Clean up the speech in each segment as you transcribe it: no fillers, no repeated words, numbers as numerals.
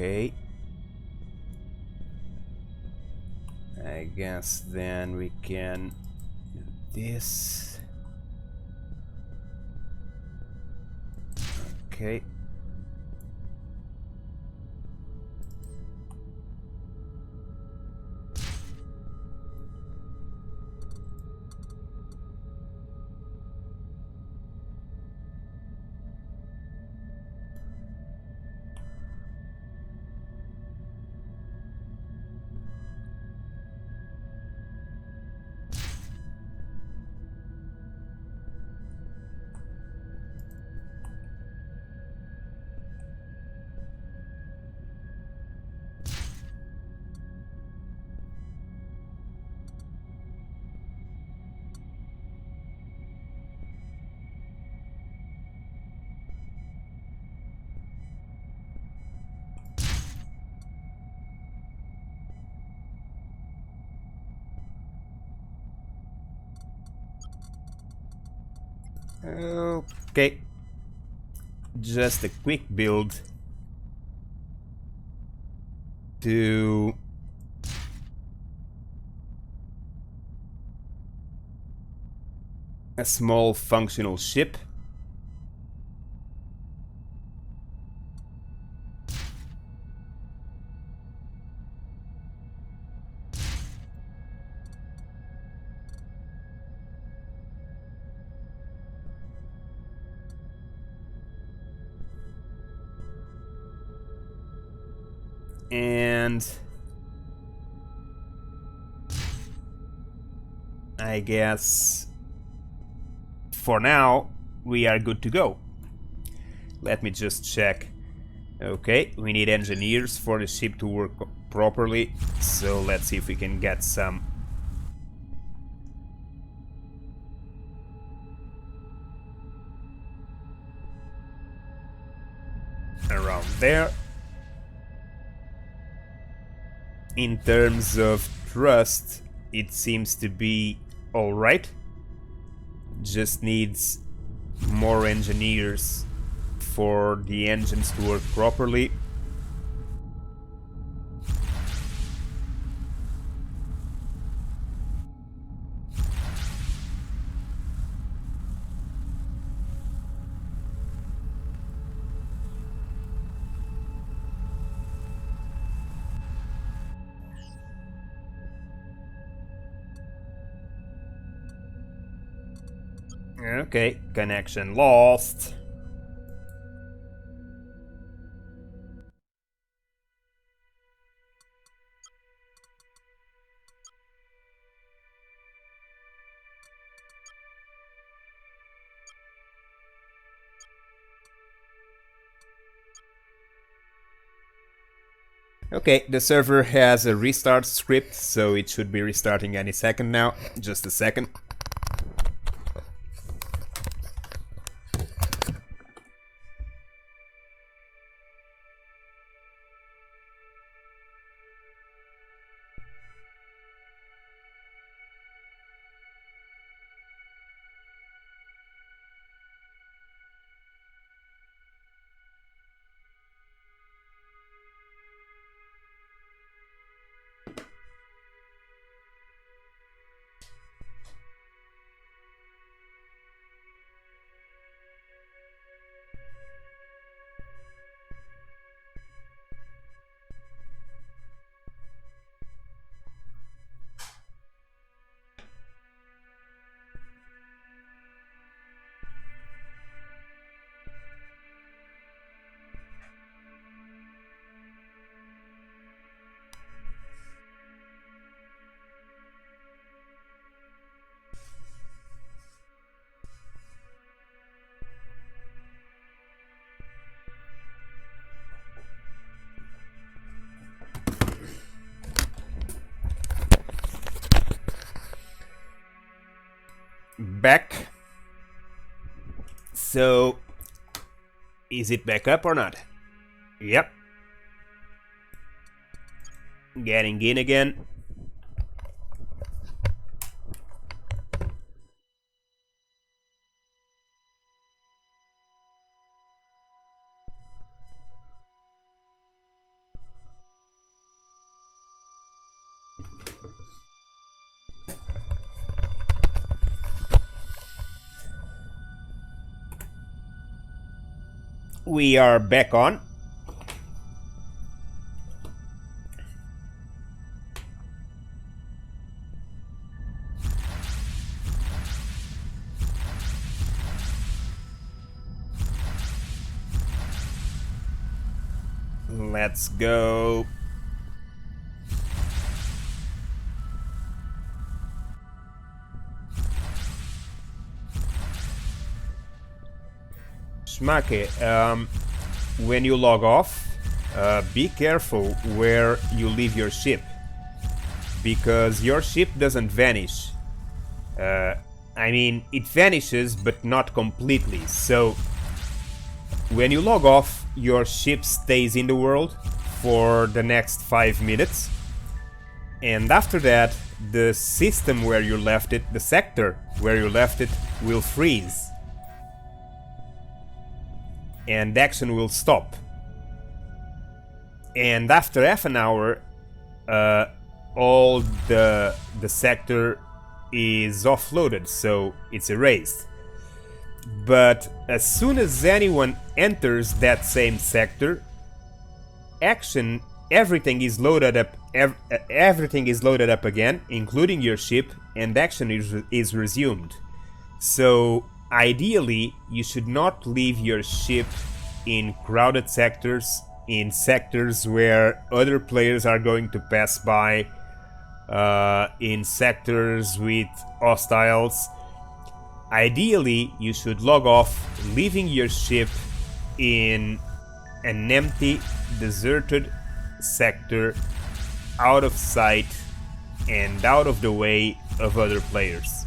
Okay. I guess then we can do this. Okay. Okay. Just a quick build to a small functional ship. And I guess for now we are good to go. Let me just check. Okay, we need engineers for the ship to work properly, so let's see if we can get some. Around there. In terms of trust, it seems to be alright. Just needs more engineers for the engines to work properly. Okay, connection lost. Okay, the server has a restart script, so it should be restarting any second now. Just a second. Back. So, is it back up or not? Yep. Getting in again. We are back on. Let's go. Schmake, when you log off, be careful where you leave your ship, because your ship doesn't vanish. I mean, it vanishes, but not completely. So, when you log off, your ship stays in the world for the next 5 minutes. And after that, the system where you left it, the sector where you left it, will freeze. And action will stop. And after half an hour, all the sector is offloaded, so it's erased. But as soon as anyone enters that same sector, everything is loaded up. Everything is loaded up again, including your ship, and action is resumed. So ideally, you should not leave your ship in crowded sectors, in sectors where other players are going to pass by, in sectors with hostiles. Ideally, you should log off, leaving your ship in an empty, deserted sector, out of sight and out of the way of other players.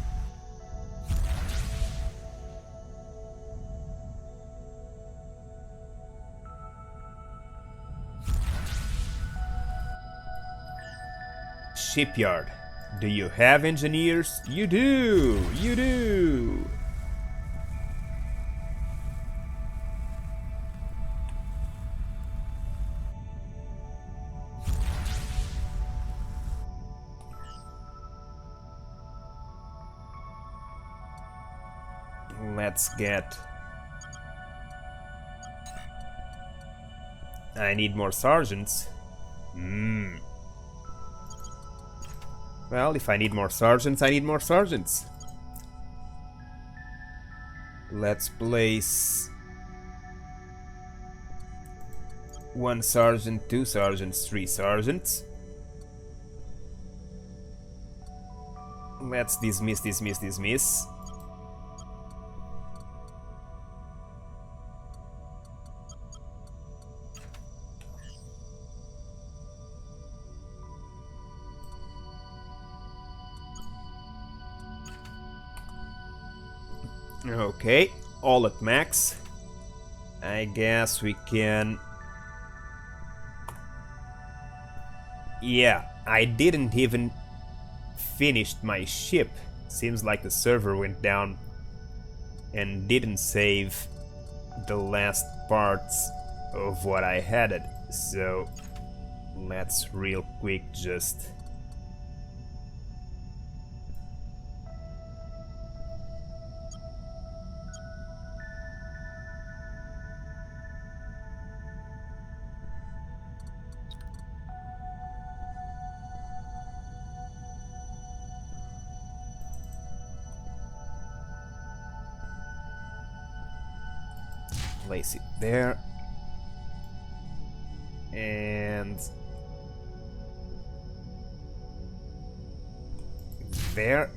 Shipyard. Do you have engineers? You do! You do! Let's get... I need more sergeants. Well, if I need more sergeants, I need more sergeants. Let's place 1 sergeant, 2 sergeants, 3 sergeants. Let's dismiss. Okay, all at max. I guess we can... Yeah, I didn't even finish my ship. Seems like the server went down and didn't save the last parts of what I had it. So let's real quick just... place it there. And... there.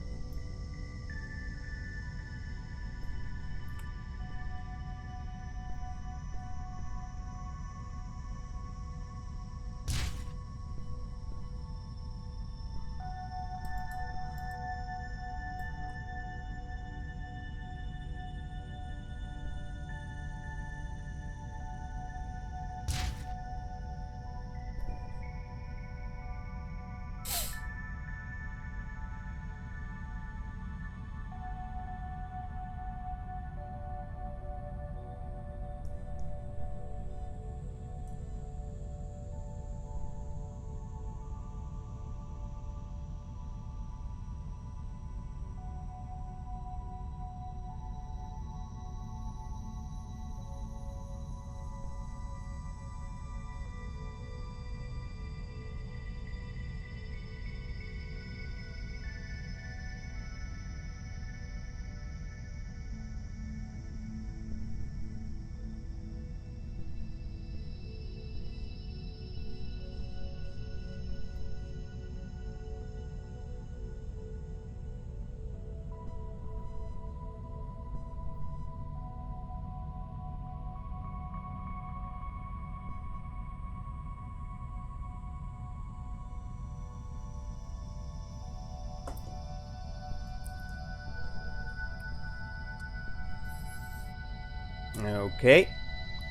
Okay,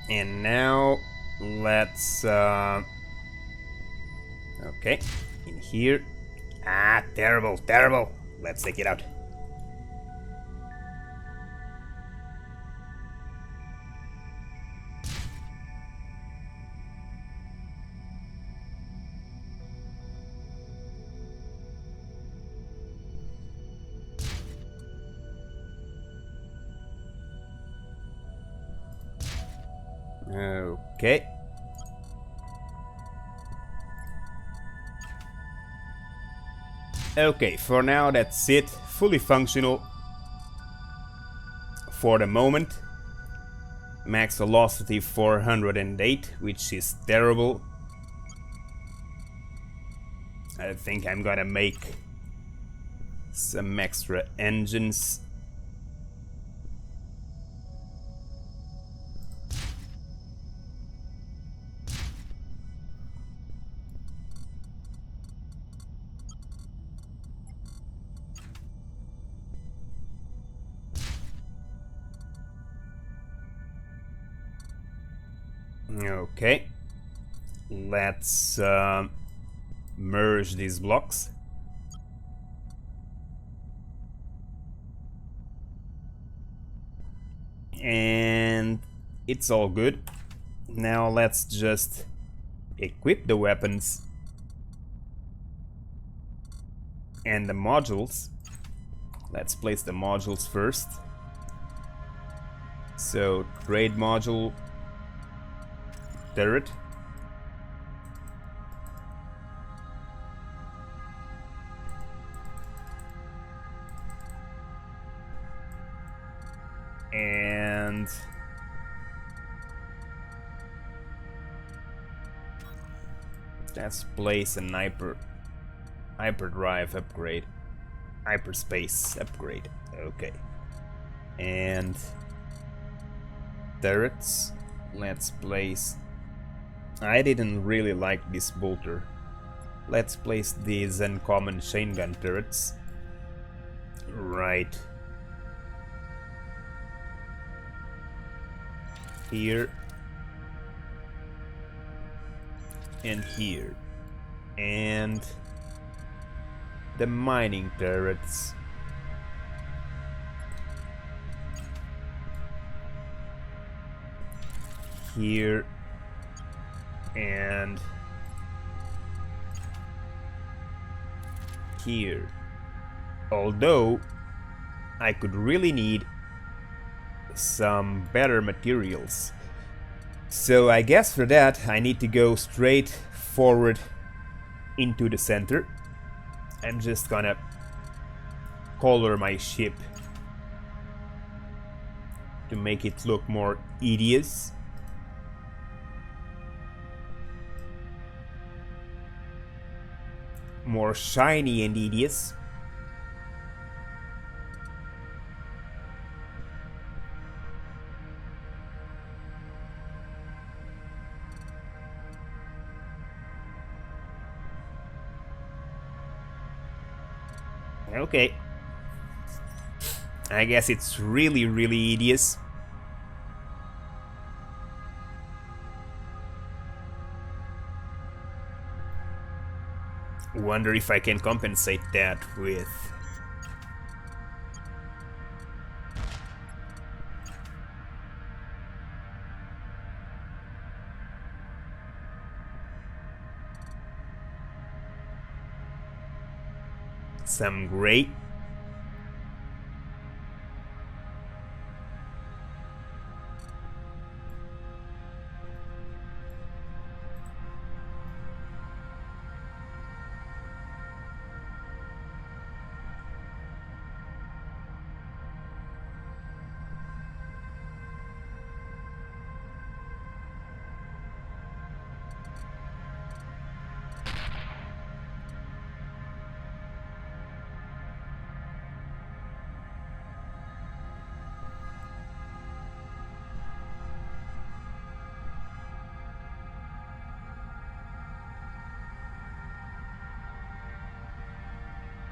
and now let's okay, in here. Ah, terrible, terrible. Let's take it out. Okay. Okay, for now that's it. Fully functional for the moment. Max velocity 408, which is terrible. I think I'm gonna make some extra engines. Okay, let's merge these blocks. And it's all good. Now let's just equip the weapons and the modules. Let's place the modules first. So, trade module, turret. And let's place an hyperdrive upgrade. Hyperspace upgrade. Okay. And turrets. Let's place... I didn't really like this bolter. Let's place these uncommon chain gun turrets. Right here and here, and the mining turrets here and here. Although I could really need some better materials. So I guess for that I need to go straight forward into the center. I'm just gonna color my ship to make it look more hideous. More shiny and hideous. Okay. I guess it's really, really hideous. Wonder if I can compensate that with... some gray.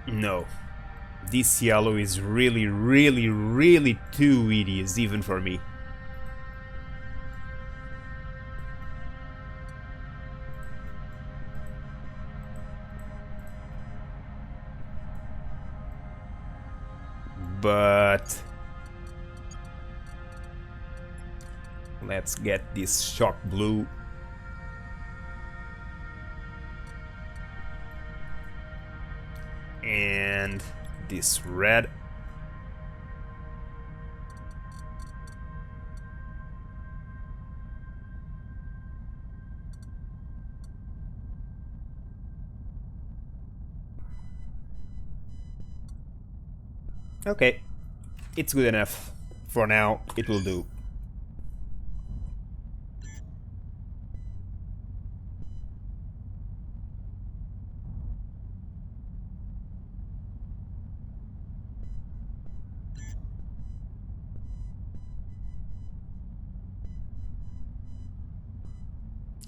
No. This yellow is really, really, really too hideous, even for me. but let's get this shock blue. And this red. Okay, it's good enough. For now, it will do.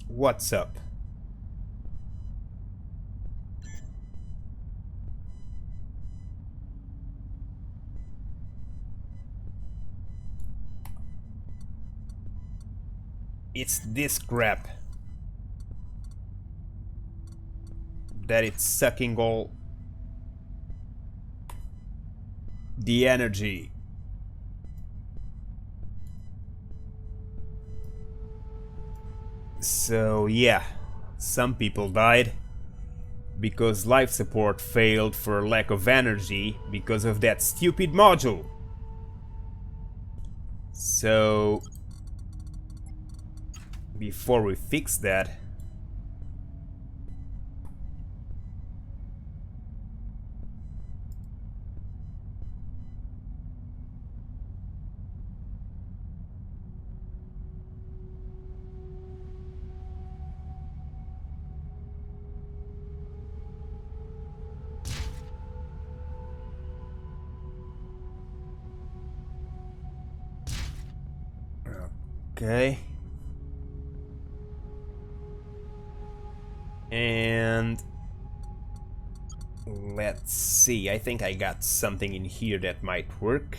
What's up? It's this crap that it's sucking all the energy. So yeah, some people died because life support failed for lack of energy because of that stupid module. So before we fix that, okay. And let's see, I think I got something in here that might work.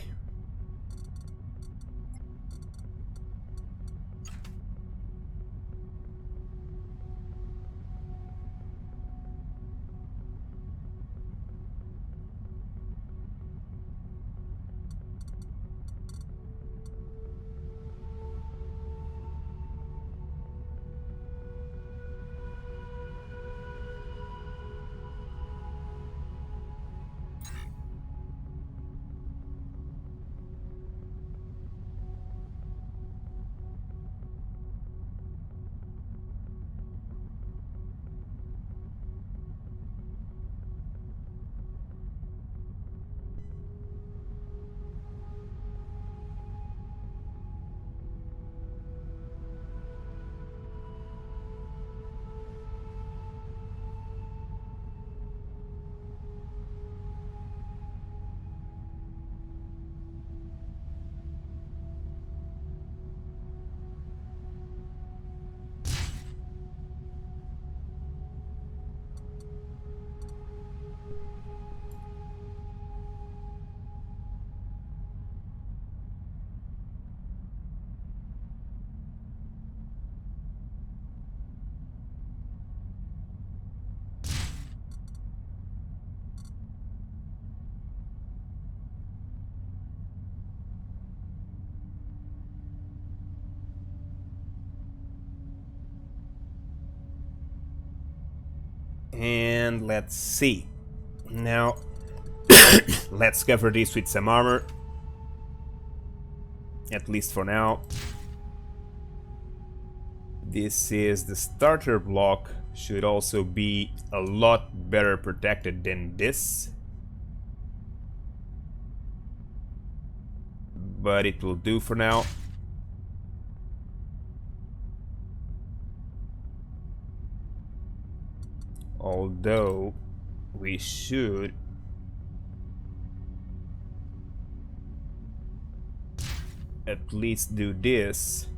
And let's see. Now, let's cover this with some armor. At least for now. This is the starter block. Should also be a lot better protected than this. But it will do for now. Although we should at least do this.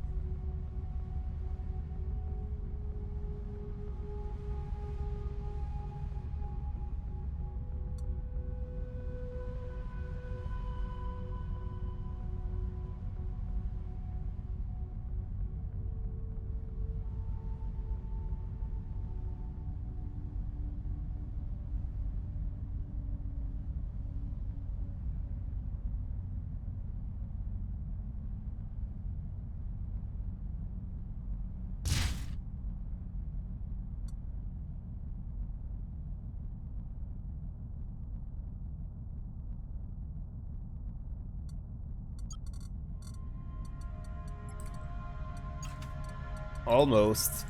Almost.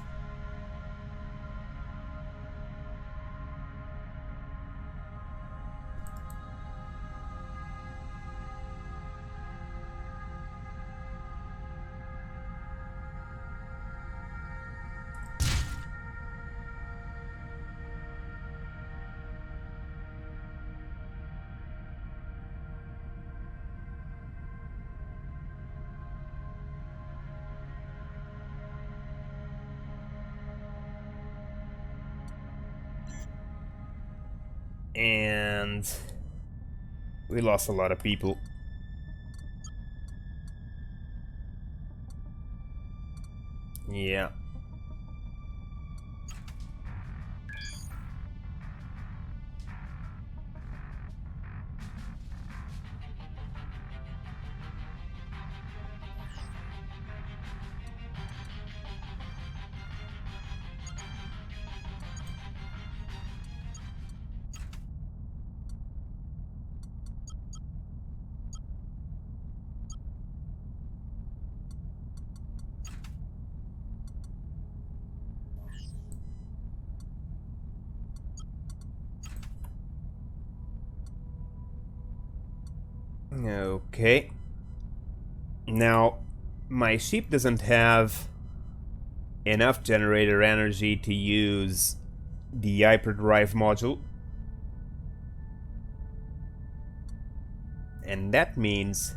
And we lost a lot of people. Yeah. Okay. Now, my ship doesn't have enough generator energy to use the hyperdrive module. And that means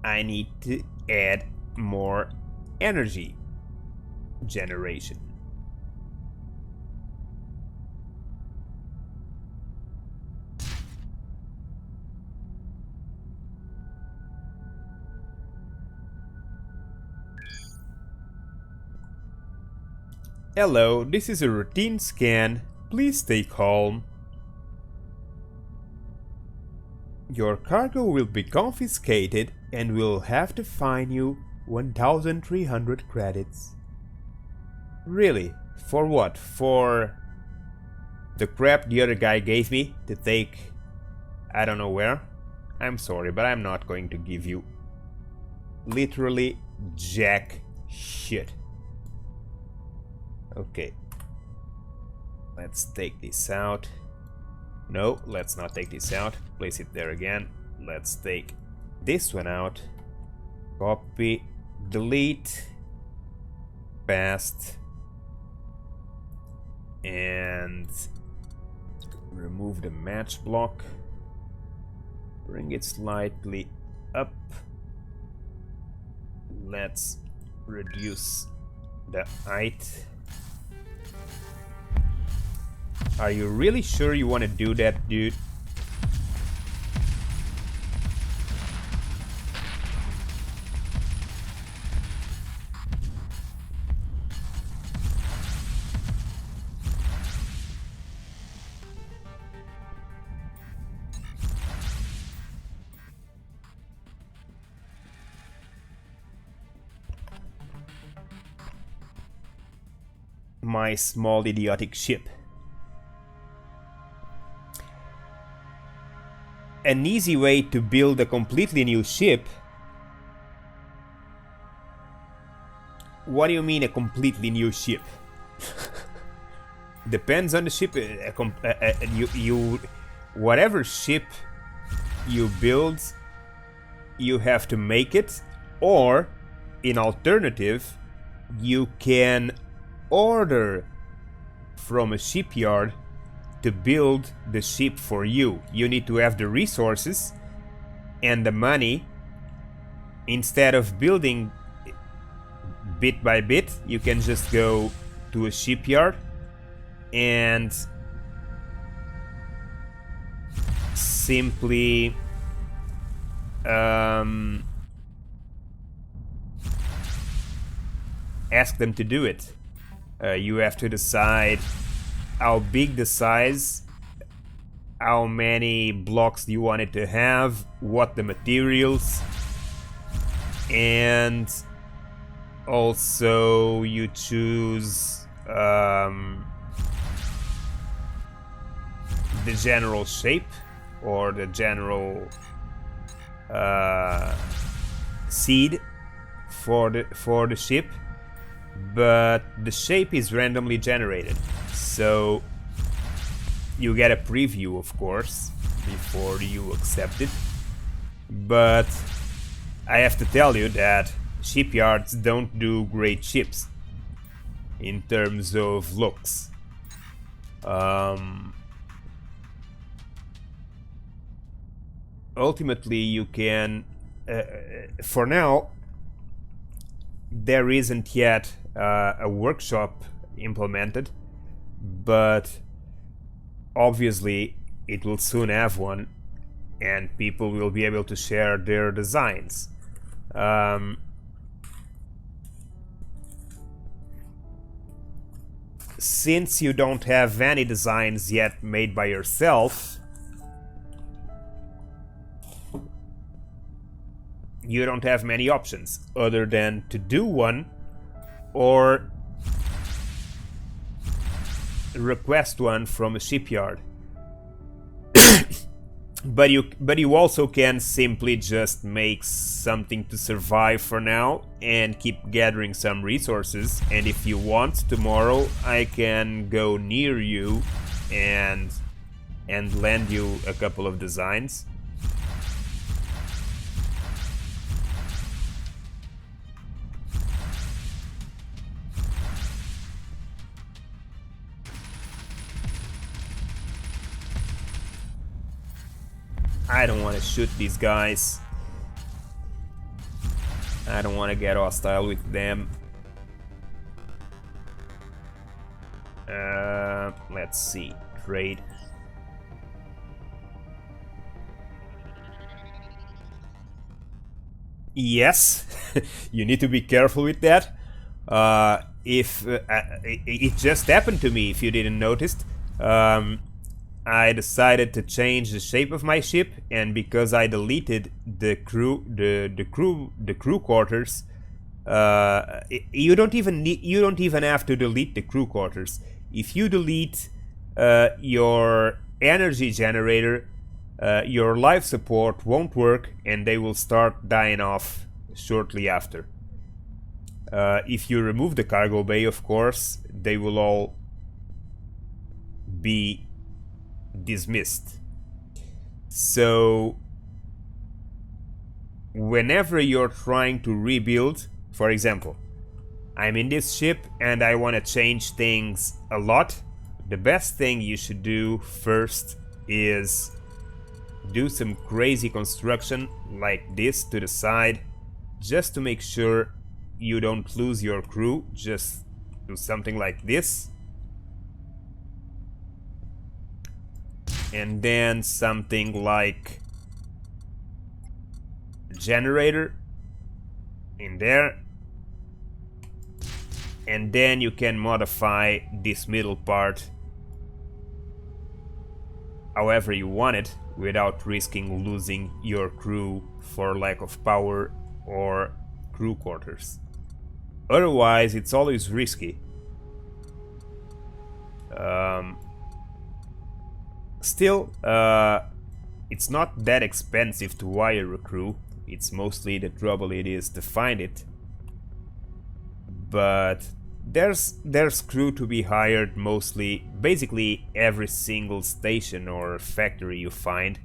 I need to add more energy generation. Hello, this is a routine scan. Please stay calm. Your cargo will be confiscated and we'll have to fine you 1,300 credits. Really? For what? For the crap the other guy gave me to take I don't know where? I'm sorry, but I'm not going to give you literally jack shit. Okay. Let's take this out. No, let's not take this out. Place it there again. Let's take this one out. Copy, delete, paste, and remove the match block. Bring it slightly up. Let's reduce the height. Are you really sure you want to do that, dude? My small idiotic ship. An easy way to build a completely new ship? What do you mean a completely new ship? Depends on the ship. Whatever ship you build, you have to make it, or in alternative, you can order from a shipyard to build the ship for you. You need to have the resources and the money. Instead of building bit by bit, you can just go to a shipyard and simply ask them to do it. You have to decide how big the size, how many blocks you want it to have, what the materials, and also you choose the general shape or the general seed for the ship, but the shape is randomly generated, so you get a preview, of course, before you accept it. But I have to tell you that shipyards don't do great ships in terms of looks. Ultimately, you can, for now, there isn't yet a workshop implemented, but obviously it will soon have one, and people will be able to share their designs. Since you don't have any designs yet made by yourself, you don't have many options other than to do one or request one from a shipyard. But you also can simply just make something to survive for now and keep gathering some resources, and if you want, tomorrow I can go near you and lend you a couple of designs. I don't want to shoot these guys. I don't want to get hostile with them. Let's see. Trade. Yes, you need to be careful with that. It just happened to me, if you didn't notice. I decided to change the shape of my ship, and because I deleted the crew quarters, you don't even have to delete the crew quarters. If you delete your energy generator, your life support won't work, and they will start dying off shortly after. If you remove the cargo bay, of course, they will all be dismissed. So whenever you're trying to rebuild, for example, I'm in this ship and I want to change things a lot, the best thing you should do first is do some crazy construction like this to the side, just to make sure you don't lose your crew. Just do something like this, and then something like generator in there, and then you can modify this middle part however you want it without risking losing your crew for lack of power or crew quarters. Otherwise, it's always risky. Still, it's not that expensive to wire a crew. It's mostly the trouble it is to find it. But there's crew to be hired mostly, basically every single station or factory you find.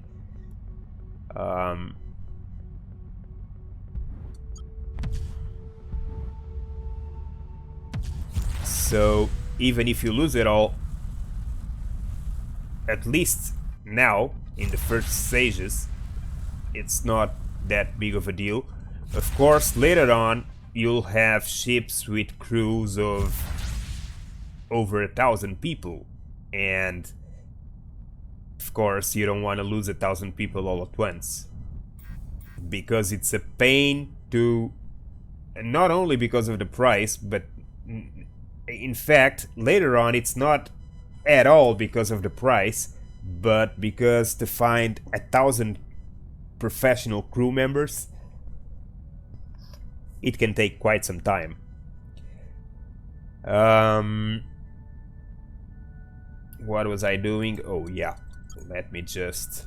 So even if you lose it all, at least now, in the first stages, it's not that big of a deal. Of course, later on, you'll have ships with crews of over 1,000 people, and of course, you don't want to lose 1,000 people all at once, because it's a pain to, not only because of the price, but in fact, later on, it's not at all because of the price, but because to find 1,000 professional crew members, it can take quite some time. What was I doing? Oh yeah, Let me just...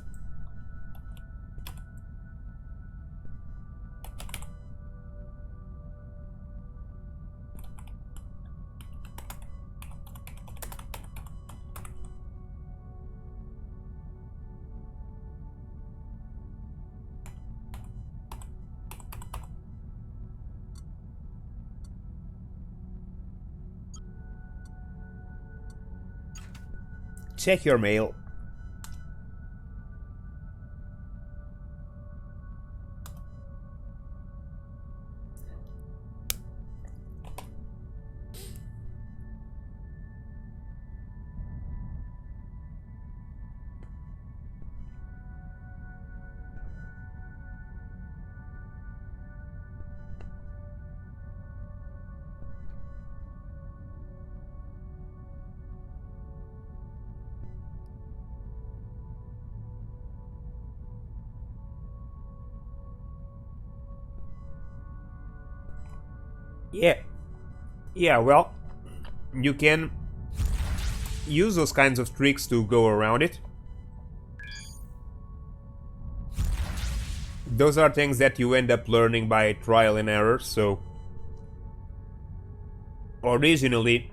Check your mail. Yeah, well, you can use those kinds of tricks to go around it. Those are things that you end up learning by trial and error, so... Originally,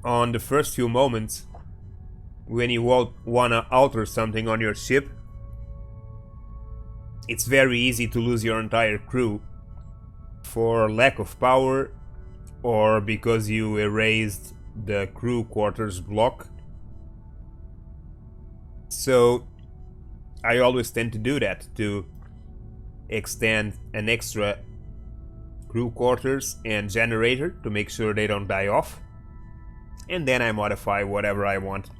on the first few moments, when you wanna alter something on your ship, it's very easy to lose your entire crew for lack of power or because you erased the crew quarters block. So I always tend to do that, to extend an extra crew quarters and generator to make sure they don't die off, and then I modify whatever I want.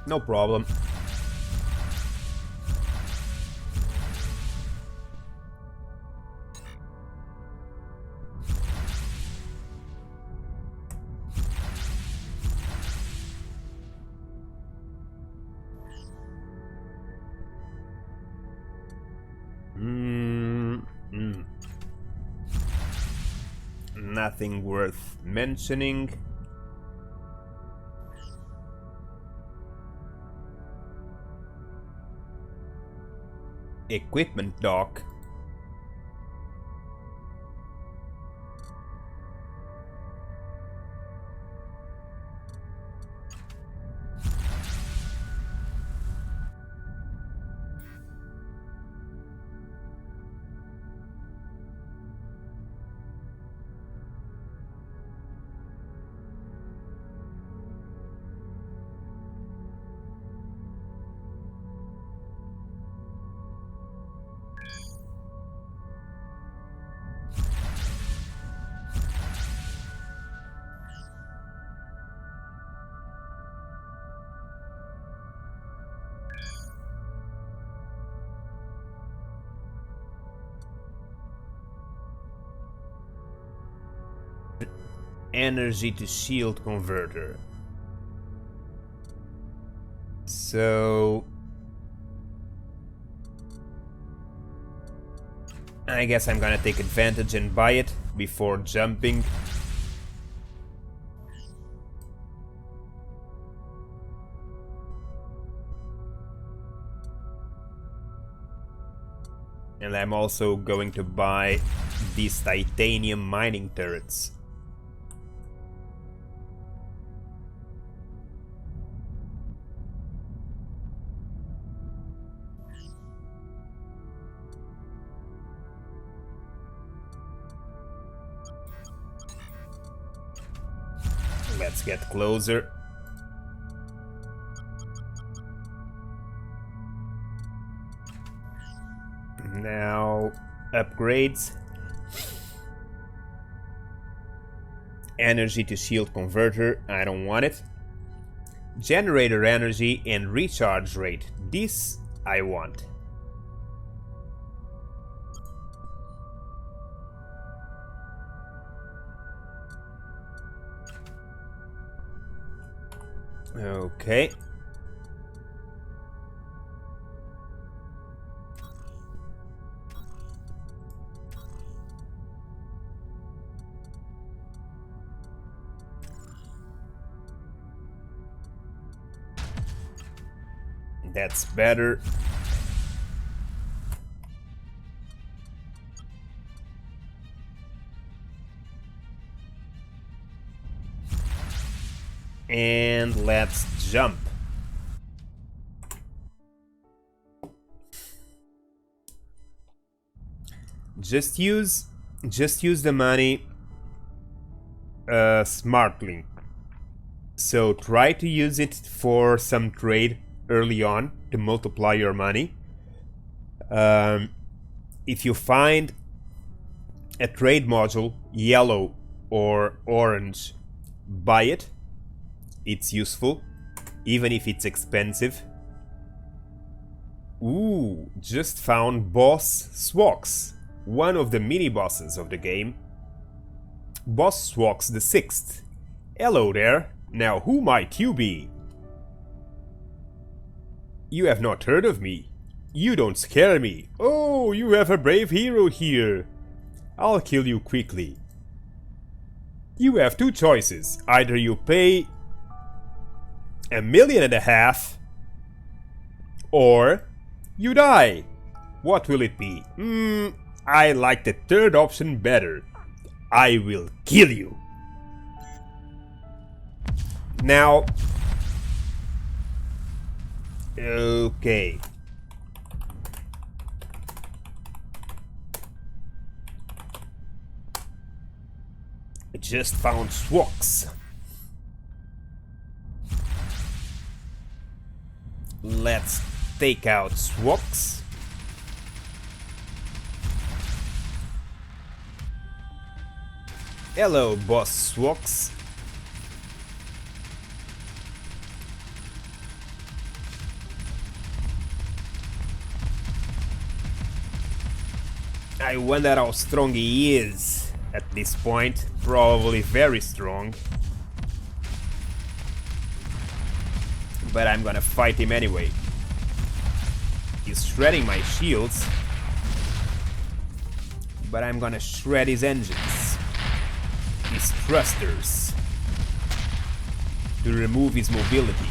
No problem. Nothing worth mentioning. Equipment dock. Energy to shield converter. So I guess I'm gonna take advantage and buy it before jumping. And I'm also going to buy these titanium mining turrets. Let's get closer. Now, upgrades. Energy to shield converter, I don't want it. Generator energy and recharge rate, this I want. Okay. That's better. And let's jump. Just use the money smartly. So try to use it for some trade early on to multiply your money. If you find a trade module, yellow or orange, buy it. It's useful, even if it's expensive. Ooh, just found Boss Swox, one of the mini-bosses of the game. Boss Swox the 6th. Hello there, now who might you be? You have not heard of me. You don't scare me. Oh, you have a brave hero here. I'll kill you quickly. You have two choices. Either you pay 1.5 million, or you die. What will it be? I like the third option better. I will kill you. Now, okay. I just found Swox. Let's take out Swox. Hello, Boss Swox. I wonder how strong he is at this point. Probably very strong. But I'm gonna fight him anyway. He's shredding my shields. But I'm gonna shred his engines. His thrusters. To remove his mobility.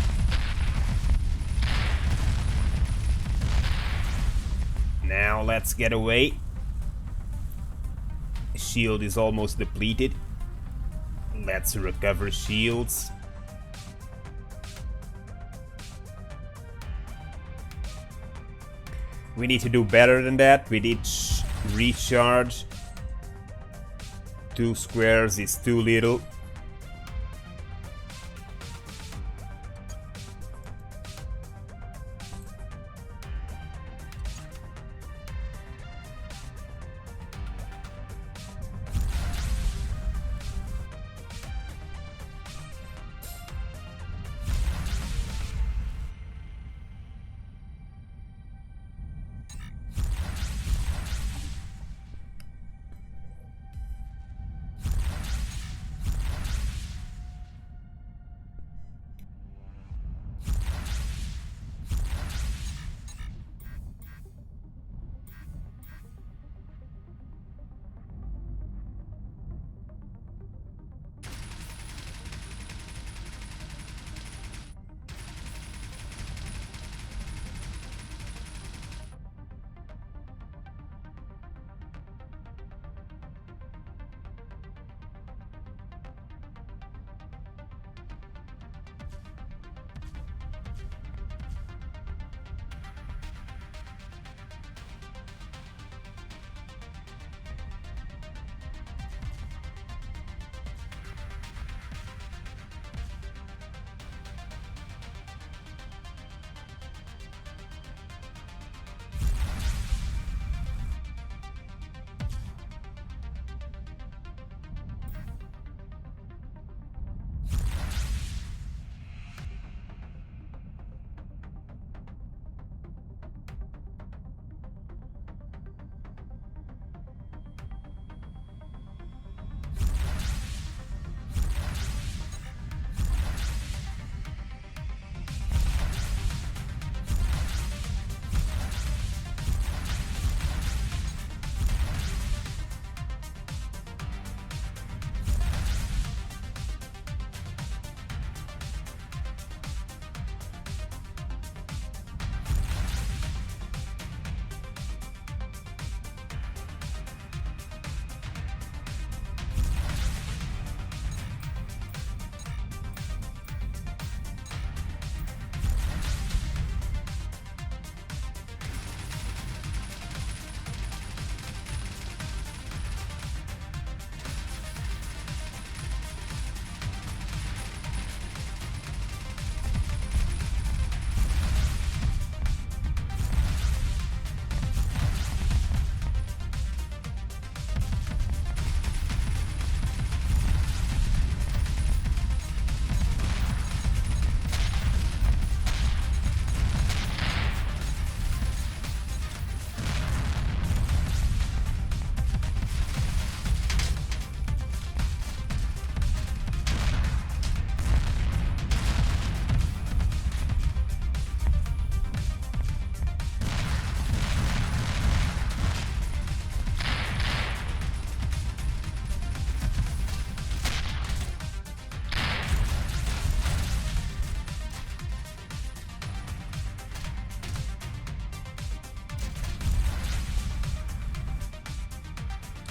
Now let's get away. Shield is almost depleted. Let's recover shields. We need to do better than that. We need recharge. 2 squares is too little.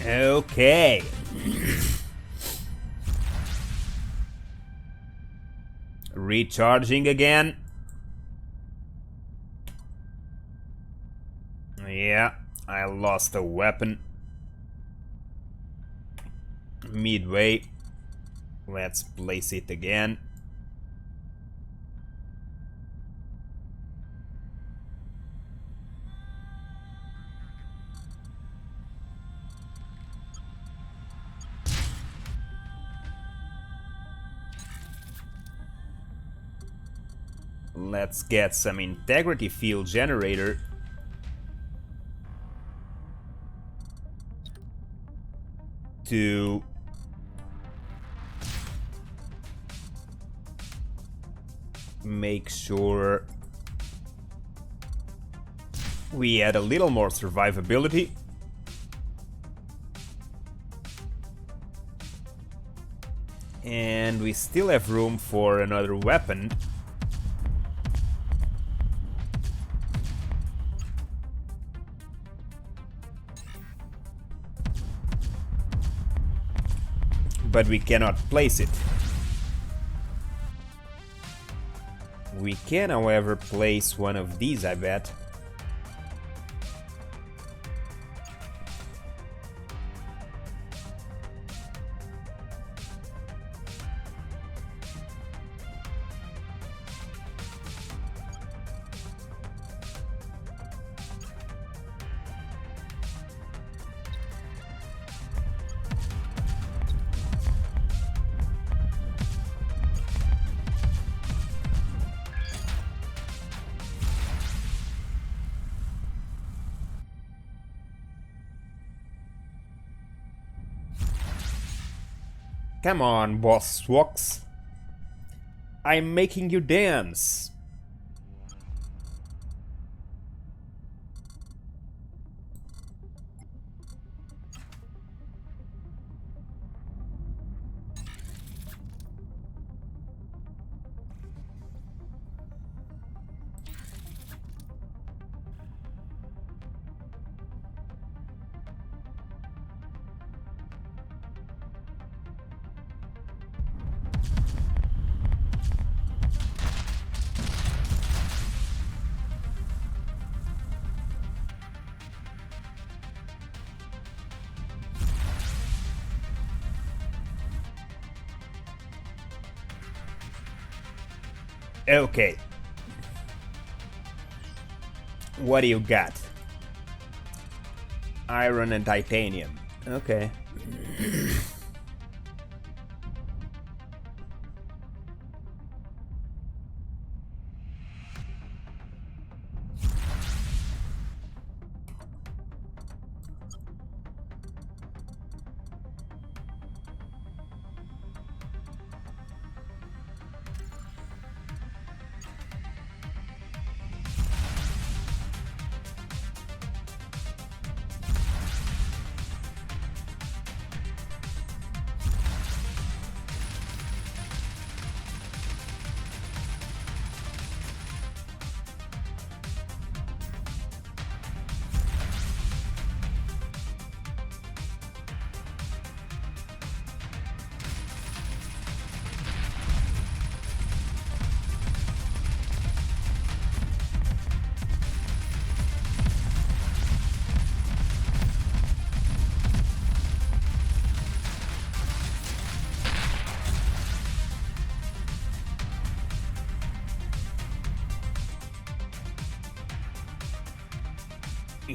Okay. Recharging again. Yeah, I lost a weapon midway. Let's place it again. Let's get some integrity field generator. To make sure we add a little more survivability. And we still have room for another weapon. But we cannot place it. We can, however, place one of these, I bet. Come on, boss Swox. I'm making you dance. Okay. What do you got? Iron and titanium. Okay.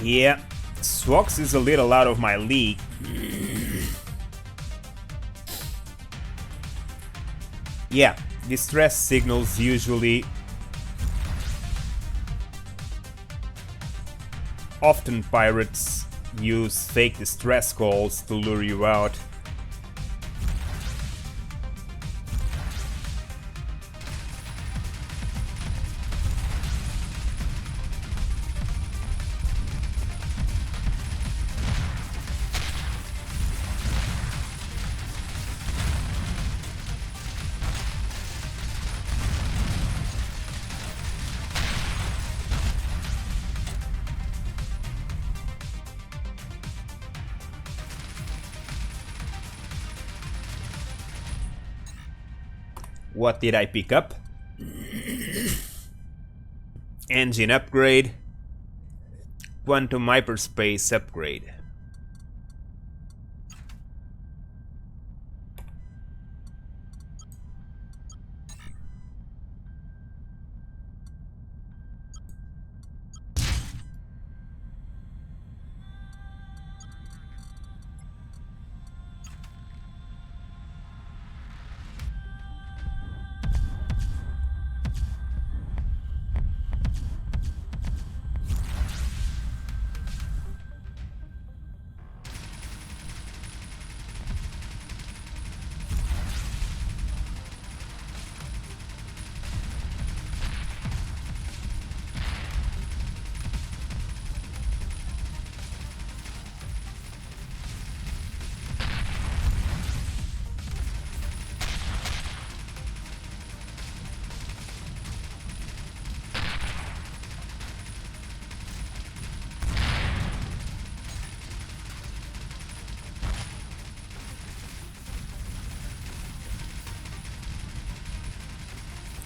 Yeah, Swox is a little out of my league. Yeah, distress signals usually... Often pirates use fake distress calls to lure you out. What did I pick up? Engine upgrade. Quantum hyperspace upgrade.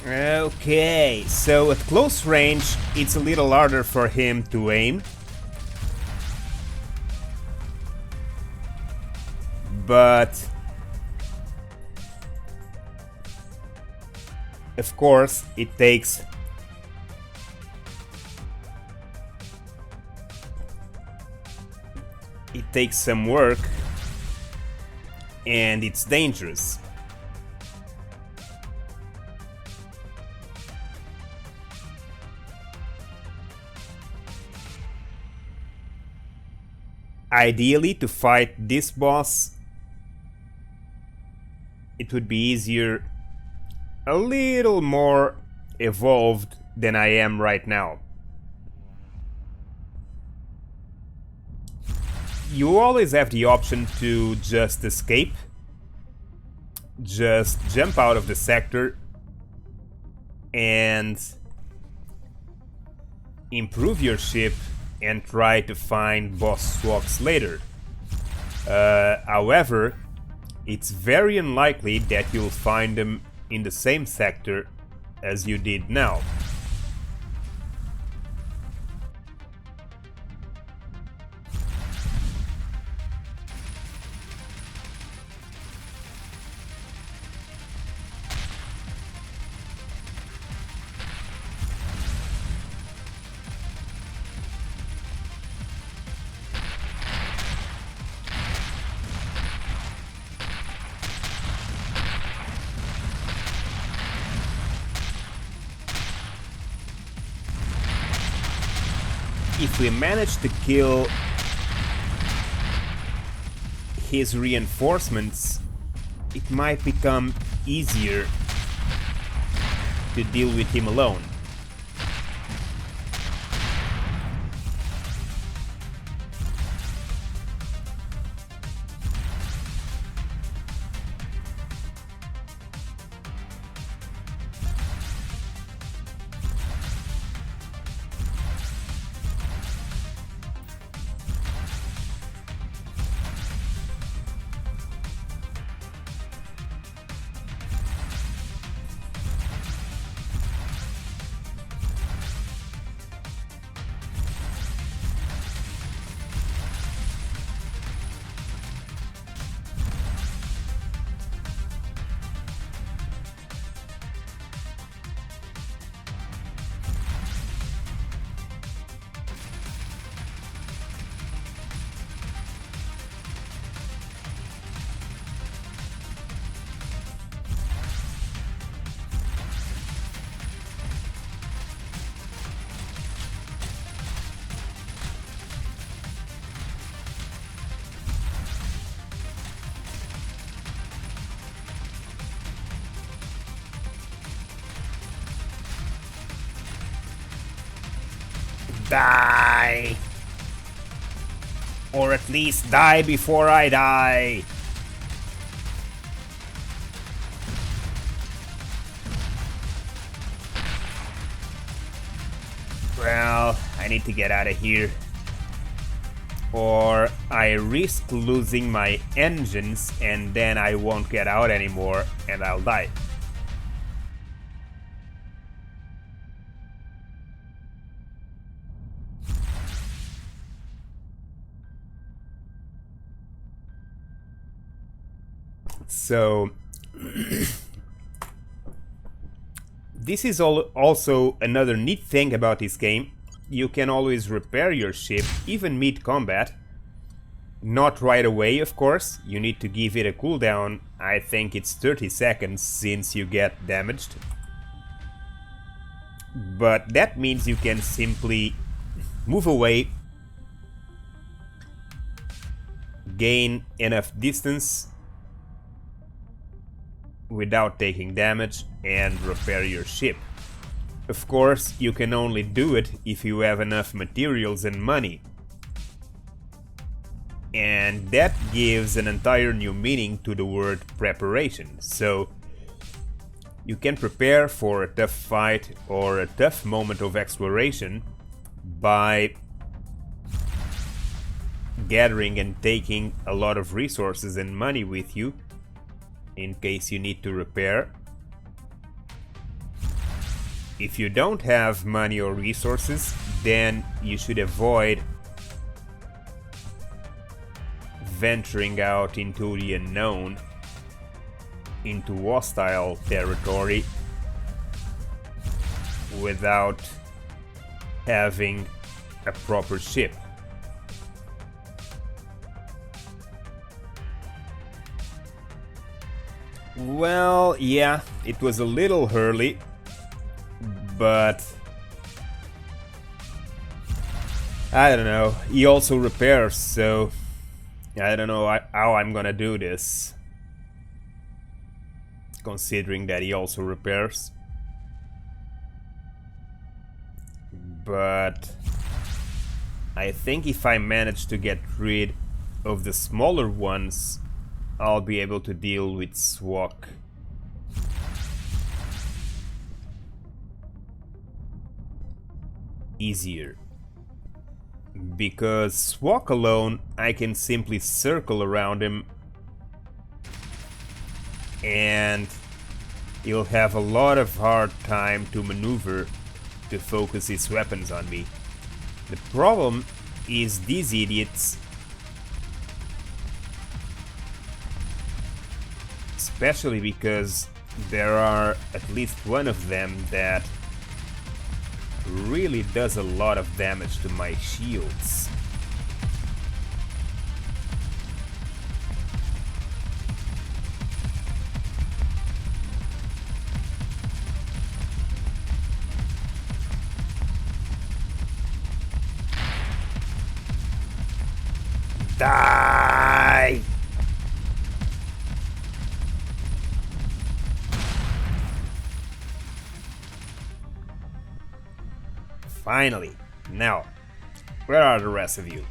Okay, so at close range, it's a little harder for him to aim. But of course, it takes some work, and it's dangerous. Ideally, to fight this boss, it would be easier, a little more evolved than I am right now. You always have the option to just escape, just jump out of the sector and improve your ship and try to find boss swaps later. However, it's very unlikely that you'll find them in the same sector as you did now. If we manage to kill his reinforcements, it might become easier to deal with him alone. Die! Or at least die before I die! Well, I need to get out of here. Or I risk losing my engines and then I won't get out anymore and I'll die. So this is also another neat thing about this game. You can always repair your ship, even mid-combat. Not right away, of course. You need to give it a cooldown. I think it's 30 seconds since you get damaged. But that means you can simply move away, gain enough distance without taking damage, and repair your ship. Of course, you can only do it if you have enough materials and money. And that gives an entire new meaning to the word preparation. So you can prepare for a tough fight or a tough moment of exploration by gathering and taking a lot of resources and money with you in case you need to repair. If you don't have money or resources, then you should avoid venturing out into the unknown, into hostile territory, without having a proper ship. Well, yeah, it was a little early, but I don't know. He also repairs, so I don't know how I'm gonna do this, considering that he also repairs. But I think if I manage to get rid of the smaller ones, I'll be able to deal with Swak easier. Because Swak alone, I can simply circle around him and he'll have a lot of hard time to maneuver to focus his weapons on me. The problem is these idiots, especially because there are at least one of them that really does a lot of damage to my shields. Die! Finally. Now, where are the rest of you?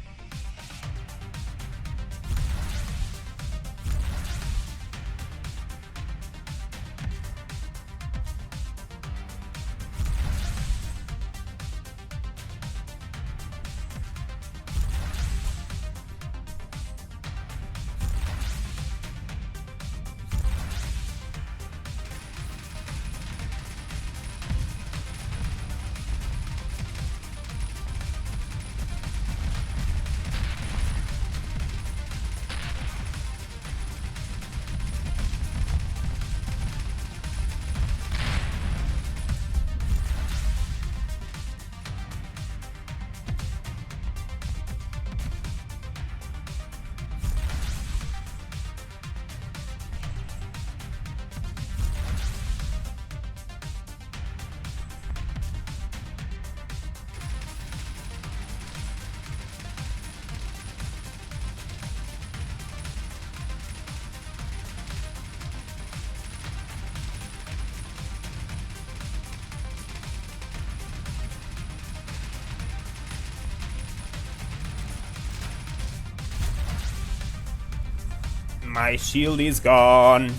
My shield is gone.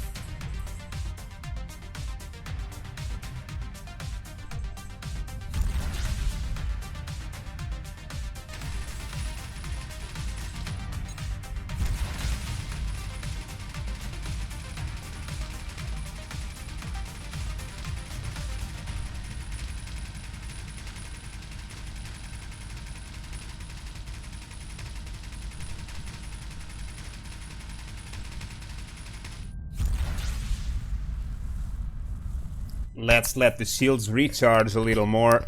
Let's let the shields recharge a little more.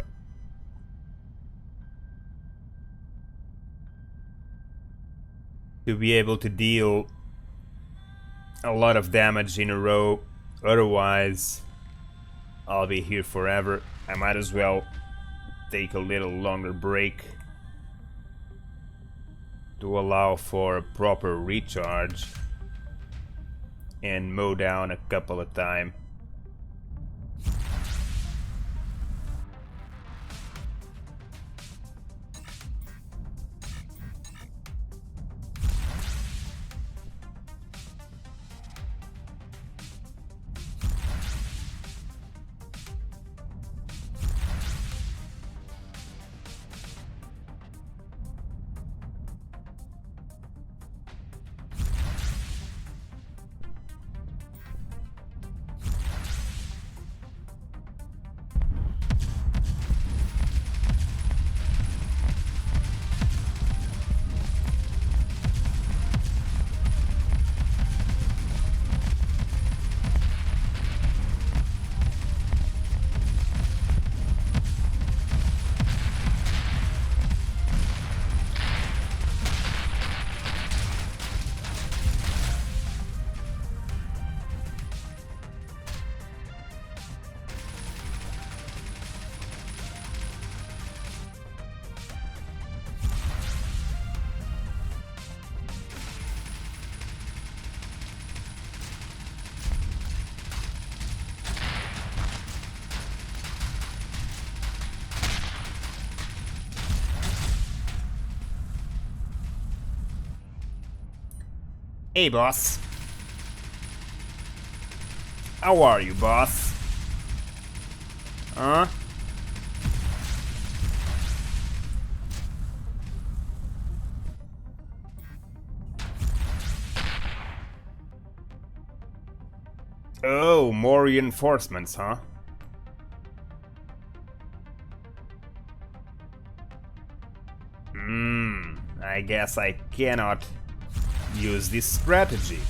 To be able to deal a lot of damage in a row. Otherwise, I'll be here forever. I might as well take a little longer break to allow for a proper recharge and mow down a couple of times. Hey, boss. How are you, boss? Huh? Oh, more reinforcements, huh? I guess I cannot use this strategy.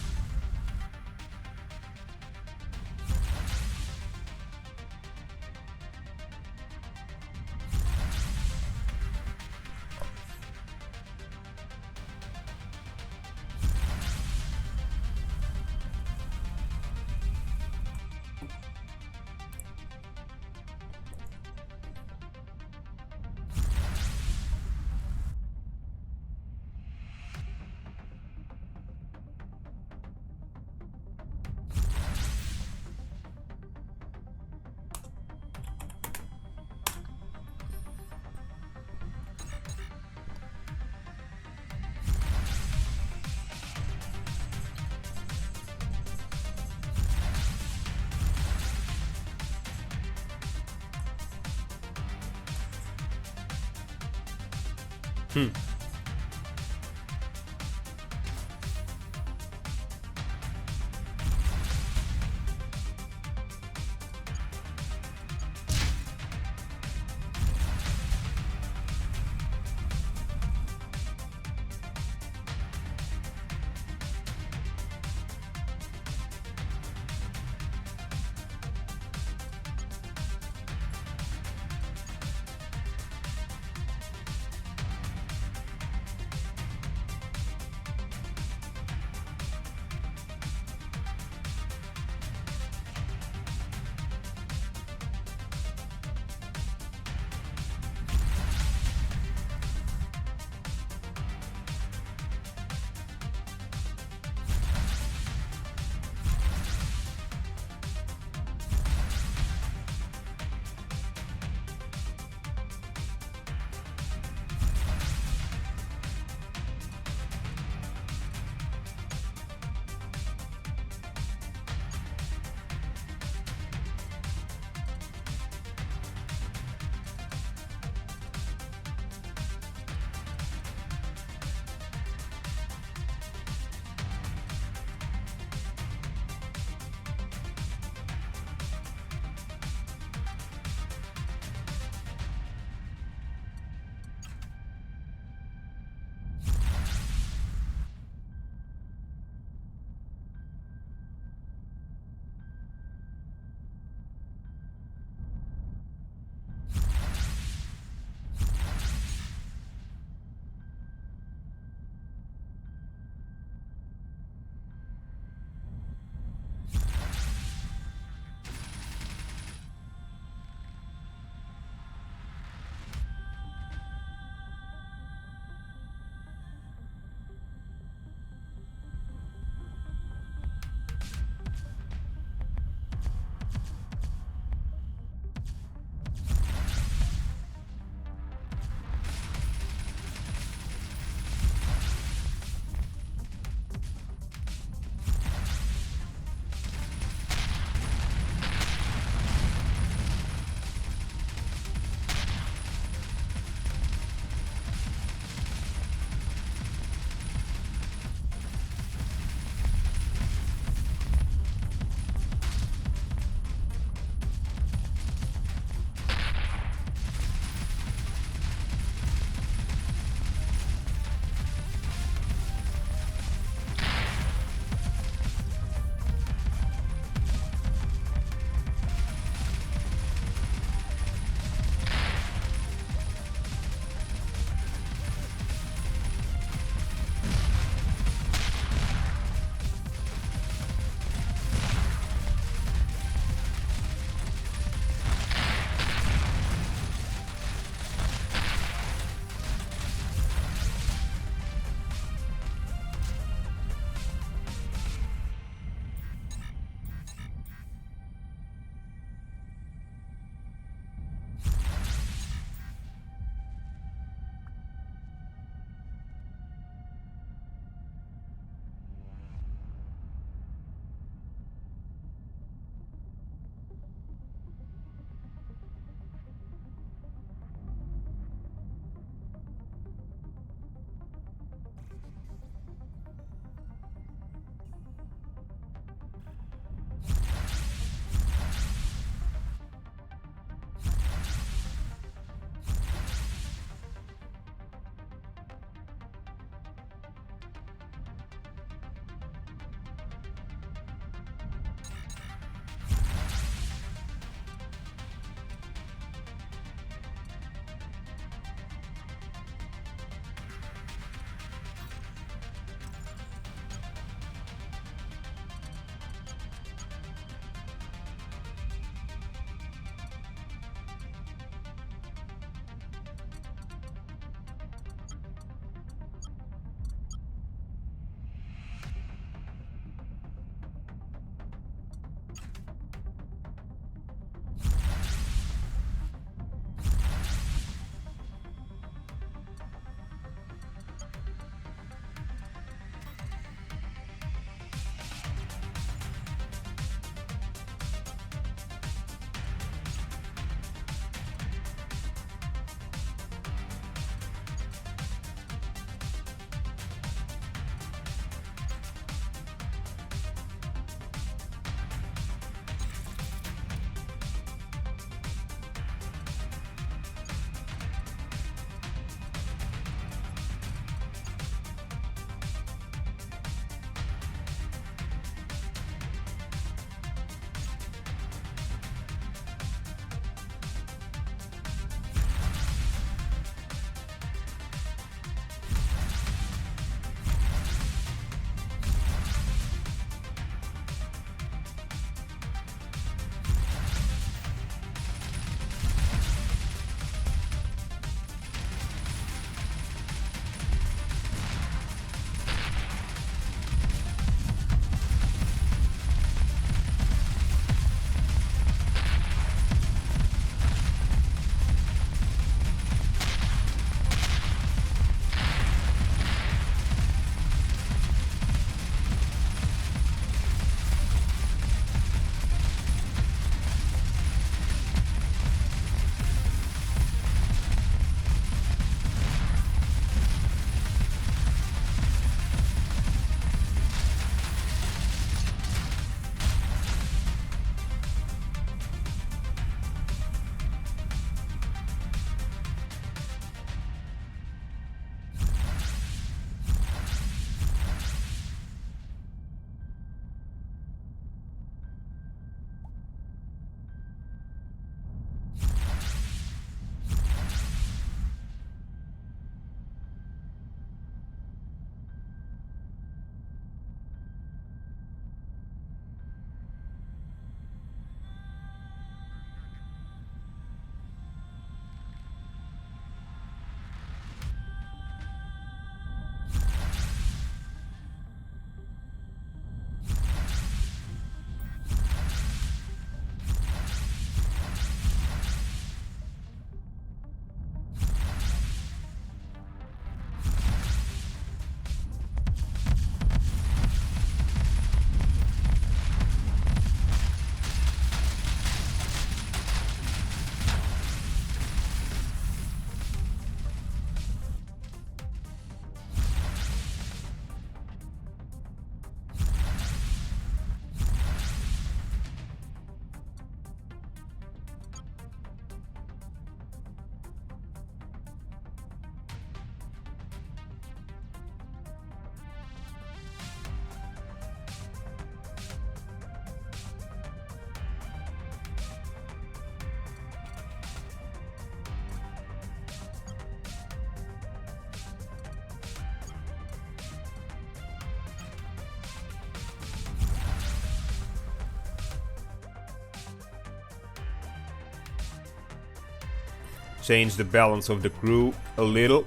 change the balance of the crew a little.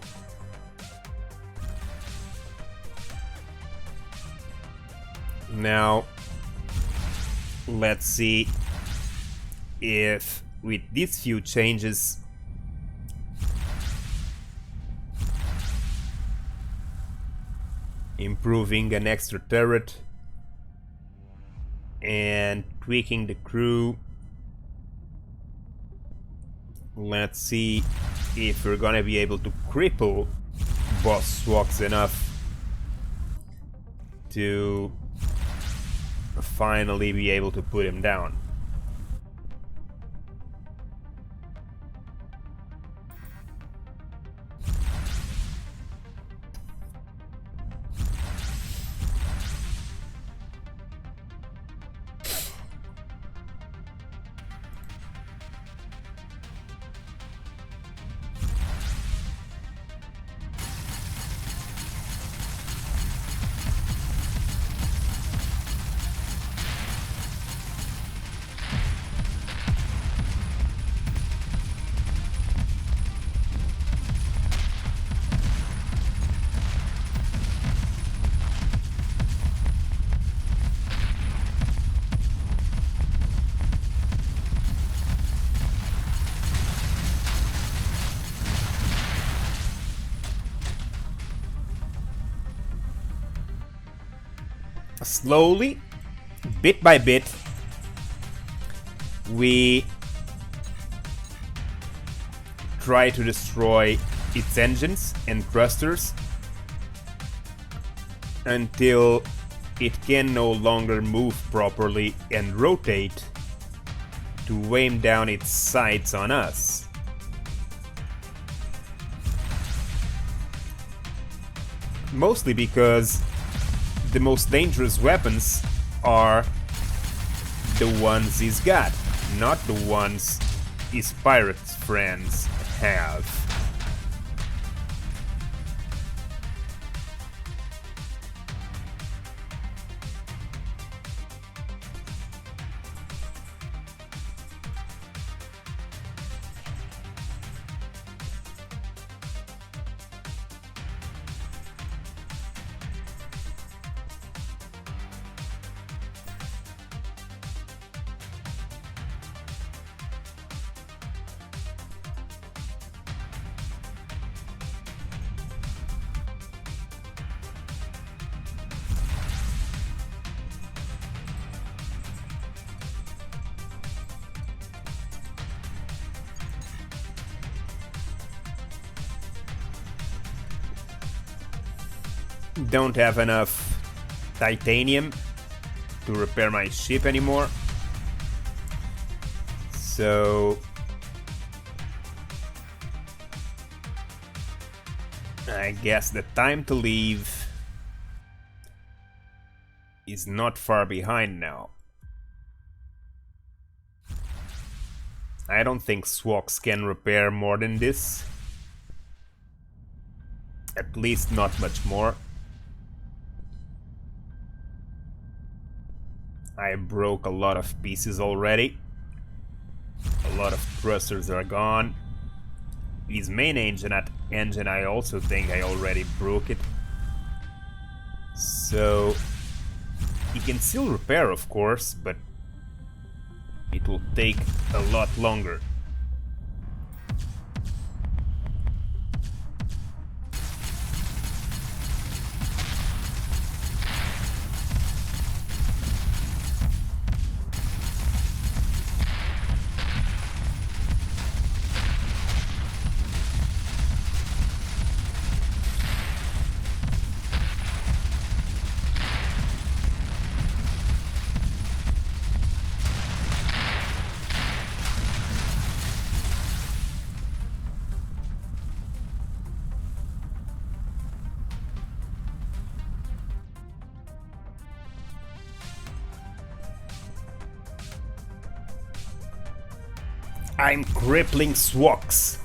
Now, let's see if with these few changes improving an extra turret and tweaking the crew, let's see if we're gonna be able to cripple Boss Swox enough to finally be able to put him down. Slowly, bit by bit, we try to destroy its engines and thrusters until it can no longer move properly and rotate to aim down its sights on us. Mostly because the most dangerous weapons are the ones he's got, not the ones his pirate friends have. Don't have enough titanium to repair my ship anymore, so I guess the time to leave is not far behind now. I don't think Swox can repair more than this, at least not much more. I broke a lot of pieces already. A lot of thrusters are gone. His main engine, I also think I already broke it. So he can still repair, of course, but it will take a lot longer. I'm crippling Swox.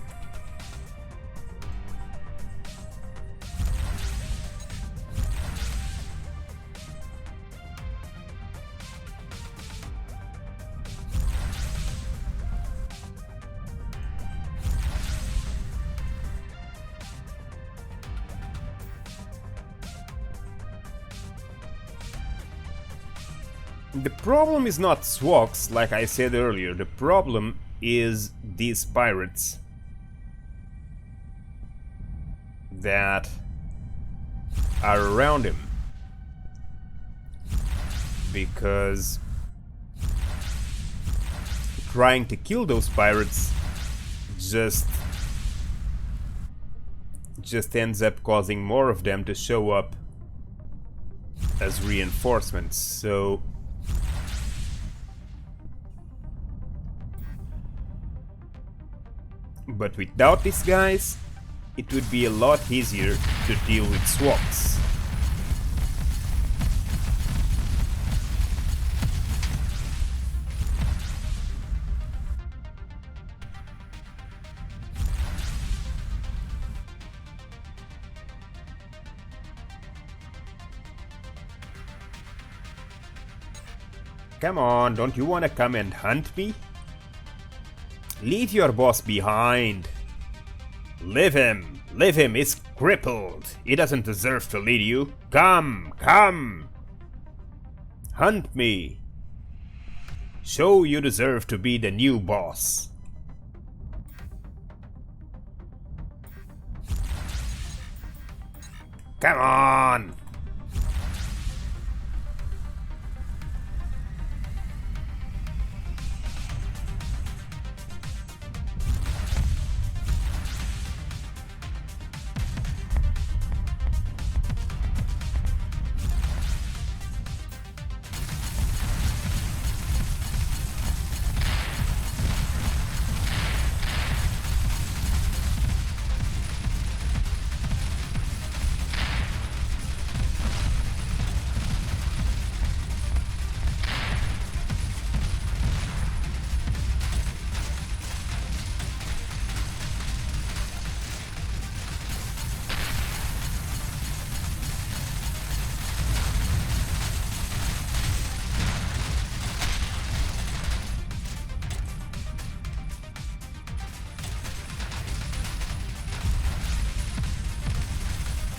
The problem is not swags, like I said earlier. The problem is these pirates that are around him. Because trying to kill those pirates just ends up causing more of them to show up as reinforcements. So but without these guys, it would be a lot easier to deal with swags. Come on, don't you want to come and hunt me? Leave your boss behind. Leave him, he's crippled. He doesn't deserve to lead you. Come, come. Hunt me. Show you deserve to be the new boss. Come on.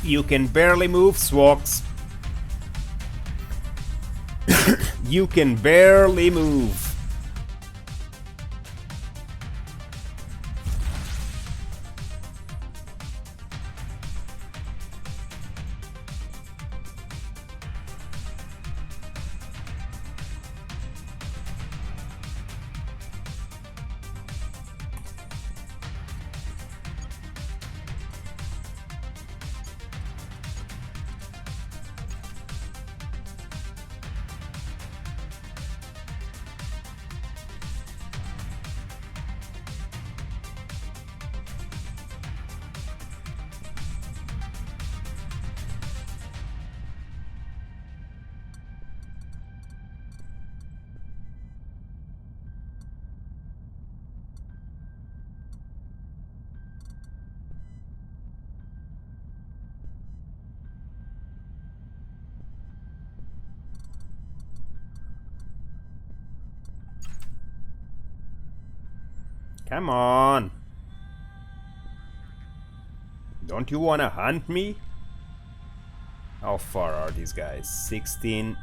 You can barely move, swags. You can barely move. Come on. Don't you wanna hunt me? How far are these guys? 16,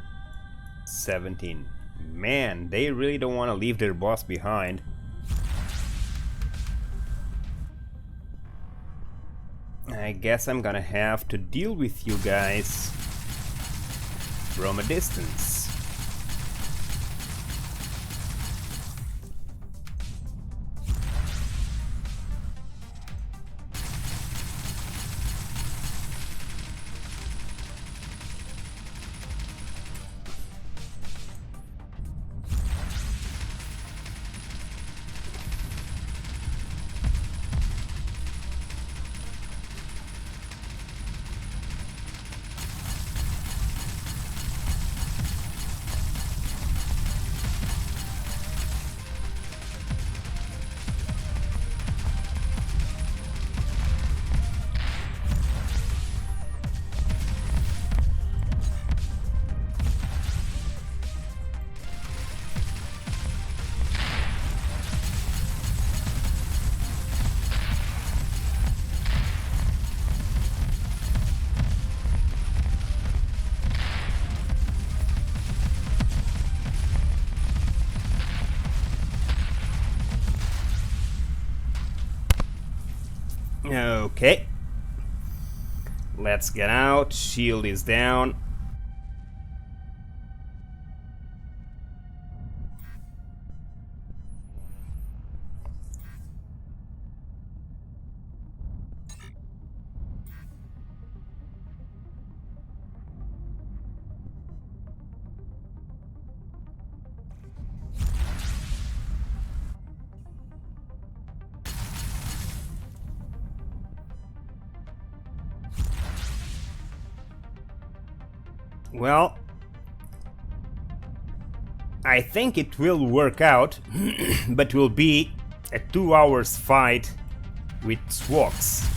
17. Man, they really don't want to leave their boss behind. I guess I'm gonna have to deal with you guys from a distance. Okay. Let's get out. Shield is down. Well, I think it will work out, but will be a 2 hours fight with Swox.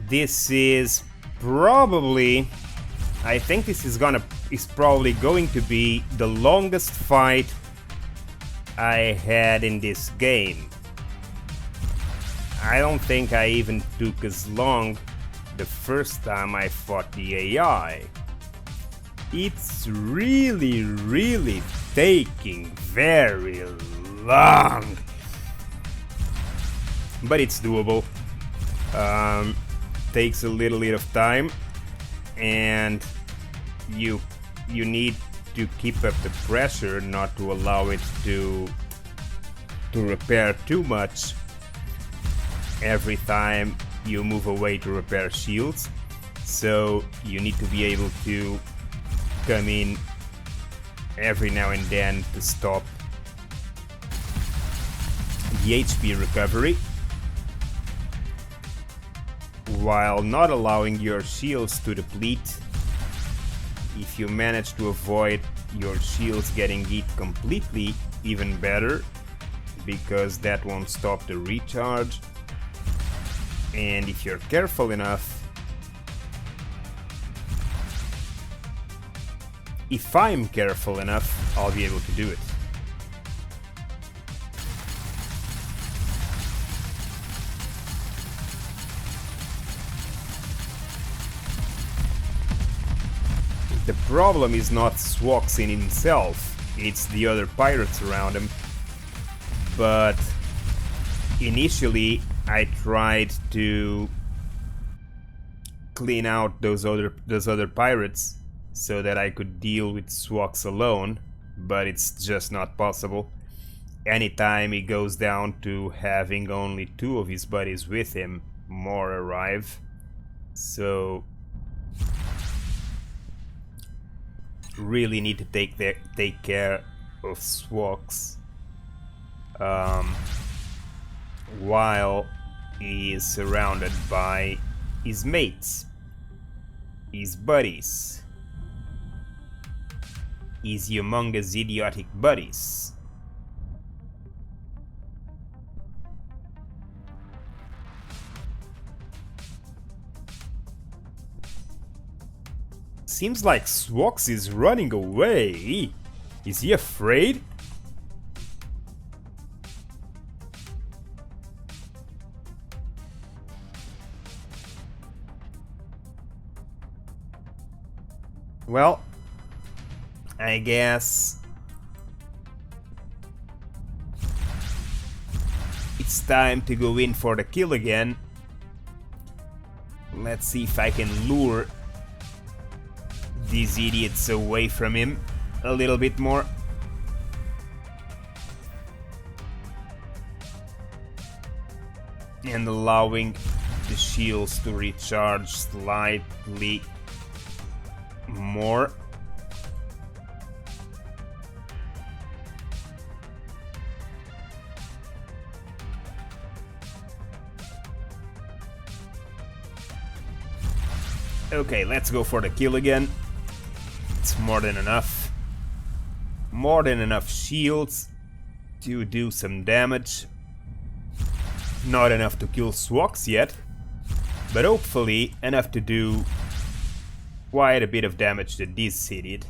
This is probably, I think this is probably going to be the longest fight I had in this game. I don't think I even took as long the first time I fought the AI. It's really taking very long. But it's doable. Takes a little bit of time, and you need to keep up the pressure, not to allow it to repair too much every time you move away to repair shields. So you need to be able to come in every now and then to stop the HP recovery, while not allowing your shields to deplete. If you manage to avoid your shields getting hit completely, even better, because that won't stop the recharge. And if you're careful enough, if I'm careful enough, I'll be able to do it. The problem is not Swox in himself, it's the other pirates around him. But initially I tried to clean out those other pirates so that I could deal with Swox alone, but it's just not possible. Anytime he goes down to having only 2 of his buddies with him, more arrive. So really need to take care of Swox while he is surrounded by his mates, his buddies, his humongous idiotic buddies. Seems like Swox is running away. Is he afraid? Well, I guess it's time to go in for the kill again. Let's see if I can lure these idiots away from him a little bit more. And allowing the shields to recharge slightly more. Okay, let's go for the kill again. It's more than enough. more than enough shields to do some damage. Not enough to kill Swox yet, but hopefully enough to do quite a bit of damage to this city.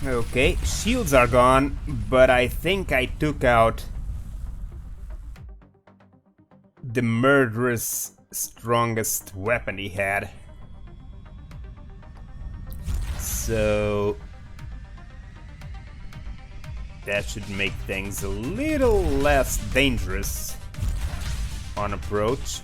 Okay, shields are gone, but I think I took out the murderous strongest weapon he had. So that should make things a little less dangerous on approach.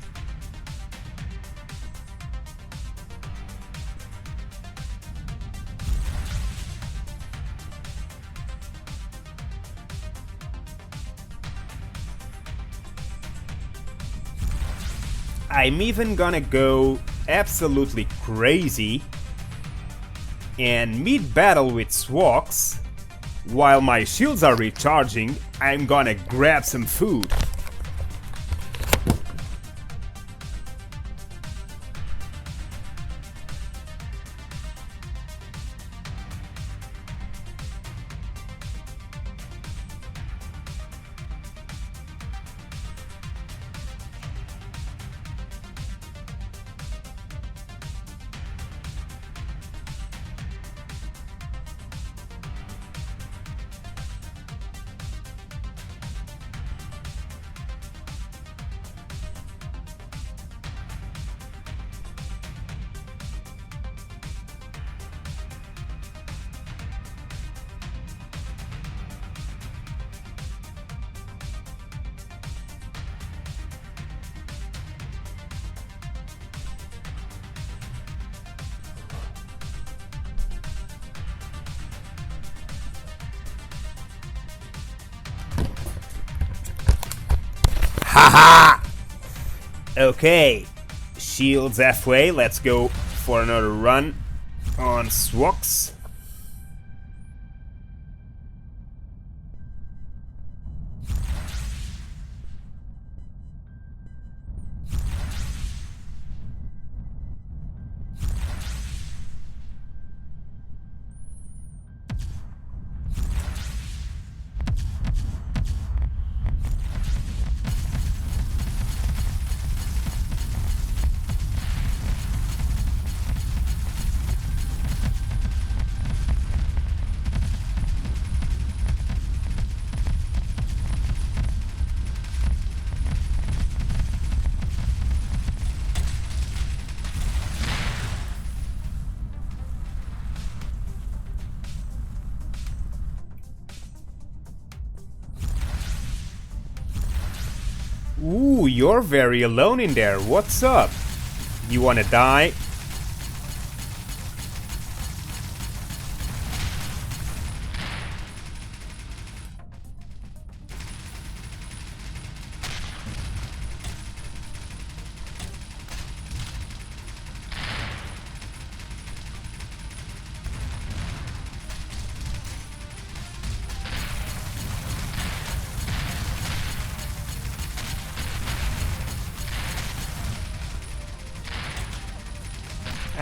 I'm even gonna go absolutely crazy and mid-battle with Swox. While my shields are recharging, I'm gonna grab some food. Haha! Okay, shields halfway, let's go for another run on Swox. Ooh, you're very alone in there. What's up? You wanna die?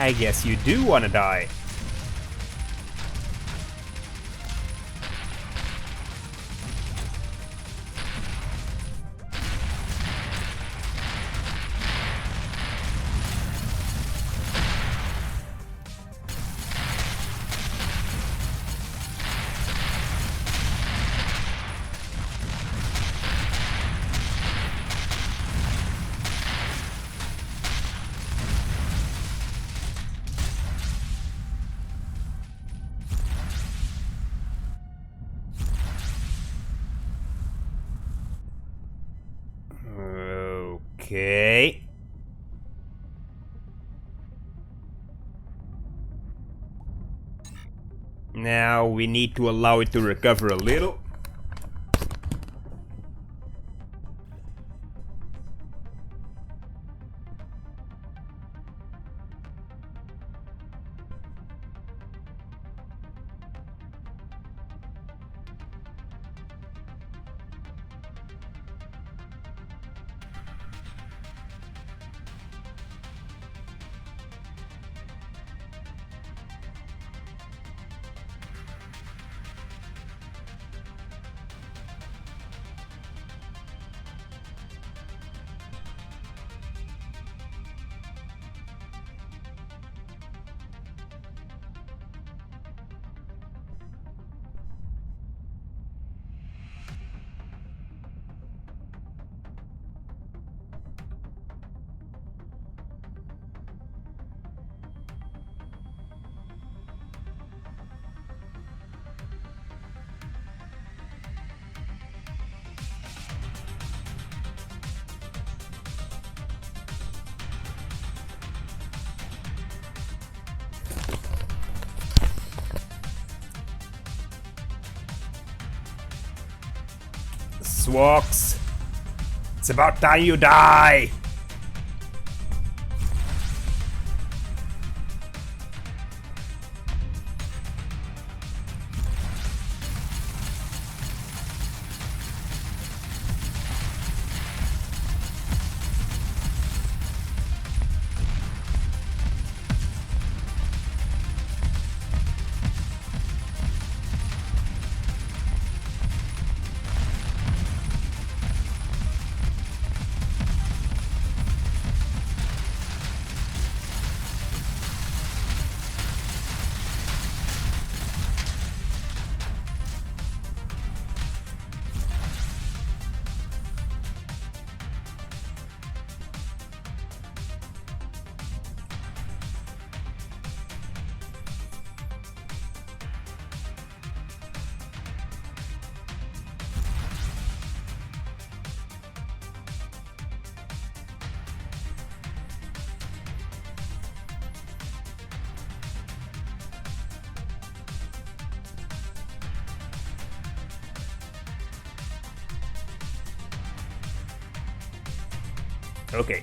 I guess you do want to die. Okay. Now we need to allow it to recover a little. Swox, it's about time you die. Okay.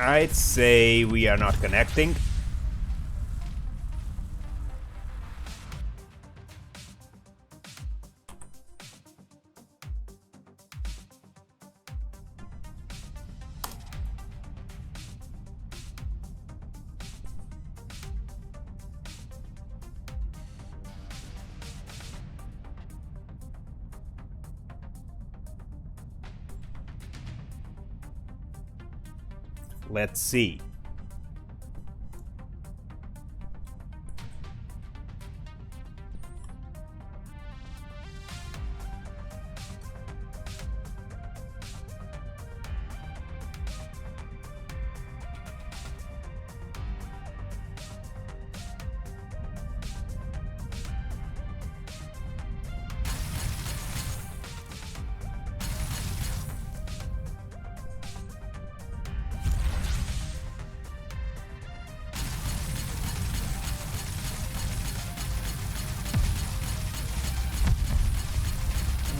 I'd say we are not connecting. Let's see.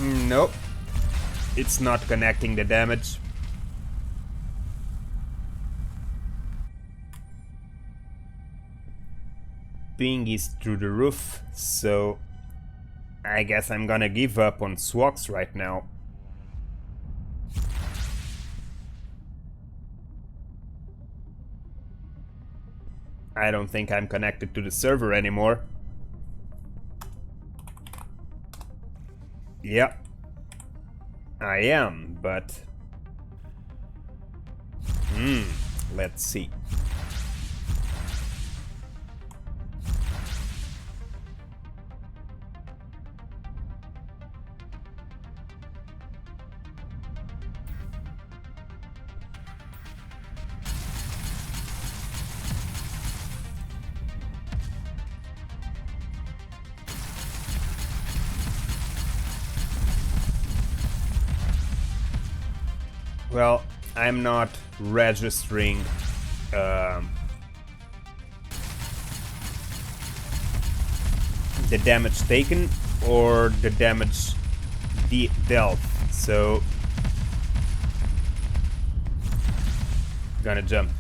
Nope. It's not connecting the damage. Ping is through the roof, so I guess I'm gonna give up on Swox right now. I don't think I'm connected to the server anymore. Yeah, I am, but... let's see. Well, I'm not registering the damage taken or the damage dealt, so gonna jump.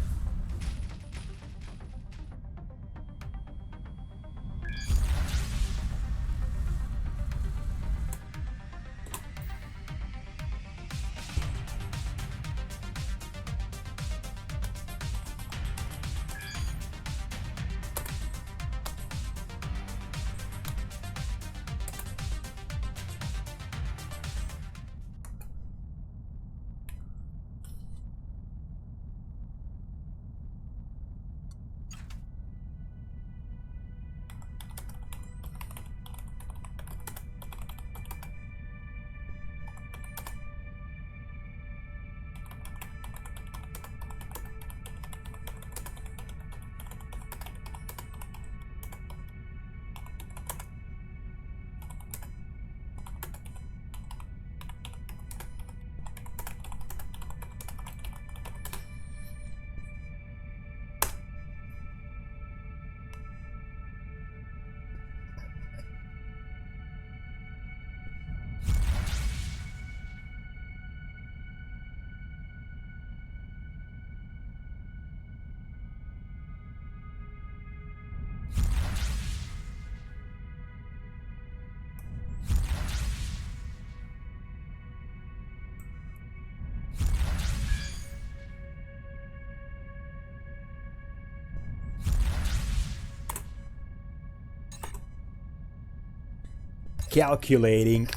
Calculating.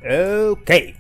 Okay.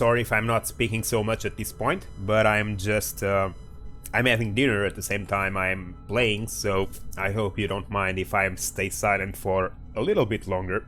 sorry if I'm not speaking so much at this point, but I'm just... I'm having dinner at the same time I'm playing, so I hope you don't mind if I stay silent for a little bit longer.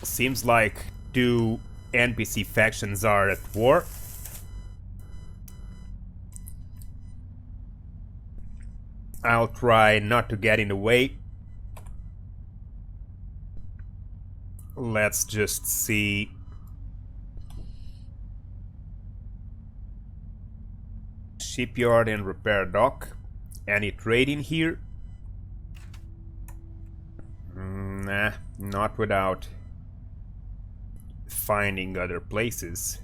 Seems like two NPC factions are at war. I'll try not to get in the way. Let's just see. Shipyard and repair dock. Any trading here? Nah, not without finding other places.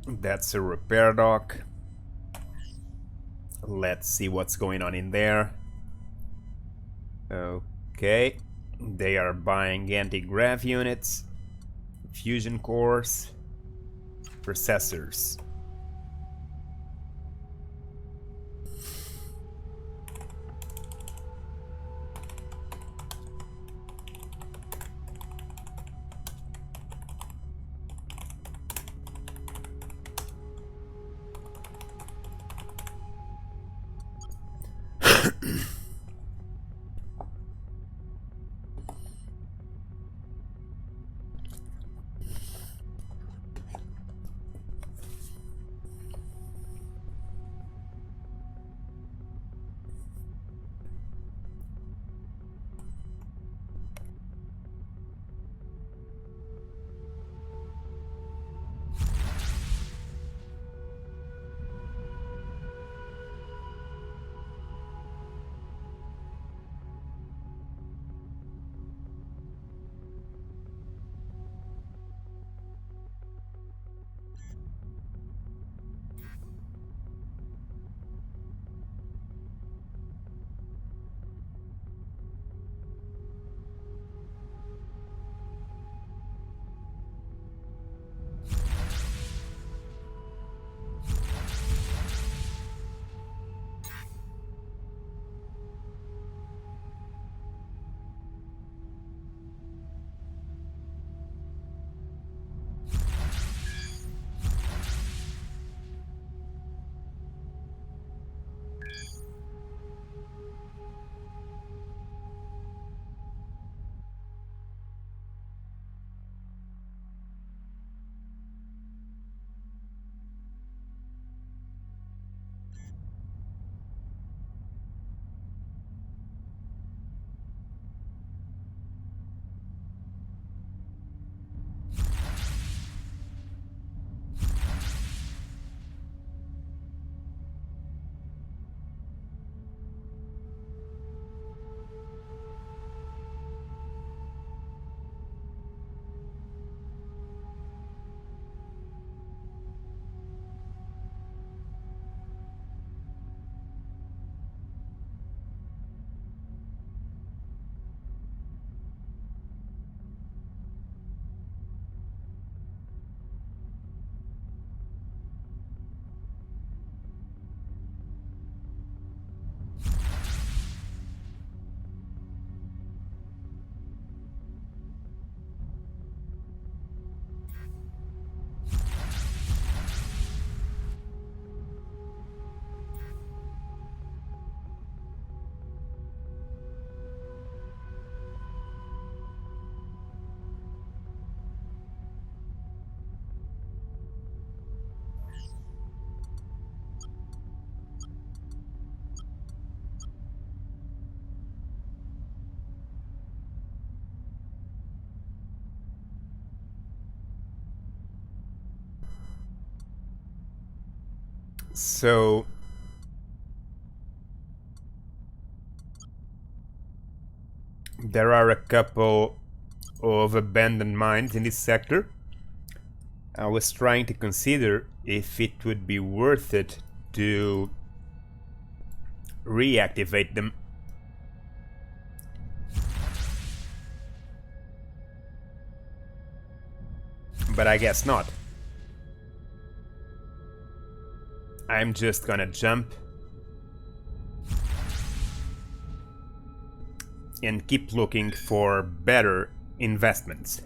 That's a repair dock. Let's see what's going on in there. Okay, they are buying anti-grav units, fusion cores, processors. So there are a couple of abandoned mines in this sector. I was trying to consider if it would be worth it to reactivate them. But I guess not. I'm just gonna jump and keep looking for better investments.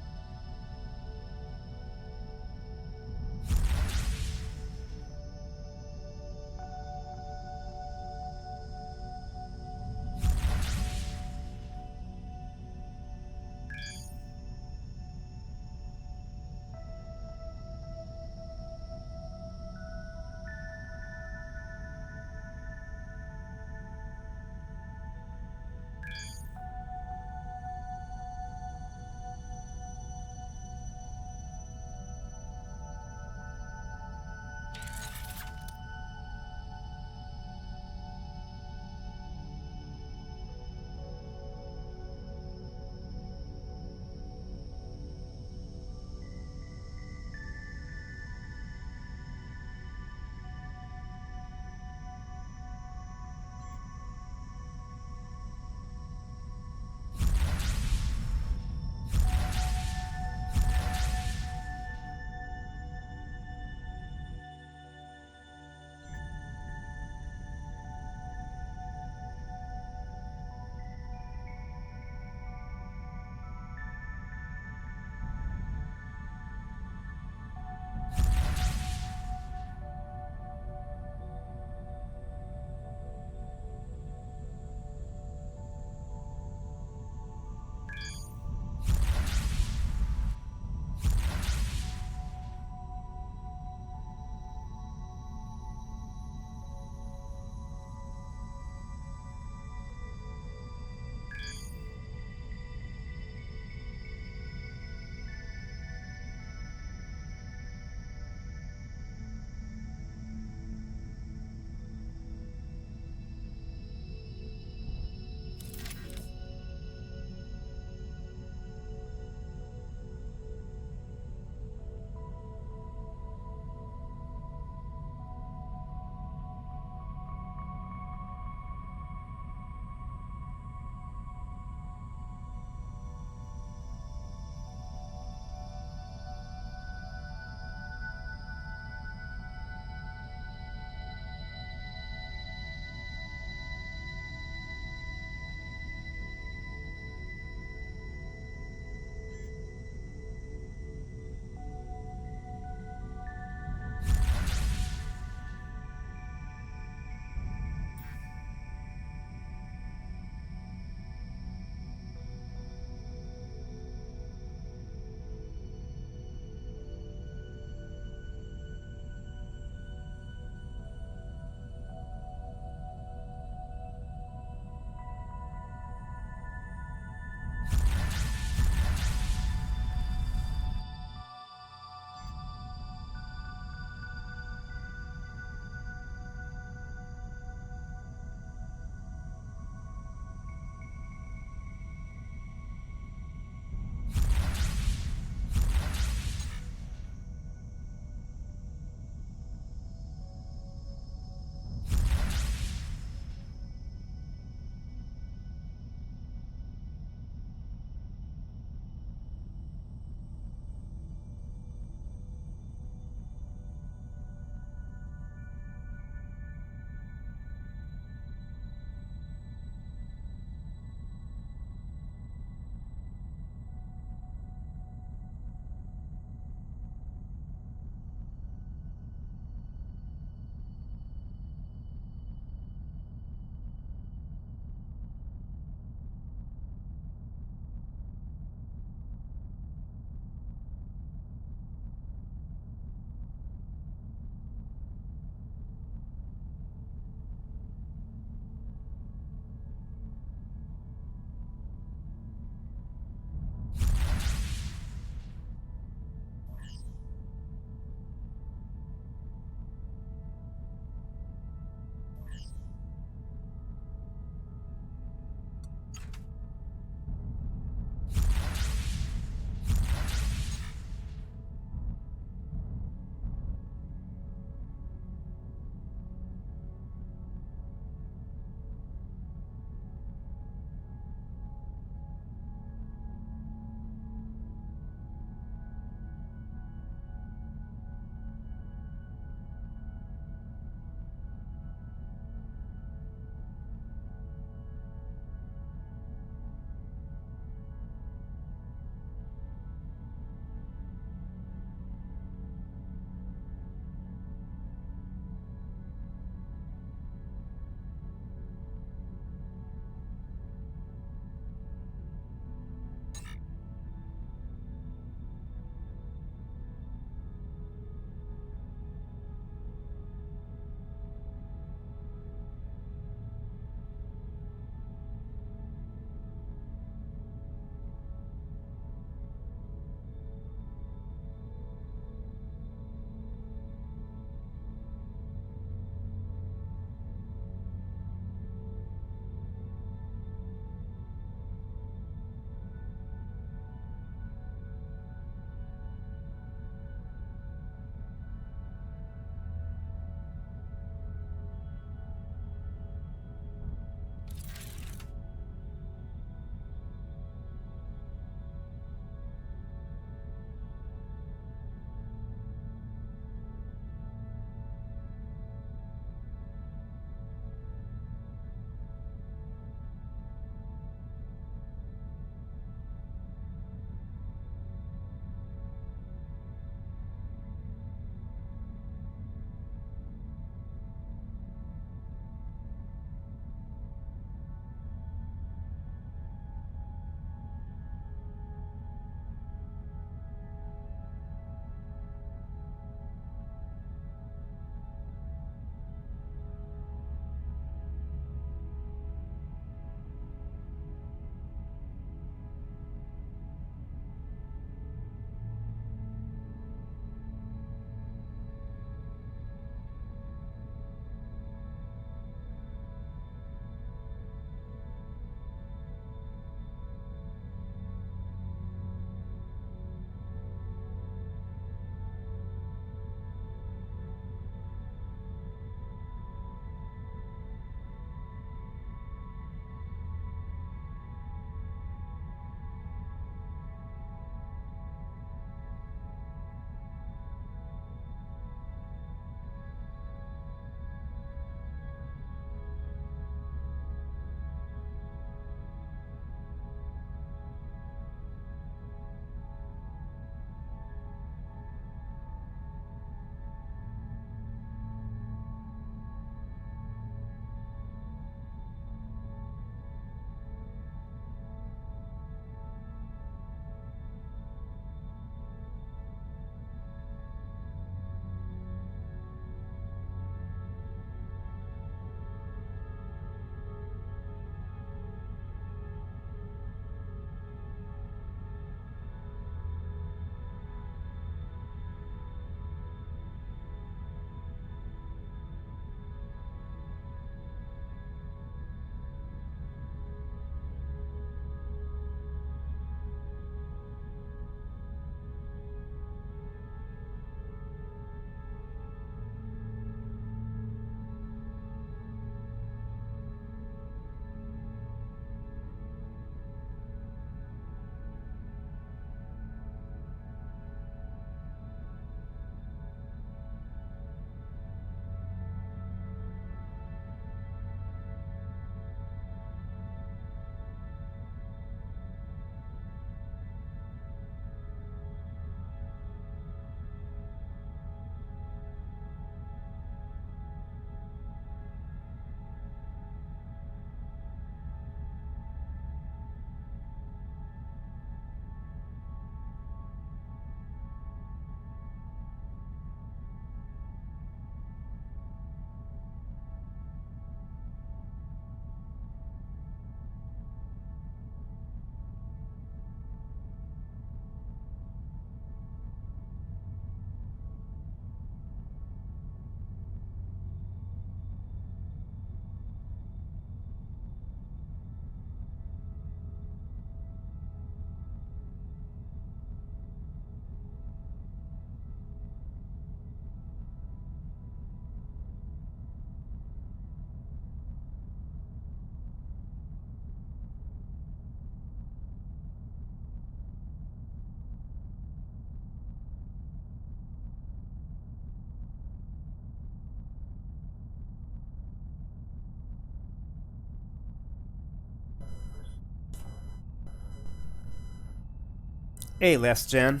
Hey, Last Gen.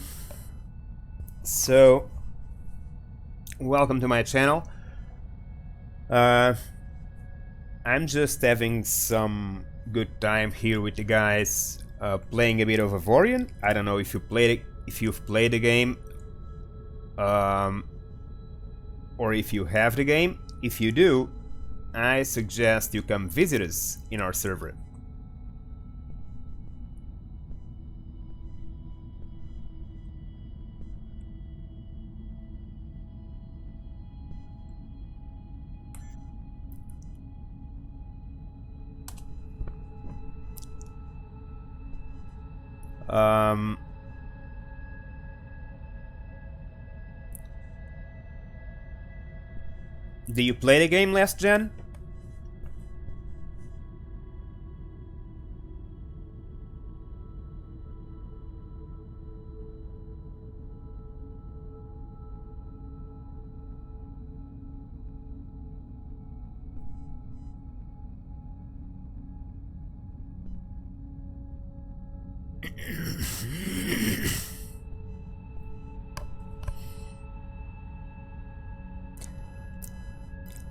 So, welcome to my channel. I'm just having some good time here with the guys, playing a bit of Avorion. I don't know if you've played the game, or if you have the game. If you do, I suggest you come visit us in our server. Do you play the game, Last Gen?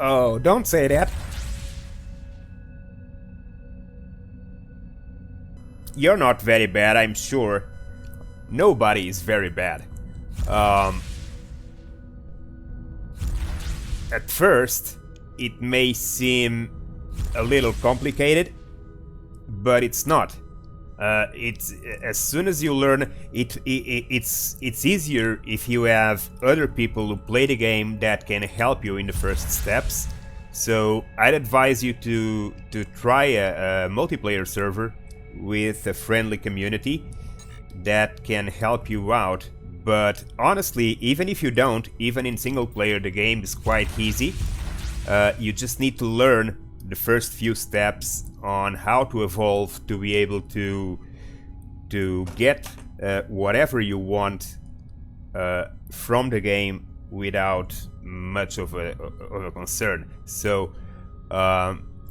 Oh, don't say that. You're not very bad, I'm sure. Nobody is very bad. At first, it may seem a little complicated, but it's not. It's as soon as you learn it's easier if you have other people who play the game that can help you in the first steps. So I'd advise you to try a multiplayer server with a friendly community that can help you out. But honestly, even if you don't, even in single player, the game is quite easy. You just need to learn the first few steps on how to evolve to be able to get whatever you want from the game without much of a concern. So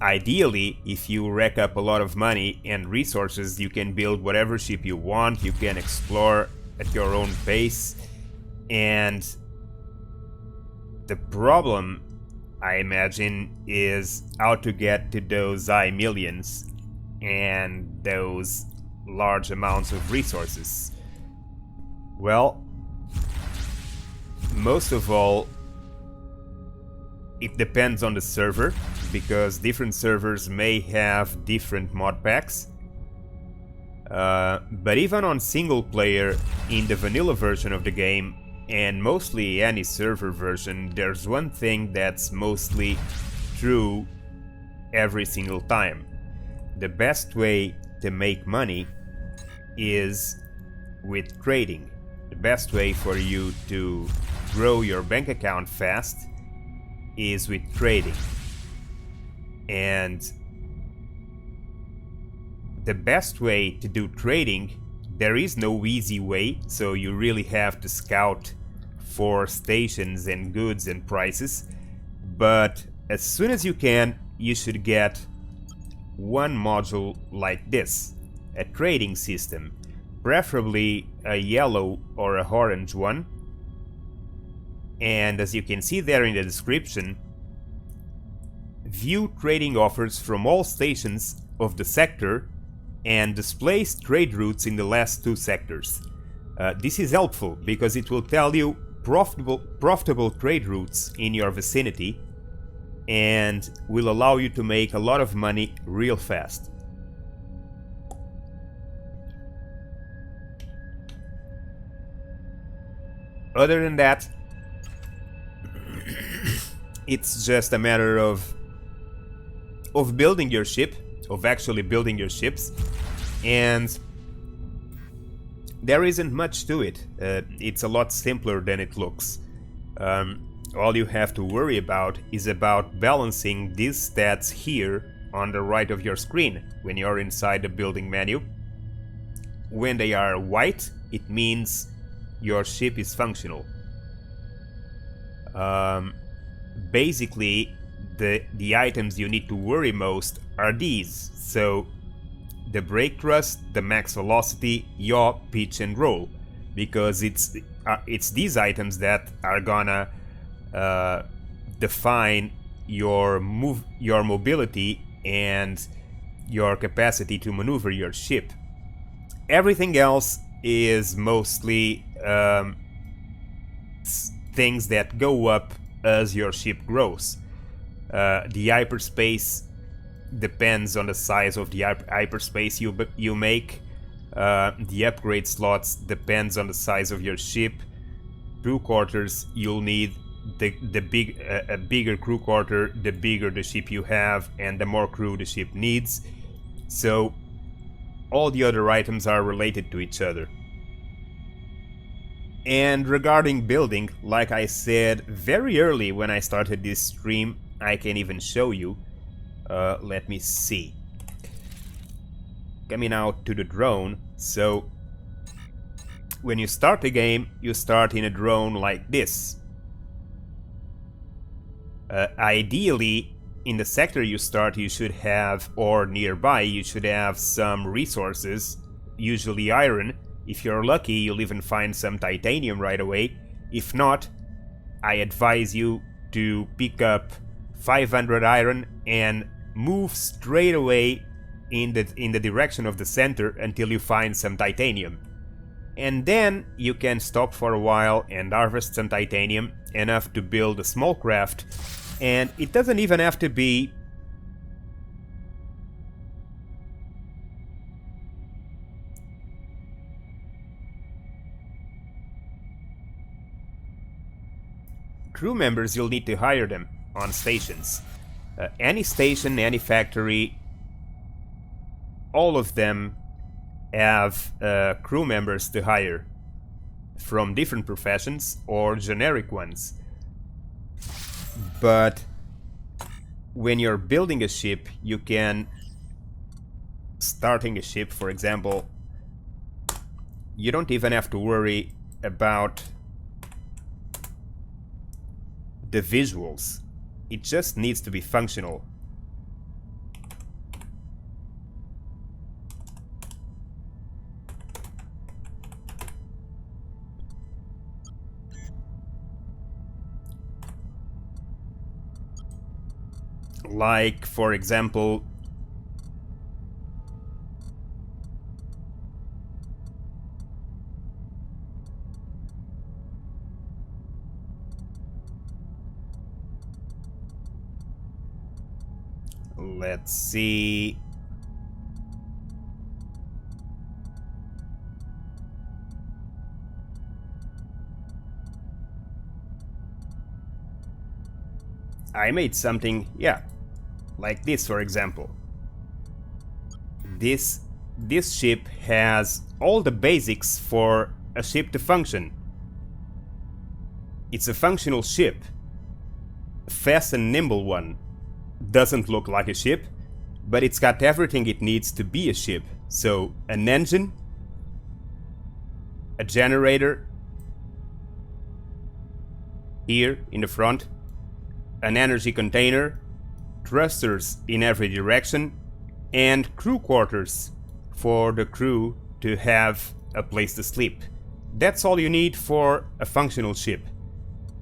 ideally, if you rack up a lot of money and resources, you can build whatever ship you want, you can explore at your own pace. And the problem, I imagine, is how to get to those millions and those large amounts of resources. Well, most of all, it depends on the server, because different servers may have different mod packs. But even on single player, in the vanilla version of the game, and mostly any server version, there's one thing that's mostly true every single time. The best way to make money is with trading. The best way for you to grow your bank account fast is with trading. And the best way to do trading, there is no easy way, so you really have to scout for stations and goods and prices. But as soon as you can, you should get one module like this, a trading system, preferably a yellow or a orange one. And as you can see there in the description, view trading offers from all stations of the sector and displays trade routes in the last two sectors. This is helpful because it will tell you profitable trade routes in your vicinity and will allow you to make a lot of money real fast. Other than that, it's just a matter of building your ship, of actually building your ships, and there isn't much to it. It's a lot simpler than it looks. All you have to worry about is about balancing these stats here on the right of your screen when you're inside the building menu. When they are white, it means your ship is functional. Basically, the items you need to worry most are these. So the brake thrust, the max velocity, yaw, pitch and roll, because it's these items that are gonna define your mobility and your capacity to maneuver your ship. Everything else is mostly things that go up as your ship grows. The hyperspace depends on the size of the hyperspace you make. The upgrade slots depends on the size of your ship. Crew quarters, you'll need a bigger crew quarter the bigger the ship you have and the more crew the ship needs. So all the other items are related to each other. And regarding building, like I said very early when I started this stream, I can even show you. Let me see. Coming out to the drone. So when you start the game, you start in a drone like this. Ideally, in the sector you start, you should have, or nearby, you should have some resources, usually iron. If you're lucky, you'll even find some titanium right away. If not, I advise you to pick up 500 iron and move straight away in the direction of the center until you find some titanium. And then you can stop for a while and harvest some titanium, enough to build a small craft. And it doesn't even have to be crew members. You'll need to hire them on stations. Any station, any factory, all of them have crew members to hire from different professions or generic ones. But when you're building a ship, you can, starting a ship, for example, you don't even have to worry about the visuals. It just needs to be functional. Like, for example, let's see. I made something, yeah, like this, for example. This ship has all the basics for a ship to function. It's a functional ship. A fast and nimble one. Doesn't look like a ship, but it's got everything it needs to be a ship. So, an engine, a generator, here in the front, an energy container, thrusters in every direction, and crew quarters for the crew to have a place to sleep. That's all you need for a functional ship.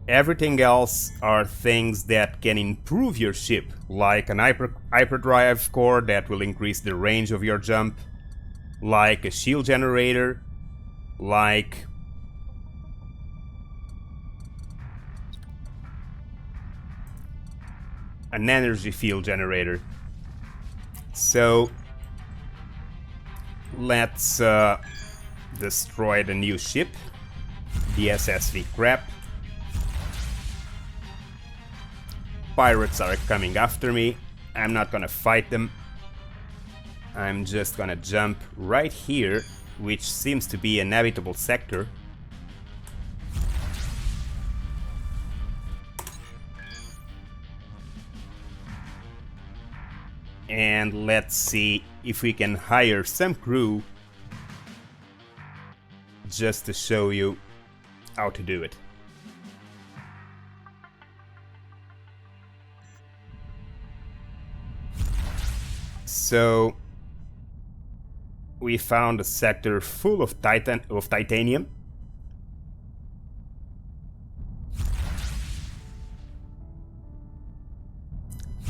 Everything else are things that can improve your ship, like an hyperdrive core that will increase the range of your jump, like a shield generator, like an energy field generator. So let's destroy the new ship, the SSV Crap. Pirates are coming after me. I'm not gonna fight them. I'm just gonna jump right here, which seems to be an habitable sector. And let's see if we can hire some crew just to show you how to do it. So we found a sector full of titanium.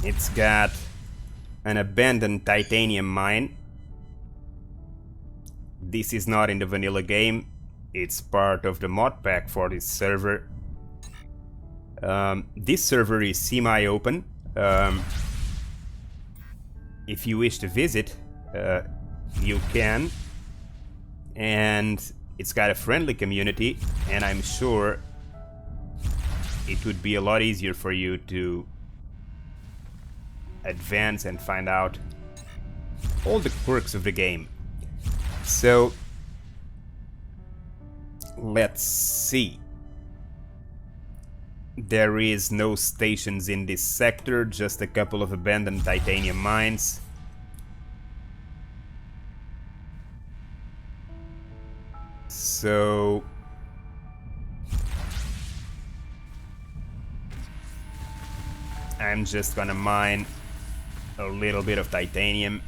It's got an abandoned titanium mine. This is not in the vanilla game. It's part of the mod pack for this server. This server is semi-open. If you wish to visit, you can. And it's got a friendly community, and I'm sure it would be a lot easier for you to advance and find out all the quirks of the game. So let's see. There is no stations in this sector, just a couple of abandoned titanium mines. So I'm just gonna mine a little bit of titanium.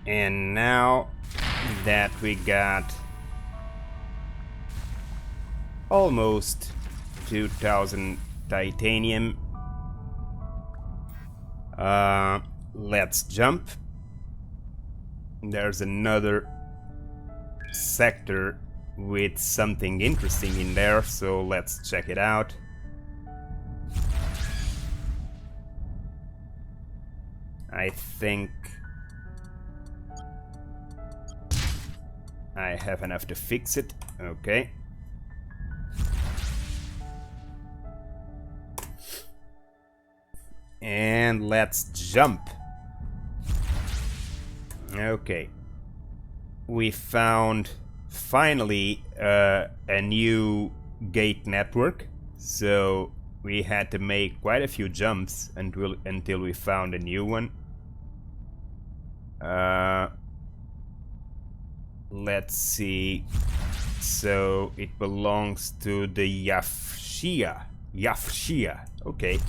And now that we got almost 2000 titanium, let's jump. There's another sector with something interesting in there, so let's check it out. I think I have enough to fix it. Okay. And let's jump. Okay. We found finally a new gate network. So we had to make quite a few jumps until we found a new one. Let's see. So it belongs to the Yafshia. Okay.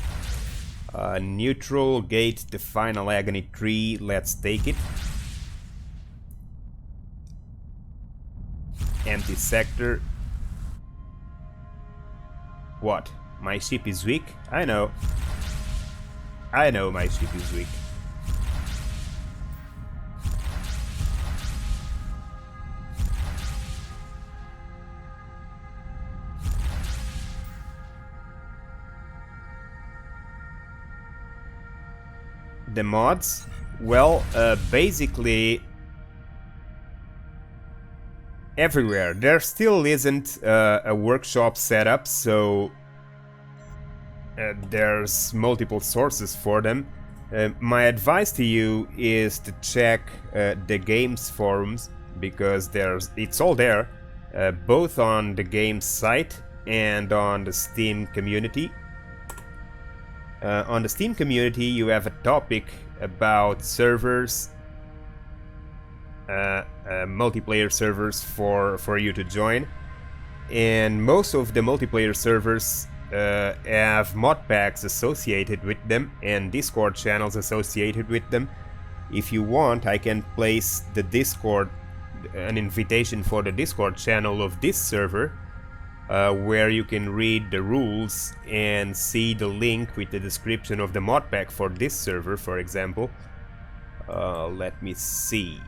Neutral gate, the final agony tree. Let's take it. Empty sector. What? My ship is weak? I know my ship is weak. The mods? Well, basically everywhere. There still isn't a workshop set up, so there's multiple sources for them. My advice to you is to check the games forums, because it's all there, both on the games site and on the Steam community. On the Steam community, you have a topic about servers multiplayer servers for you to join, and most of the multiplayer servers have mod packs associated with them and Discord channels associated with them. If you want, I can place the Discord, an invitation for the Discord channel of this server, where you can read the rules and see the link with the description of the mod pack for this server, for example. Let me see.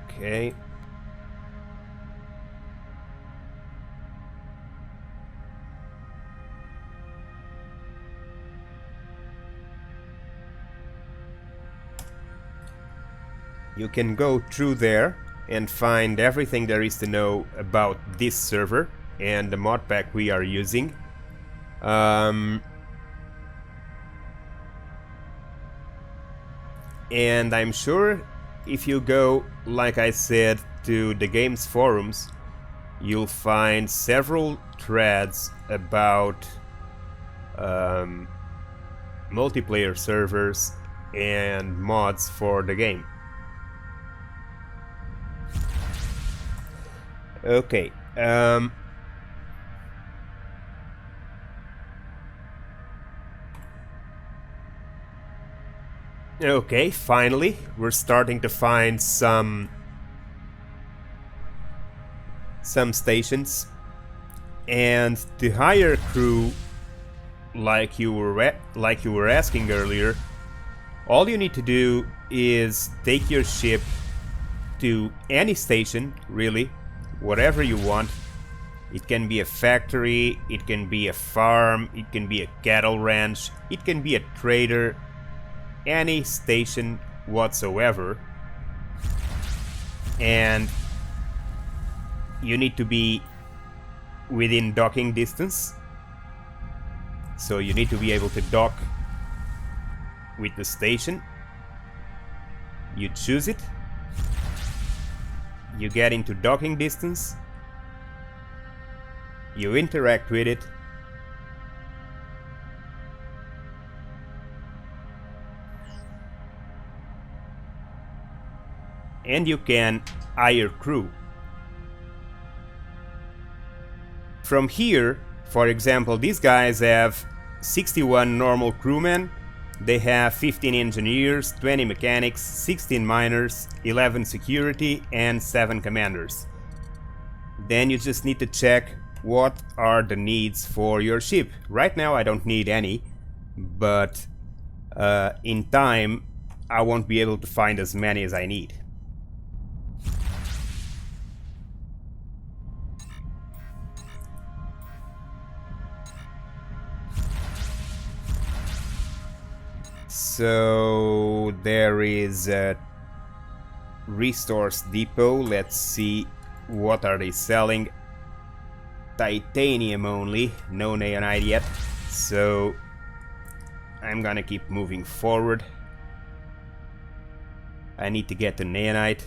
Okay. You can go through there and find everything there is to know about this server and the mod pack we are using. And I'm sure if you go, like I said, to the game's forums, you'll find several threads about multiplayer servers and mods for the game. Okay, okay, finally, we're starting to find some stations, and to hire a crew, like you were asking earlier, all you need to do is take your ship to any station, really, whatever you want. It can be a factory, it can be a farm, it can be a cattle ranch, it can be a trader, any station whatsoever. And you need to be within docking distance. So you need to be able to dock with the station. You choose it. You get into docking distance, you interact with it, and you can hire crew. From here, for example, these guys have 61 normal crewmen. They have 15 engineers, 20 mechanics, 16 miners, 11 security, and 7 commanders. Then you just need to check what are the needs for your ship. Right now I don't need any, but in time I won't be able to find as many as I need. So there is a resource depot. Let's see, what are they selling? Titanium only, no neonite yet. So I'm gonna keep moving forward. I need to get the neonite,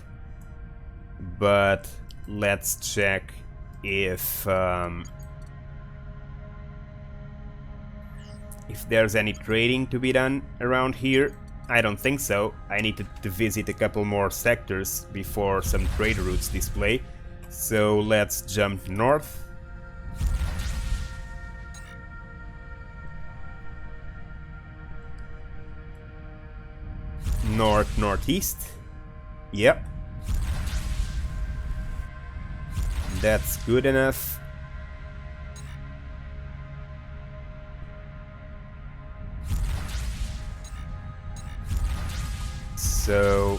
but let's check if there's any trading to be done around here. I don't think so. I need to visit a couple more sectors before some trade routes display. So let's jump north. Northeast. Yep. That's good enough. So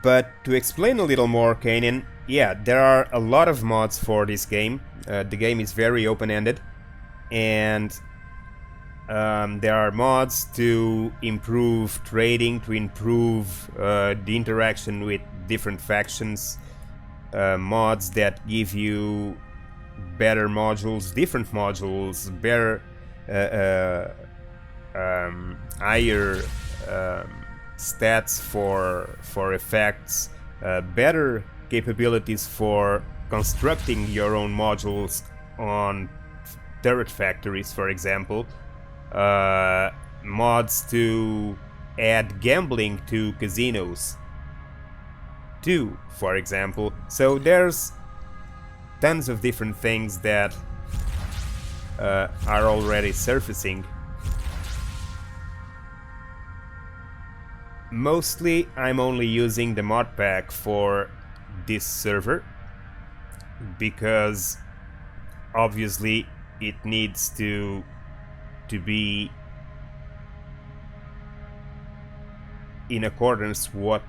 but to explain a little more, Kanan, yeah, there are a lot of mods for this game. The game is very open-ended, and there are mods to improve trading, to improve the interaction with different factions, mods that give you better modules, different modules, better higher stats for effects, better capabilities for constructing your own modules on turret factories, for example, mods to add gambling to casinos too, for example. So there's tons of different things that are already surfacing. Mostly I'm only using the mod pack for this server because obviously it needs to be in accordance with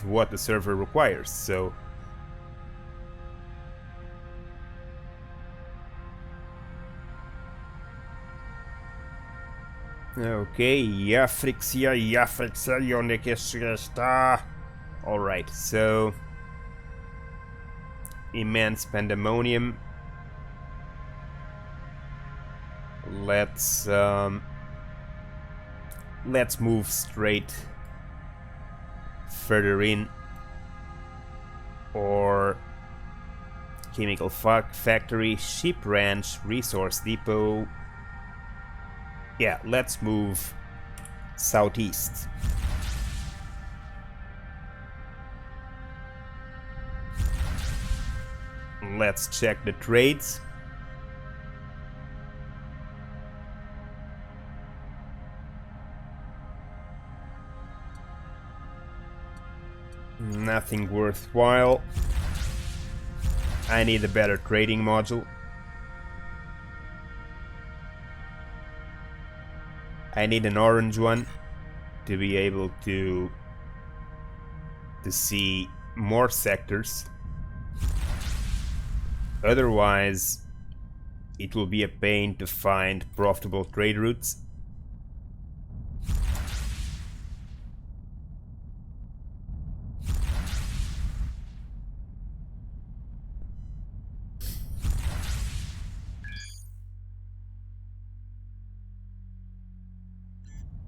what the server requires. So okay, alright, so immense pandemonium. Let's move straight further in, or chemical factory, ship ranch, resource depot. Yeah, let's move southeast. Let's check the trades. Nothing worthwhile. I need a better trading module. I need an orange one to be able to see more sectors. Otherwise, it will be a pain to find profitable trade routes.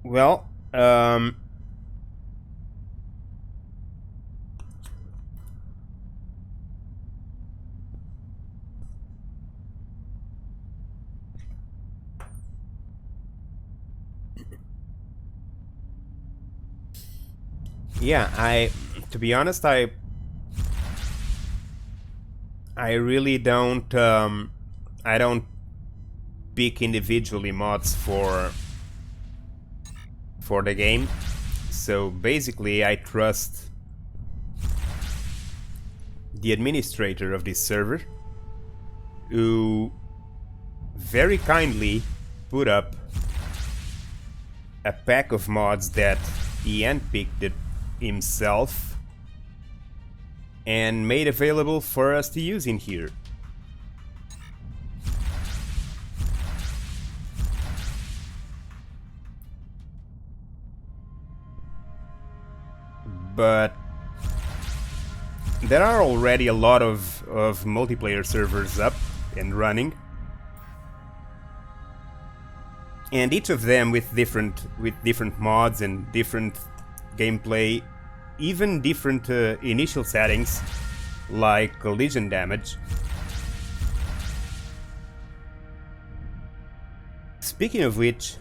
Well, yeah, to be honest, I really don't, I don't pick individually mods for the game. So basically I trust the administrator of this server, who very kindly put up a pack of mods that he handpicked it himself and made available for us to use in here. But there are already a lot of multiplayer servers up and running, and each of them with different mods and different gameplay, even different initial settings like collision damage. Speaking of which,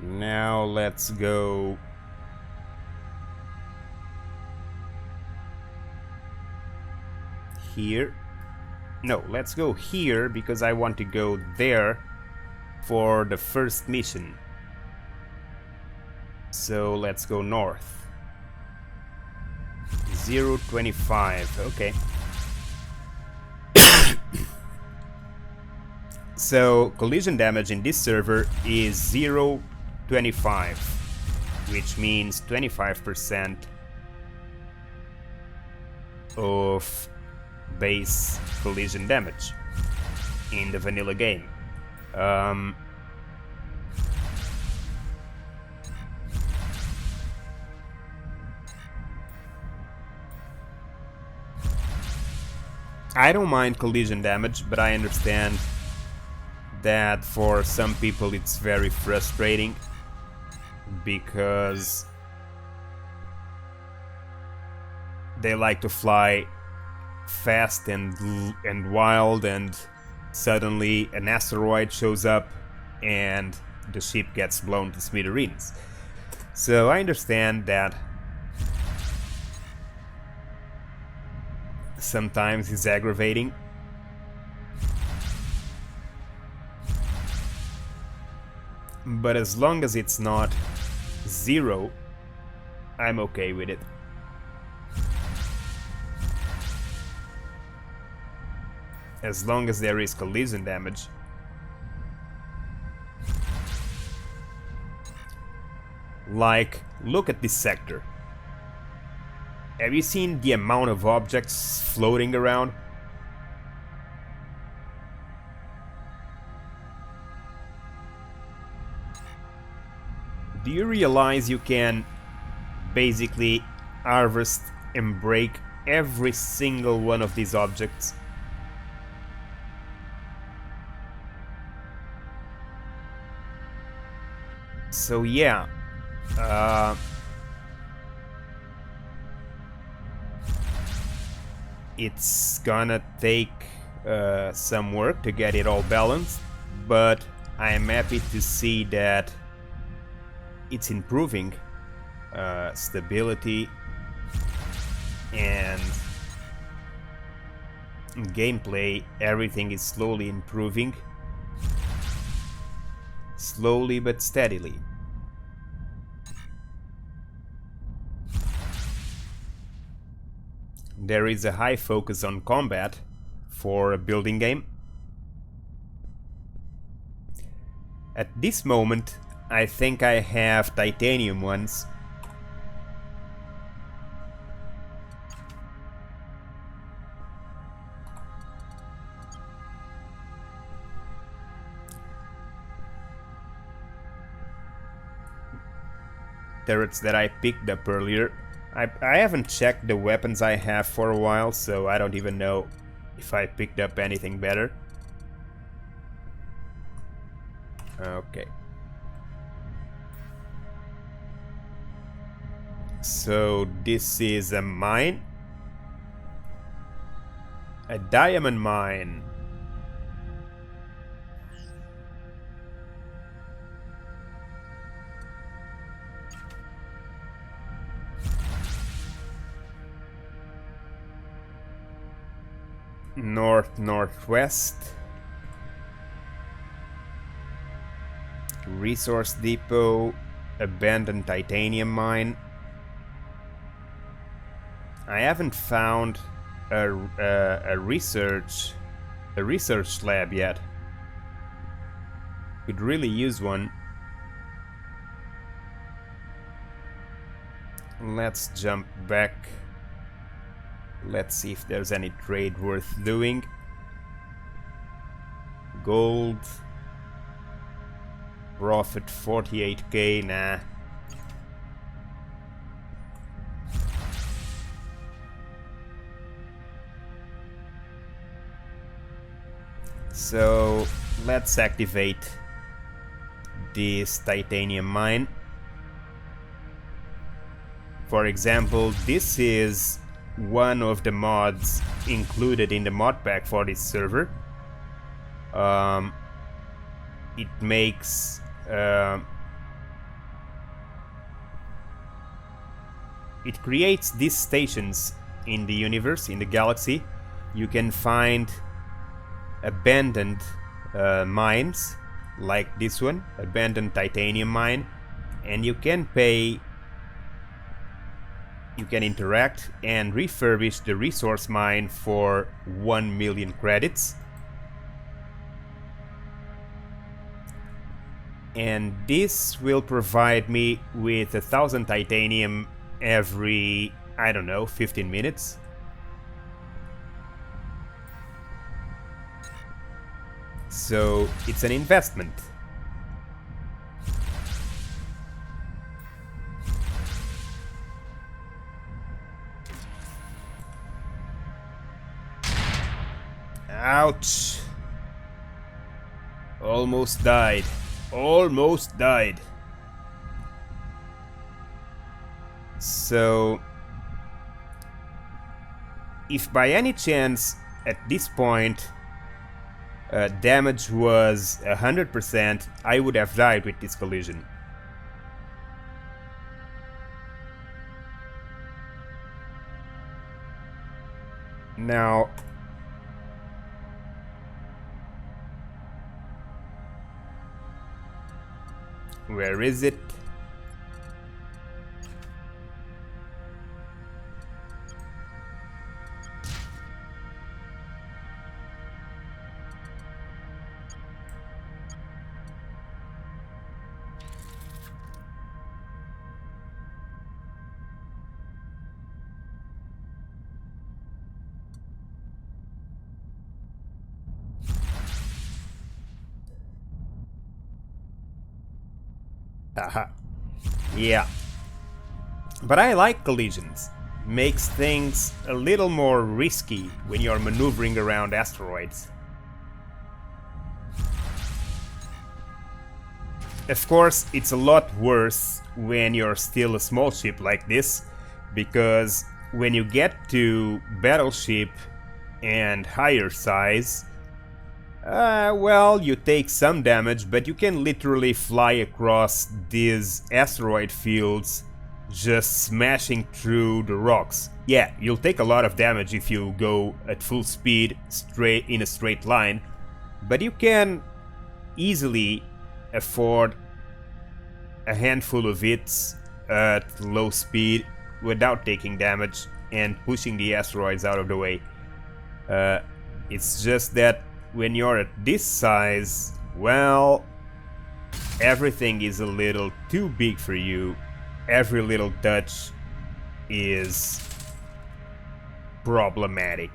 now let's go here. No, let's go here because I want to go there for the first mission. So let's go north. 025, okay. So collision damage in this server is 0 25, which means 25% of base collision damage in the vanilla game. I don't mind collision damage, but I understand that for some people it's very frustrating because they like to fly fast and wild, and suddenly an asteroid shows up and the ship gets blown to smithereens. So I understand that sometimes it's aggravating. But as long as it's not 0, I'm okay with it. As long as there is collision damage. Like, look at this sector. Have you seen the amount of objects floating around? Do you realize you can basically harvest and break every single one of these objects? So yeah, it's gonna take some work to get it all balanced, but I am happy to see that it's improving. Stability and gameplay, everything is slowly improving. Slowly but steadily. There is a high focus on combat for a building game. At this moment, I think I have titanium ones. Turrets that I picked up earlier. I haven't checked the weapons I have for a while, so I don't even know if I picked up anything better. Okay. So this is a mine. A diamond mine. Northwest. Resource depot. Abandoned titanium mine. I haven't found a research lab yet. Could really use one. Let's jump back. Let's see if there's any trade worth doing. Gold. Profit 48k, nah. So let's activate this titanium mine. For example, this is one of the mods included in the mod pack for this server. It makes it creates these stations in the universe, in the galaxy. You can find abandoned mines like this one, abandoned titanium mine, and you can pay. You can interact and refurbish the resource mine for 1 million credits. And this will provide me with 1,000 titanium every, I don't know, 15 minutes. So it's an investment. Ouch. Almost died. Almost died. So, if by any chance at this point damage was 100%, I would have died with this collision. Now, where is it? Haha. Yeah. But I like collisions. Makes things a little more risky when you're maneuvering around asteroids. Of course, it's a lot worse when you're still a small ship like this, because when you get to battleship and higher size, well, you take some damage, but you can literally fly across these asteroid fields just smashing through the rocks. Yeah, you'll take a lot of damage if you go at full speed straight in a straight line, but you can easily afford a handful of hits at low speed without taking damage and pushing the asteroids out of the way. It's just that when you're at this size, well, everything is a little too big for you. Every little touch is problematic.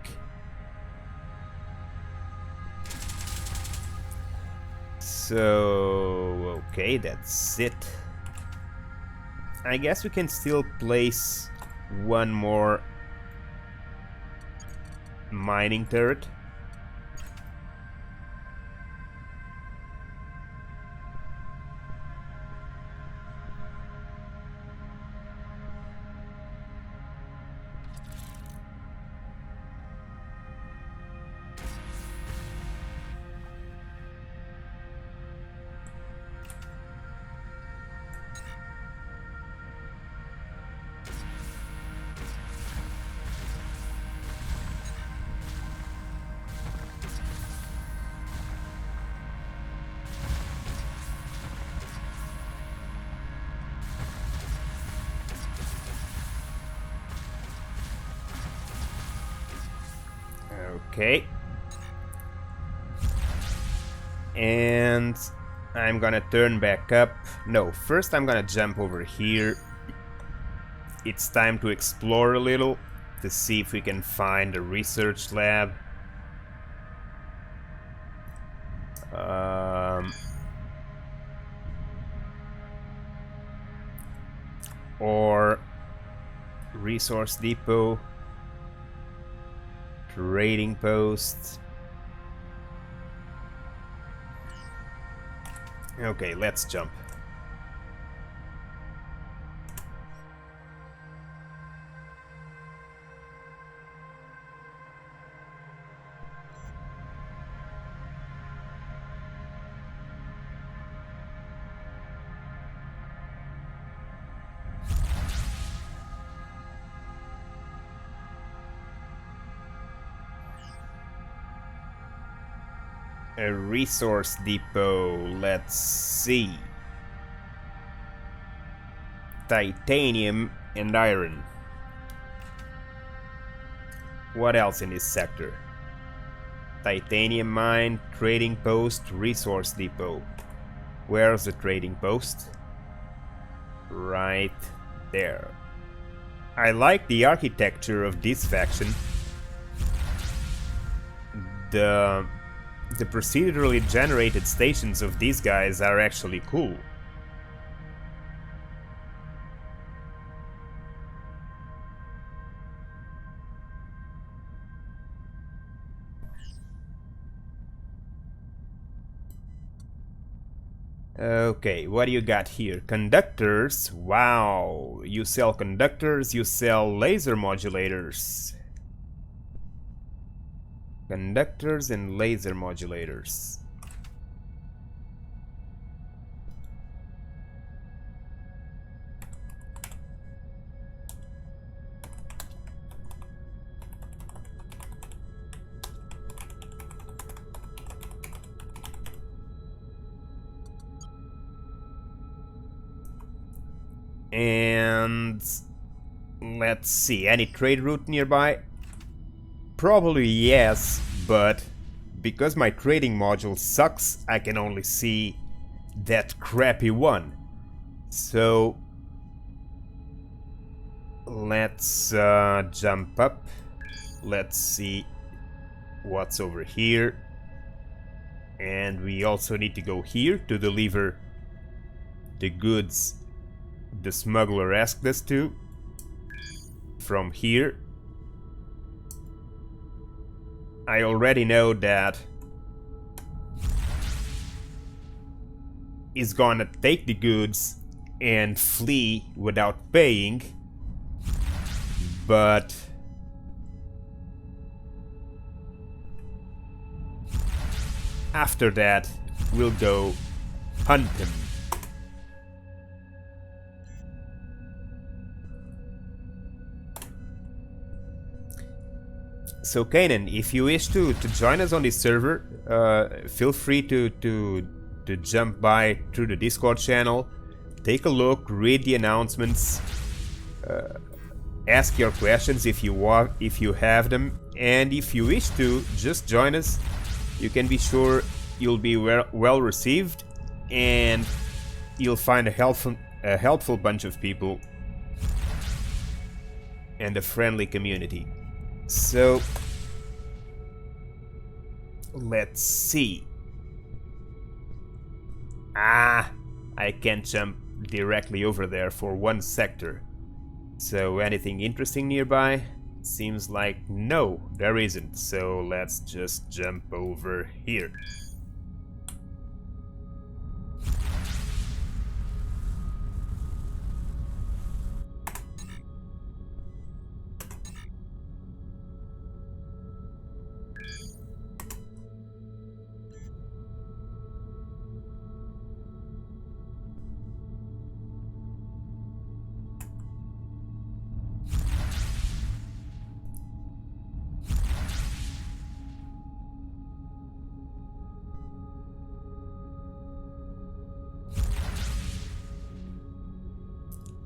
So, okay, that's it. I guess we can still place one more mining turret. Okay. And I'm gonna turn back up. No, first I'm gonna jump over here. It's time to explore a little to see if we can find a research lab. Or resource depot. Trading post. Okay, let's jump. A resource depot, let's see. Titanium and iron. What else in this sector? Titanium mine, trading post, resource depot. Where's the trading post? Right there. I like the architecture of this faction. The procedurally generated stations of these guys are actually cool. Okay, what do you got here? Conductors? Wow, you sell conductors, you sell laser modulators. Conductors and laser modulators. And let's see, any trade route nearby? Probably yes, but because my trading module sucks, I can only see that crappy one. So let's jump up. Let's see what's over here. And we also need to go here to deliver the goods the smuggler asked us to. From here, I already know that he's gonna take the goods and flee without paying, but after that we'll go hunt him. So Kanan, if you wish to join us on this server, feel free to jump by through the Discord channel, take a look, read the announcements, ask your questions if you have them, and if you wish to just join us, you can be sure you'll be well received, and you'll find a helpful bunch of people and a friendly community. So let's see. I can't jump directly over there for one sector. So anything interesting nearby? Seems like no, there isn't. So let's just jump over here.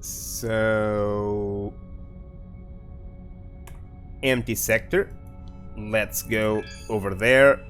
So empty sector. Let's go over there.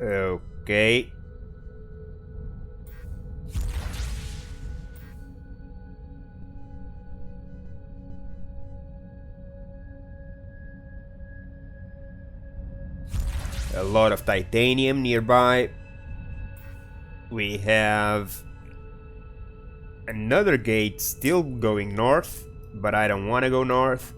Okay. A lot of titanium nearby. We have another gate still going north, but I don't want to go north.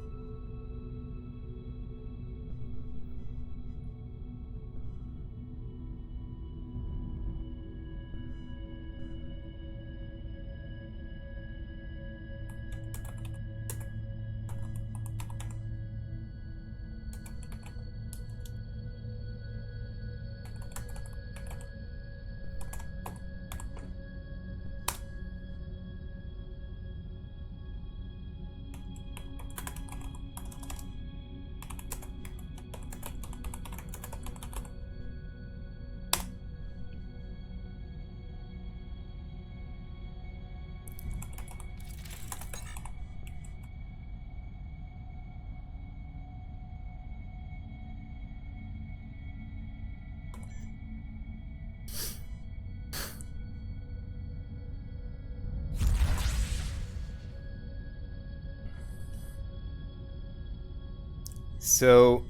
So,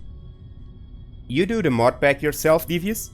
you do the mod pack yourself, Devious?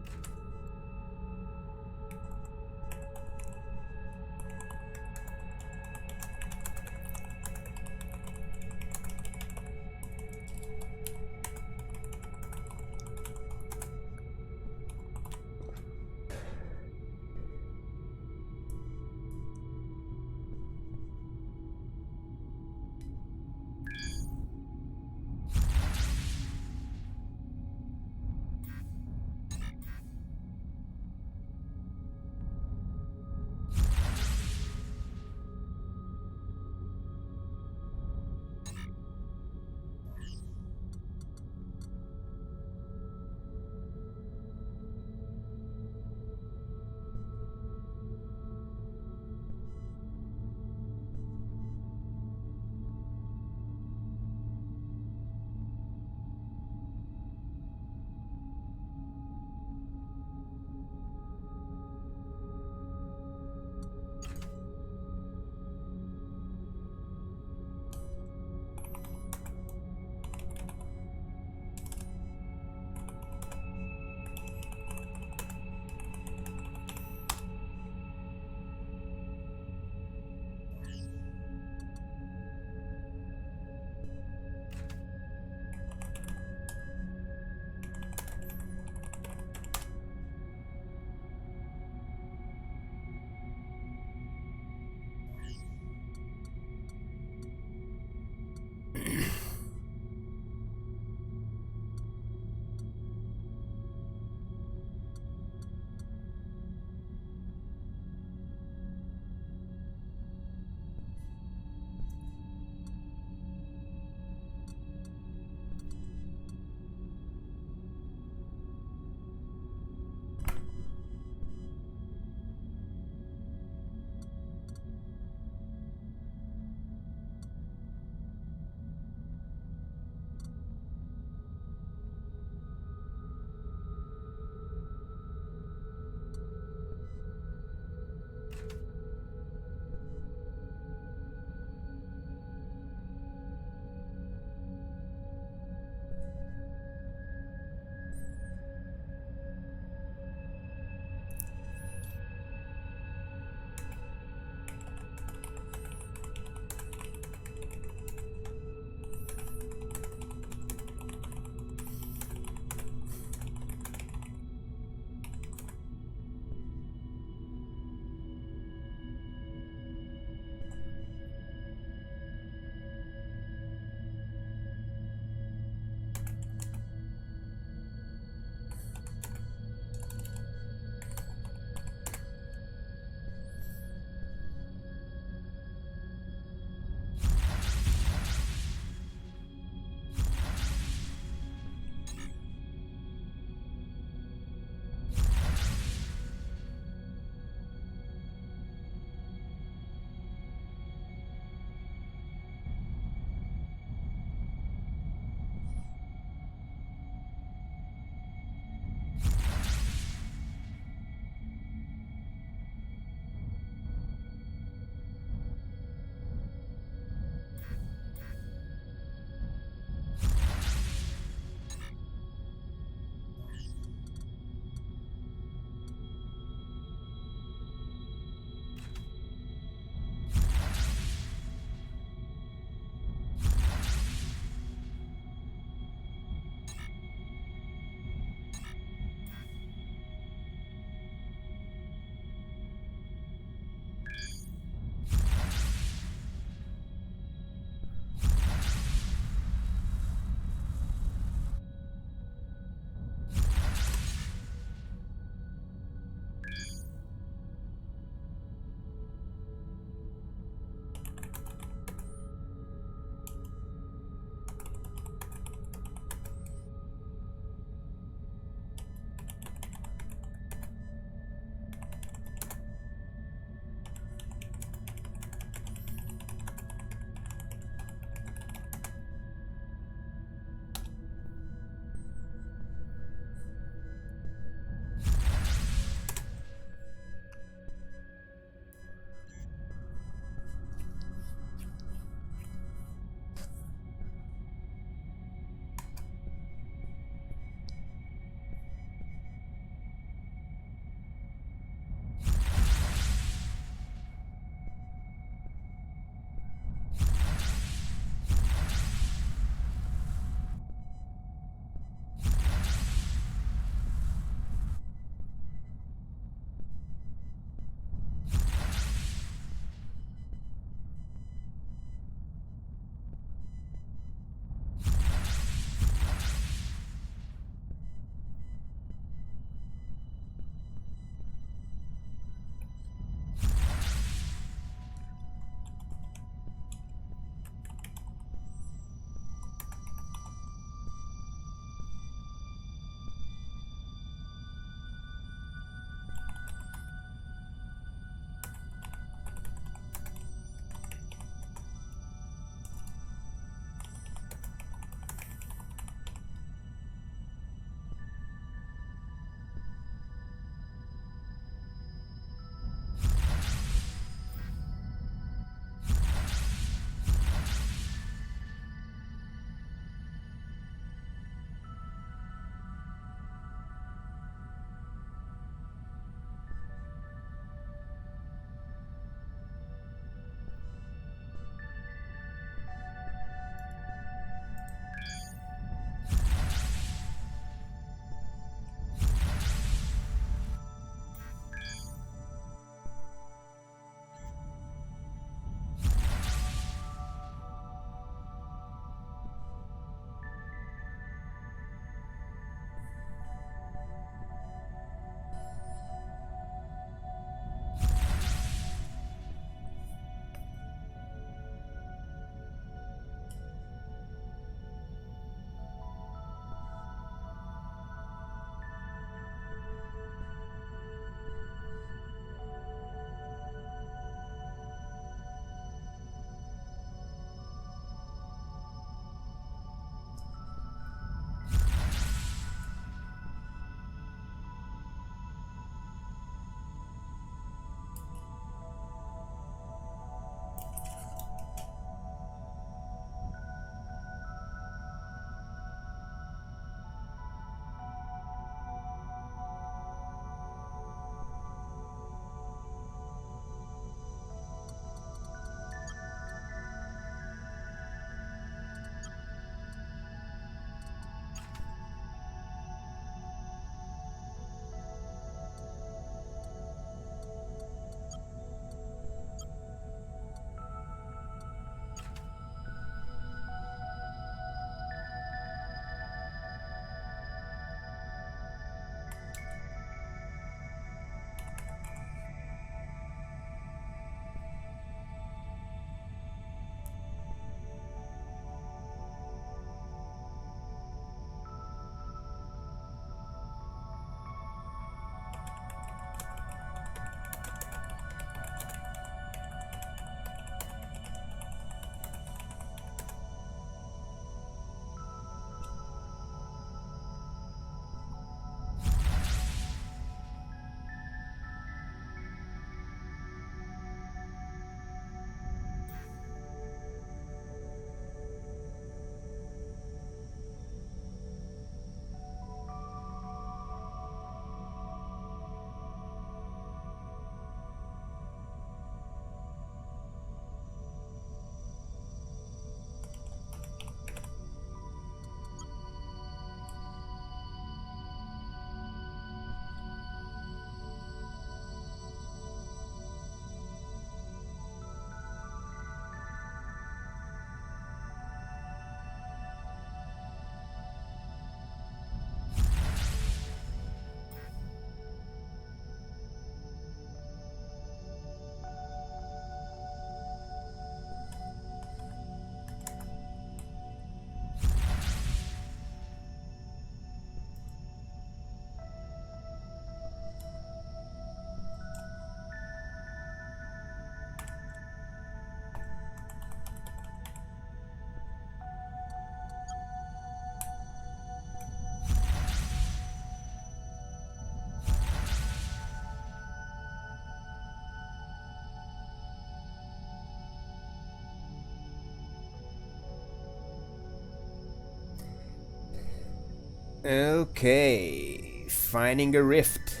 Okay, finding a rift.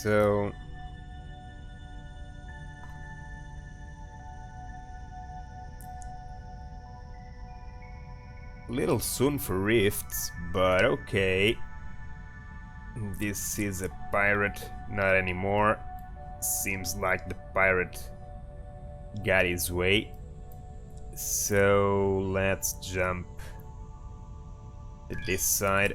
So little soon for rifts, but okay. This is a pirate, not anymore. Seems like the pirate got his way. So let's jump to this side.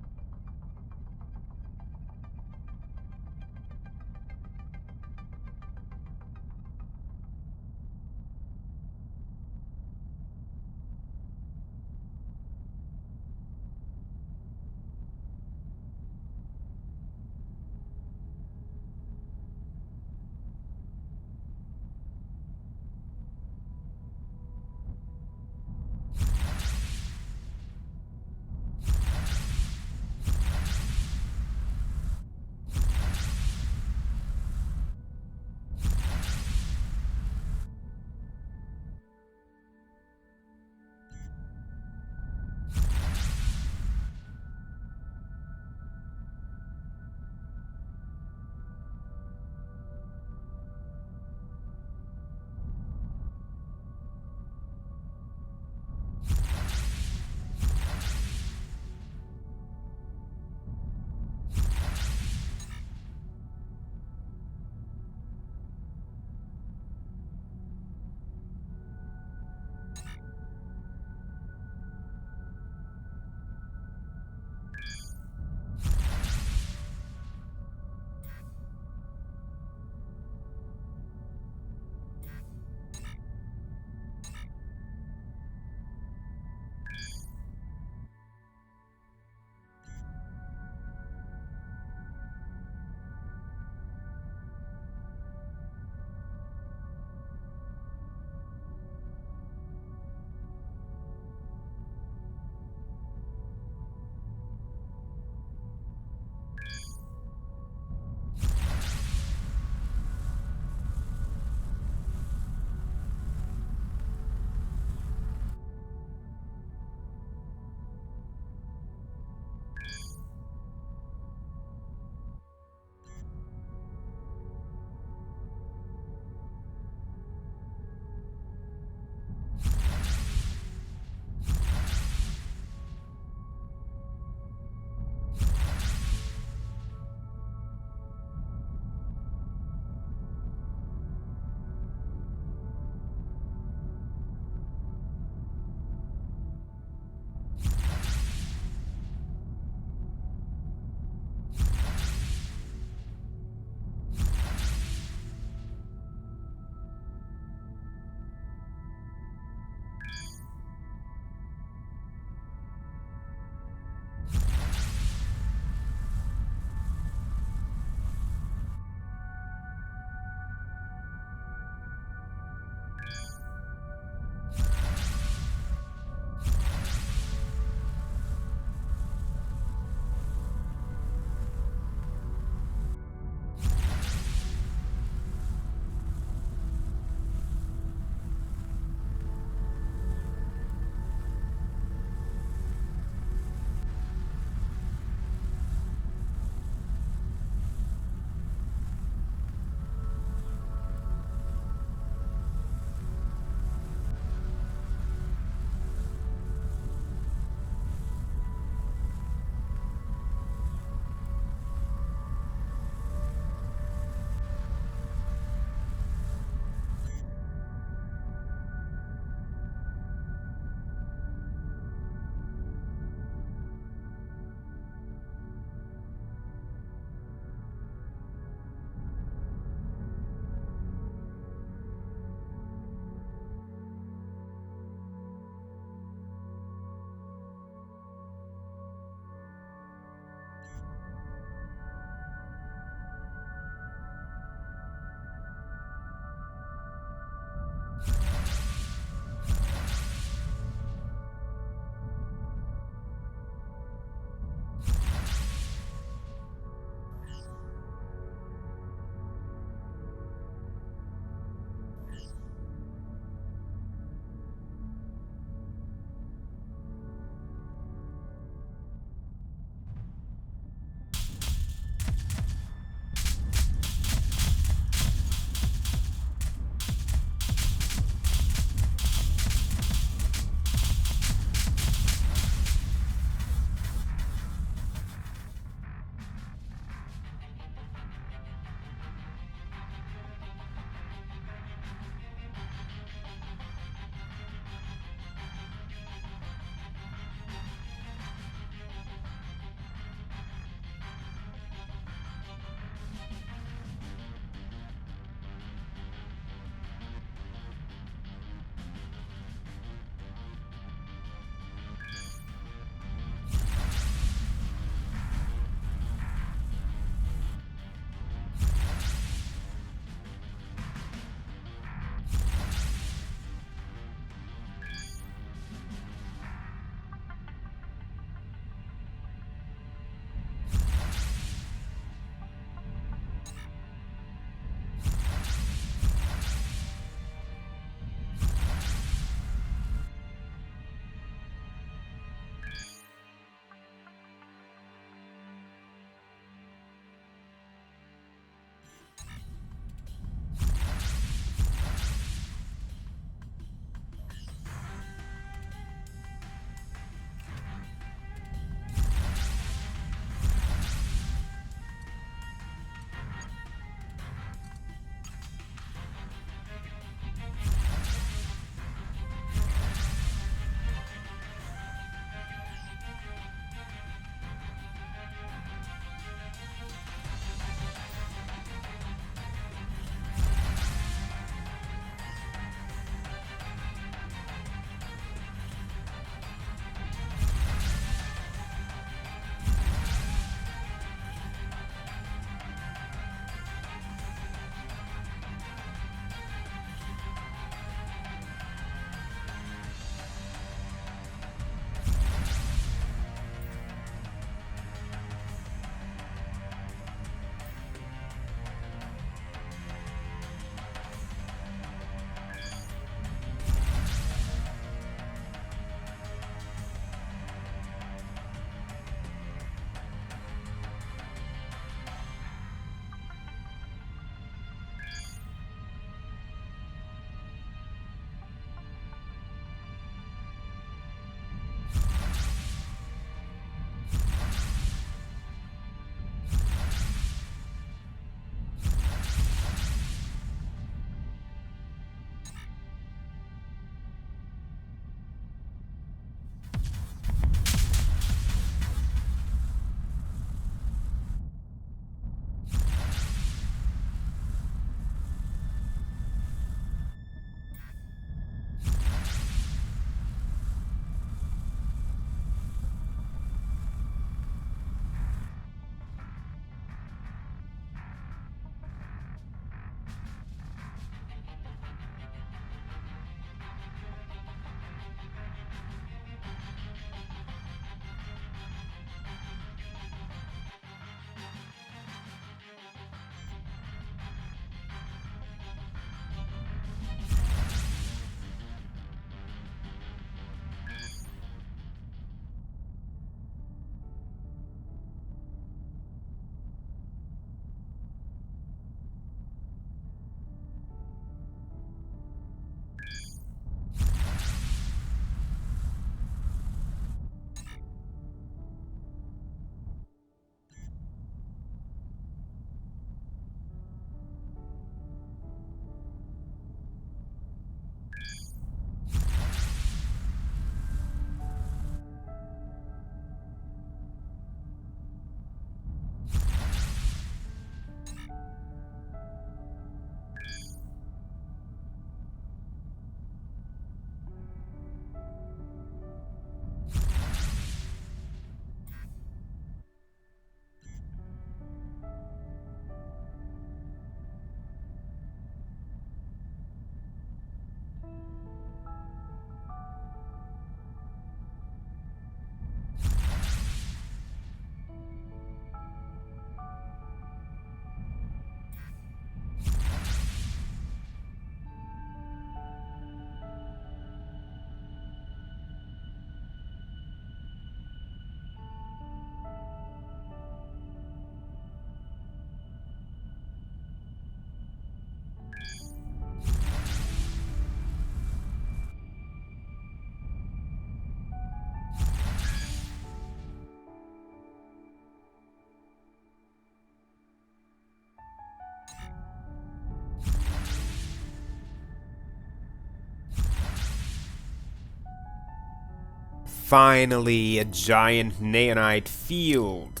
Finally, a giant neonite field.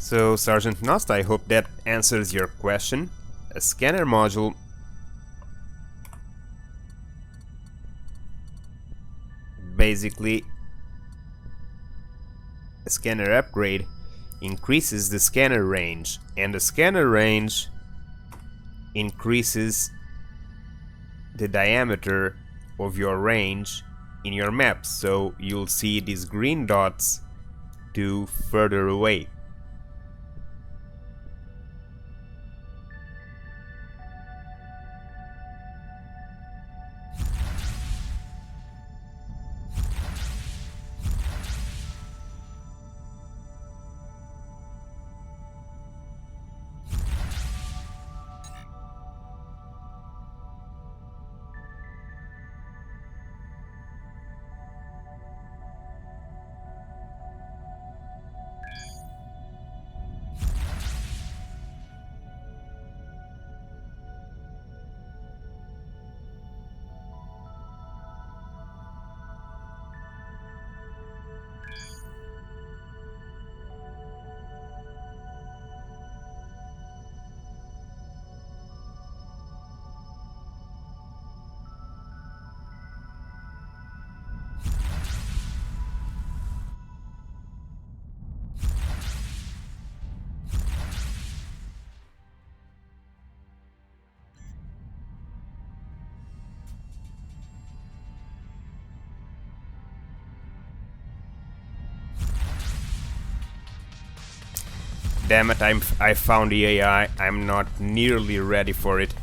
So, Sergeant Nost, I hope that answers your question. A scanner module basically, a scanner upgrade increases the scanner range, and the scanner range increases the diameter of your range in your map, so you'll see these green dots to further away. Damn it, I found the AI. I'm not nearly ready for it.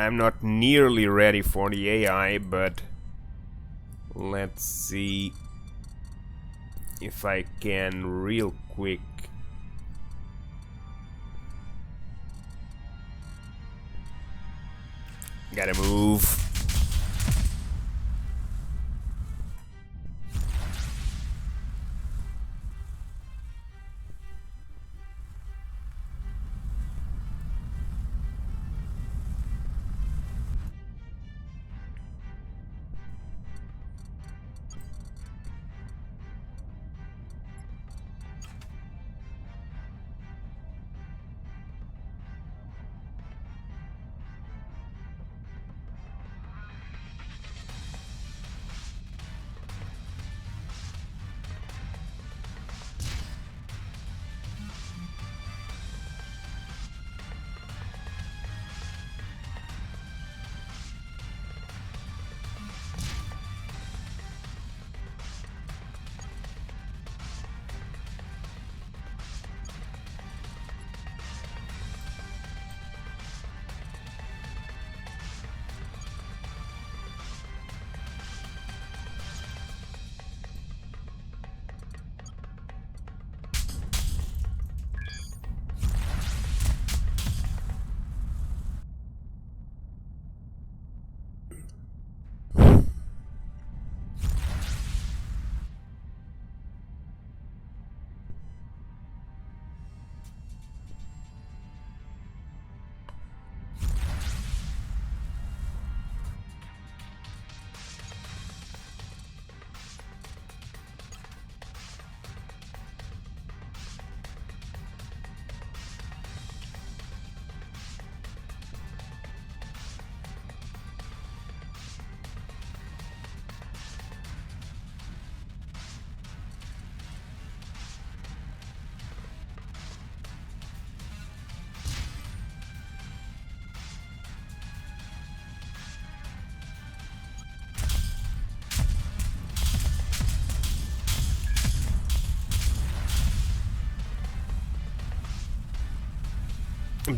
I'm not nearly ready for the AI, but let's see if I can real quick. Gotta move.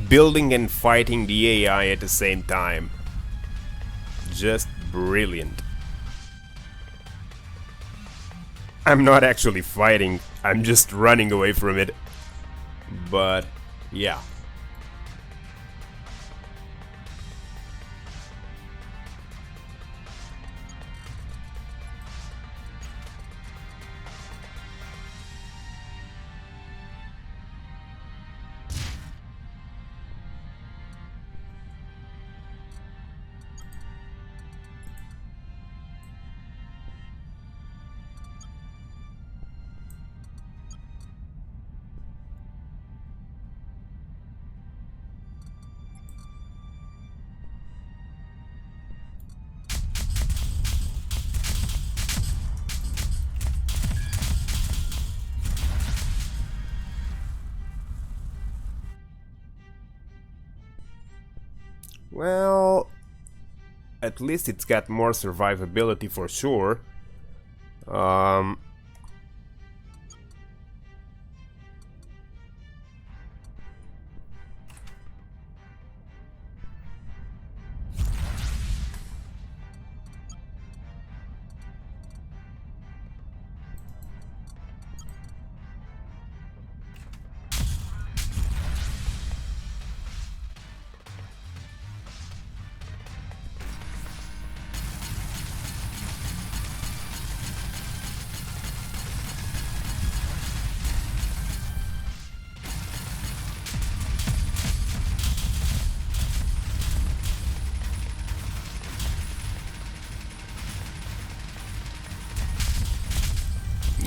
Building and fighting the AI at the same time. Just brilliant. I'm not actually fighting, I'm just running away from it. But, yeah. Well, at least it's got more survivability for sure.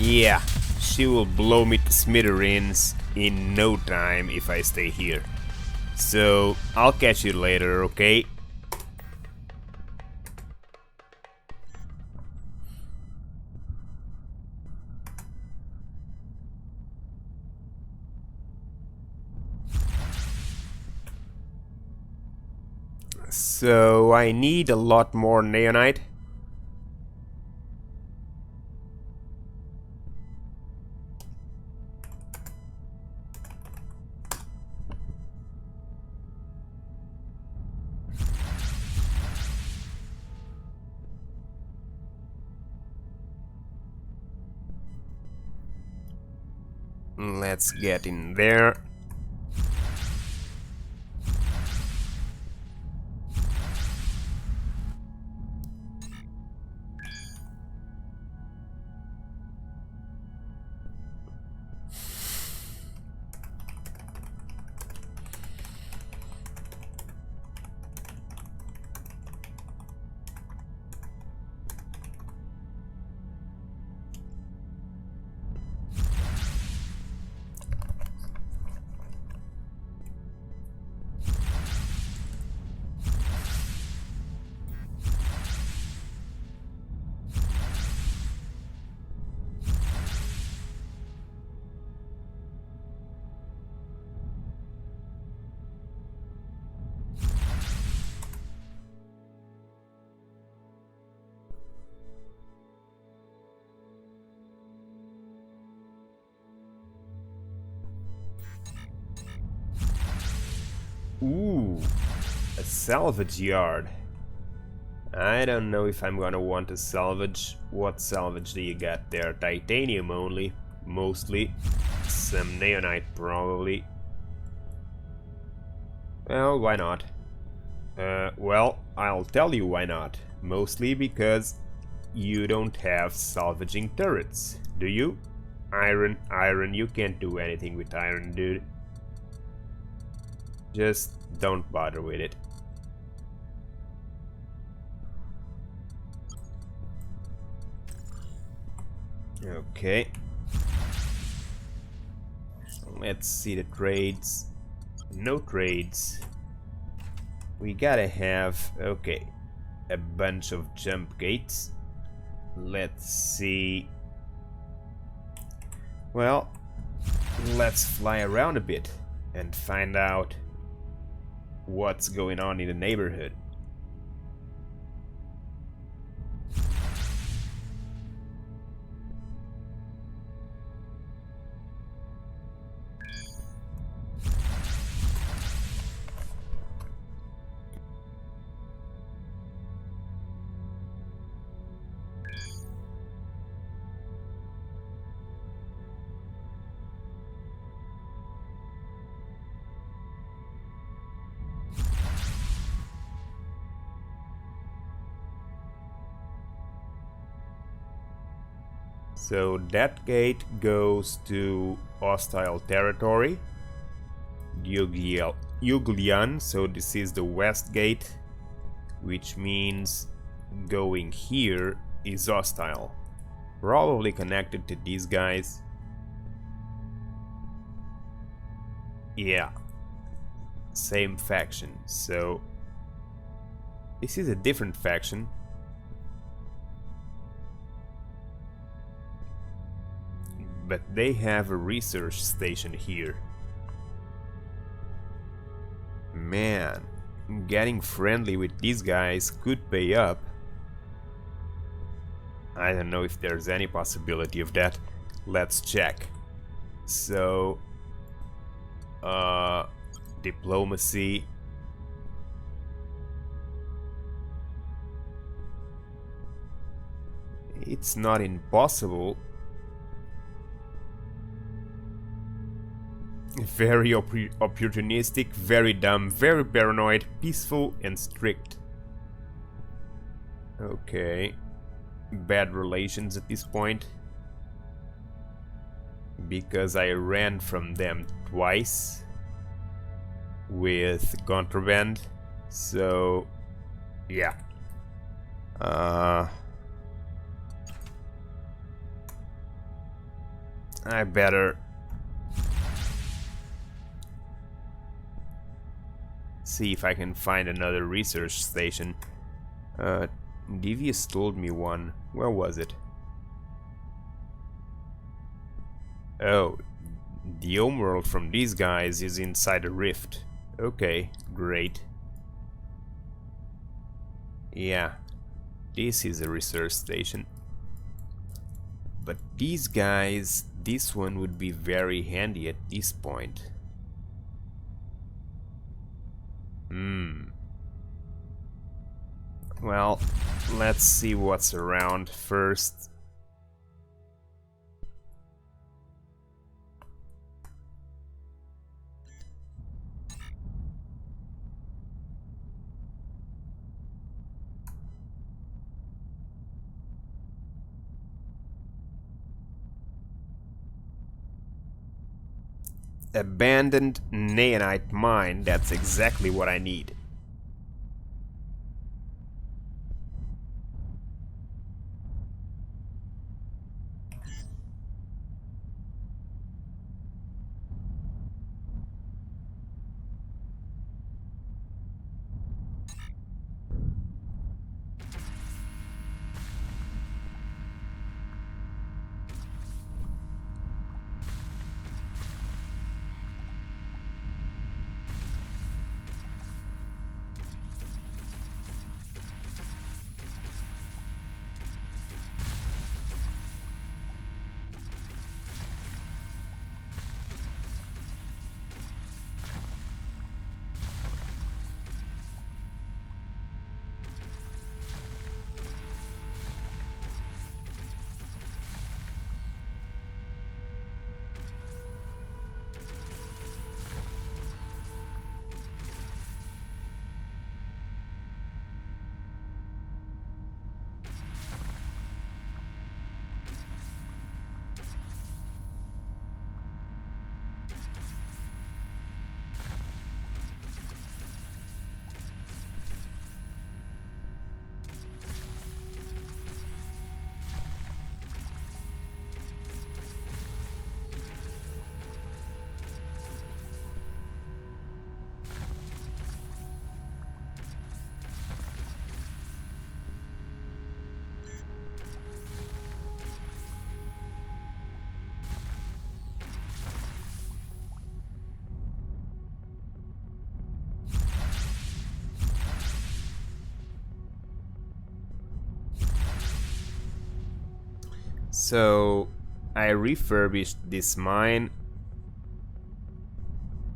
Yeah, she will blow me to smithereens in no time if I stay here. So, I'll catch you later, okay? So, I need a lot more neonite. Let's get in there. Ooh, a salvage yard. I don't know if I'm gonna want to salvage. What salvage do you got there? Titanium only, mostly. Some neonite probably. Well, why not? Well, I'll tell you why not. Mostly because you don't have salvaging turrets, do you? Iron, you can't do anything with iron, dude. Just don't bother with it. Okay. Let's see the trades. No trades. We gotta have, okay, a bunch of jump gates. Let's see. Well, let's fly around a bit and find out what's going on in the neighborhood. So that gate goes to hostile territory, Yuglian, so this is the west gate, which means going here is hostile. Probably connected to these guys. Yeah, same faction, so this is a different faction. But they have a research station here. Man, getting friendly with these guys could pay up. I don't know if there's any possibility of that. Let's check. So, diplomacy. It's not impossible. Very opportunistic, very dumb, very paranoid, peaceful and strict. Okay. Bad relations at this point. Because I ran from them twice with contraband. So, yeah. I better see if I can find another research station. Devious told me one. Where was it? Oh, the homeworld from these guys is inside a rift. Okay, great. Yeah, this is a research station. But these guys, this one would be very handy at this point. Well, let's see what's around first. Abandoned neonite mine. That's exactly what I need. So I refurbished this mine,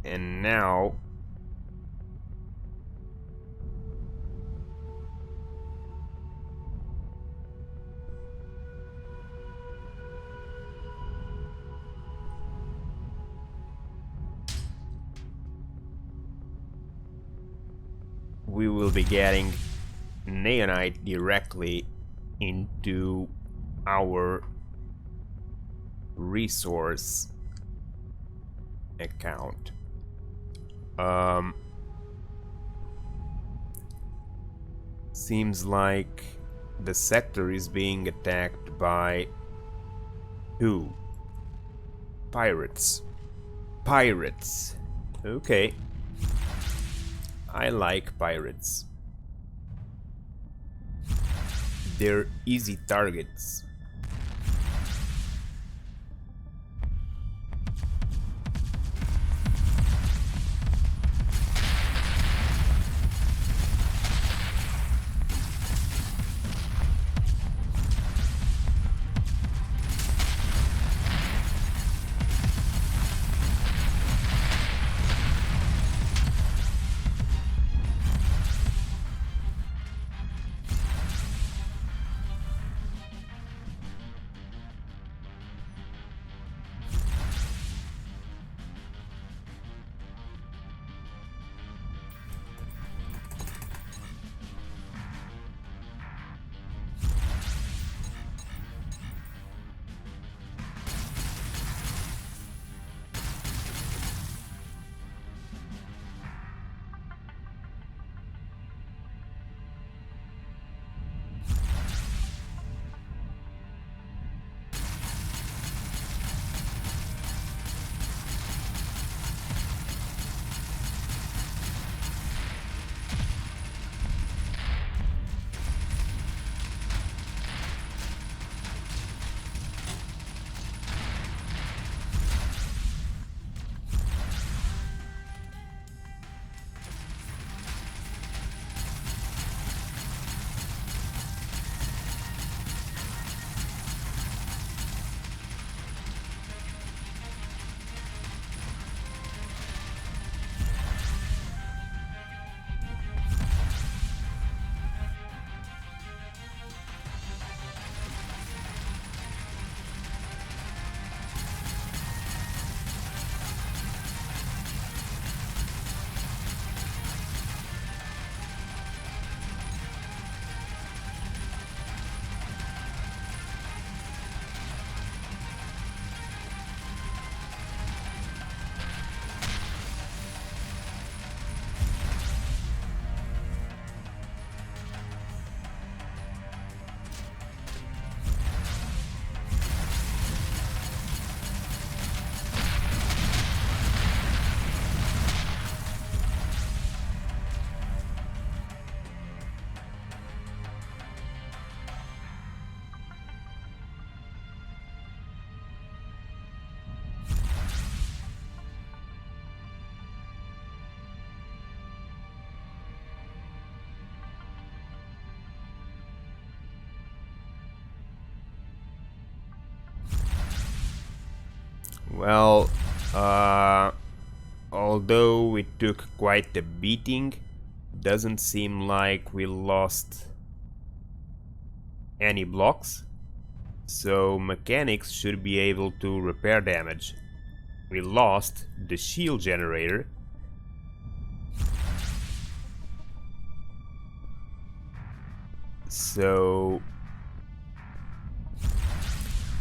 and now we will be getting neonite directly into our resource account. Seems like the sector is being attacked by who? Pirates. Pirates. Okay. I like pirates. They're easy targets. Well, although we took quite a beating, doesn't seem like we lost any blocks, so mechanics should be able to repair damage. We lost the shield generator, so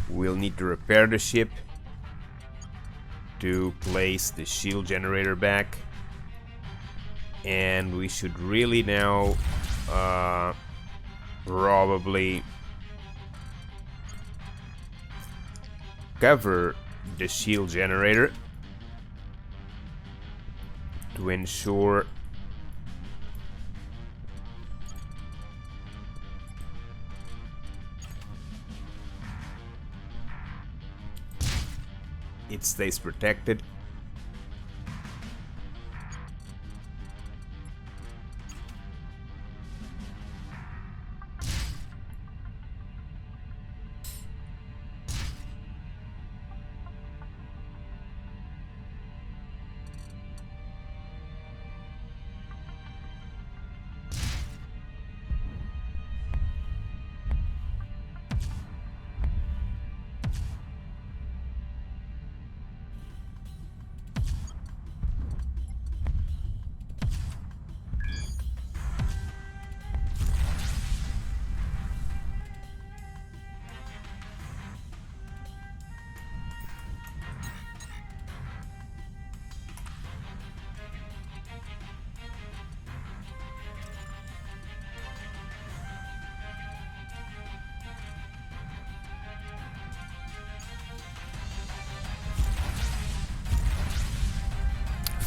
we'll need to repair the ship to place the shield generator back, and we should really now probably cover the shield generator to ensure it stays protected.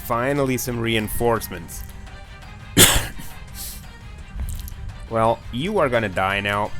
Finally, some reinforcements. Well, you are gonna die now.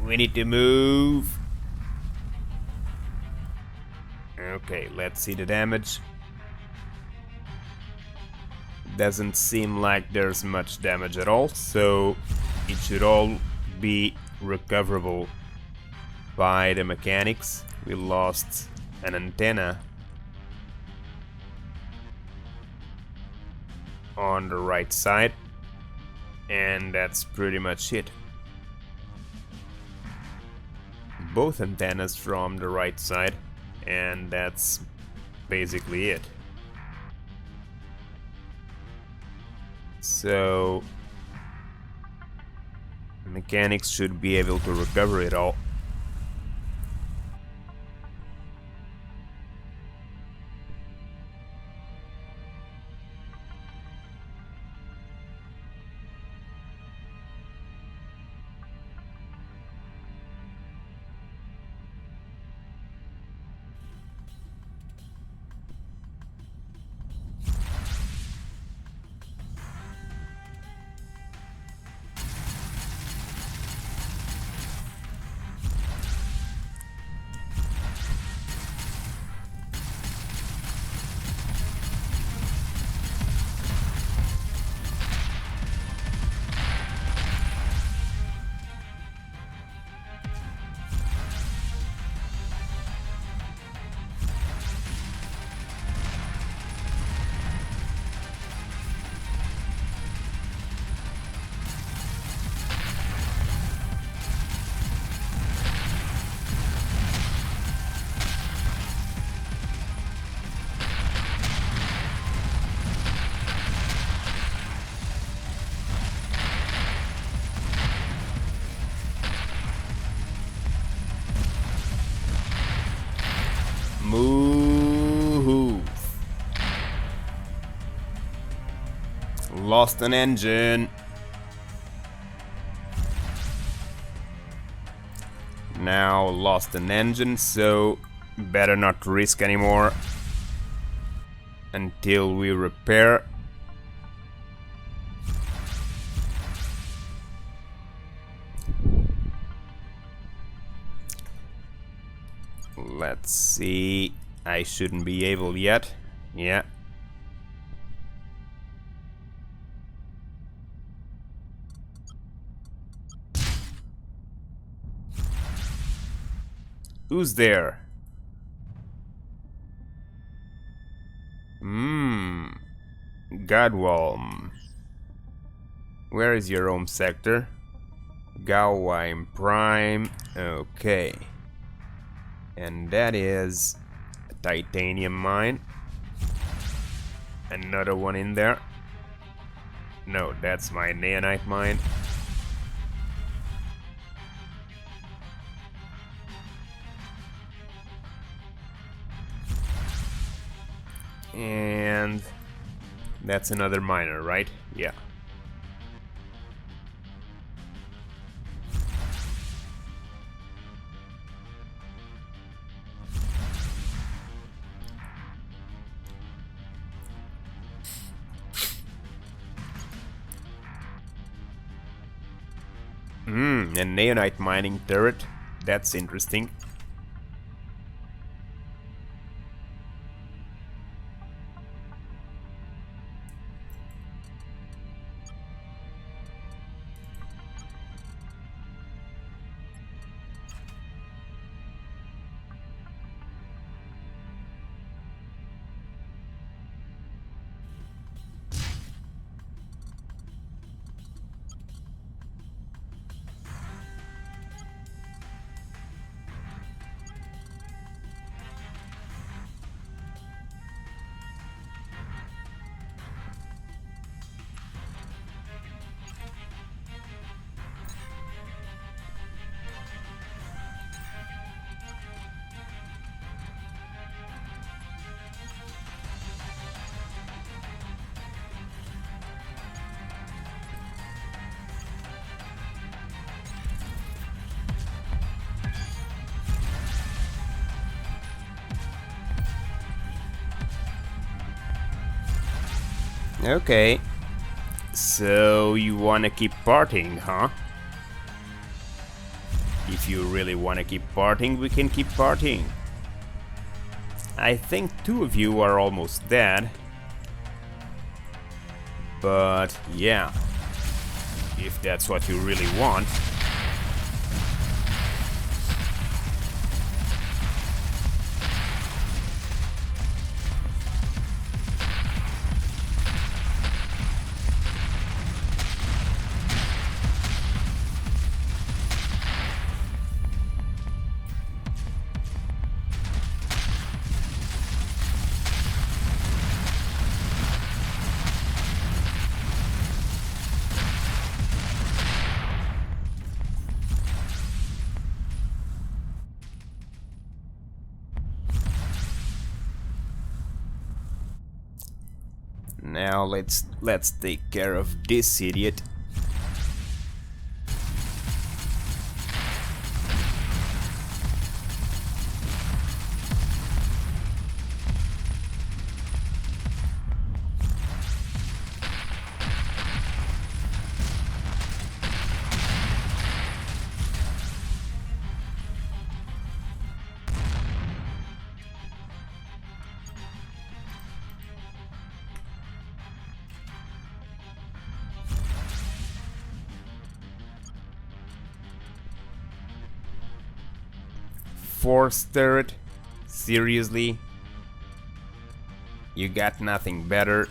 We need to move. Okay, let's see the damage. Doesn't seem like there's much damage at all, so it should all be recoverable by the mechanics. We lost an antenna on the right side, and that's pretty much it. Both antennas from the right side, and that's basically it. So mechanics should be able to recover it all. Lost an engine. Now lost an engine, so better not risk anymore until we repair. Let's see. I shouldn't be able yet. Yeah. Who's there? Godwalm. Where is your home sector? Gauheim Prime. Okay. And that is a titanium mine. Another one in there. No, that's my neonite mine. And that's another miner, right? Yeah. A neonite mining turret. That's interesting. Okay. So you wanna keep partying, huh? If you really wanna keep partying, we can keep partying. I think 2 of you are almost dead. But yeah, if that's what you really want. Now let's take care of this idiot. Force turret? Seriously? You got nothing better?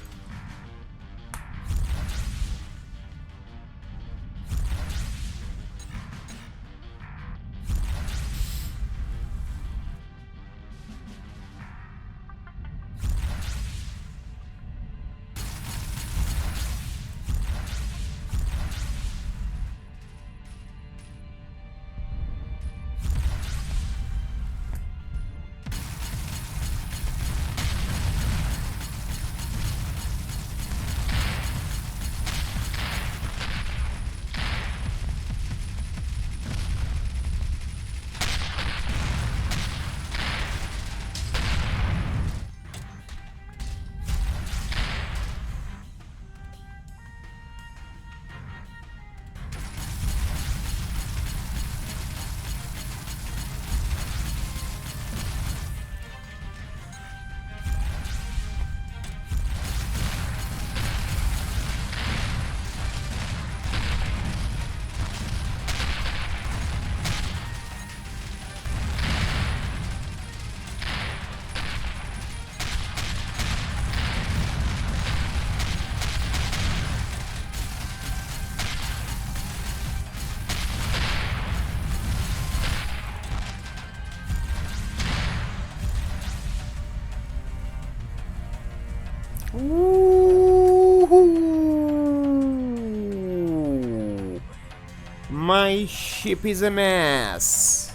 ship is a mess.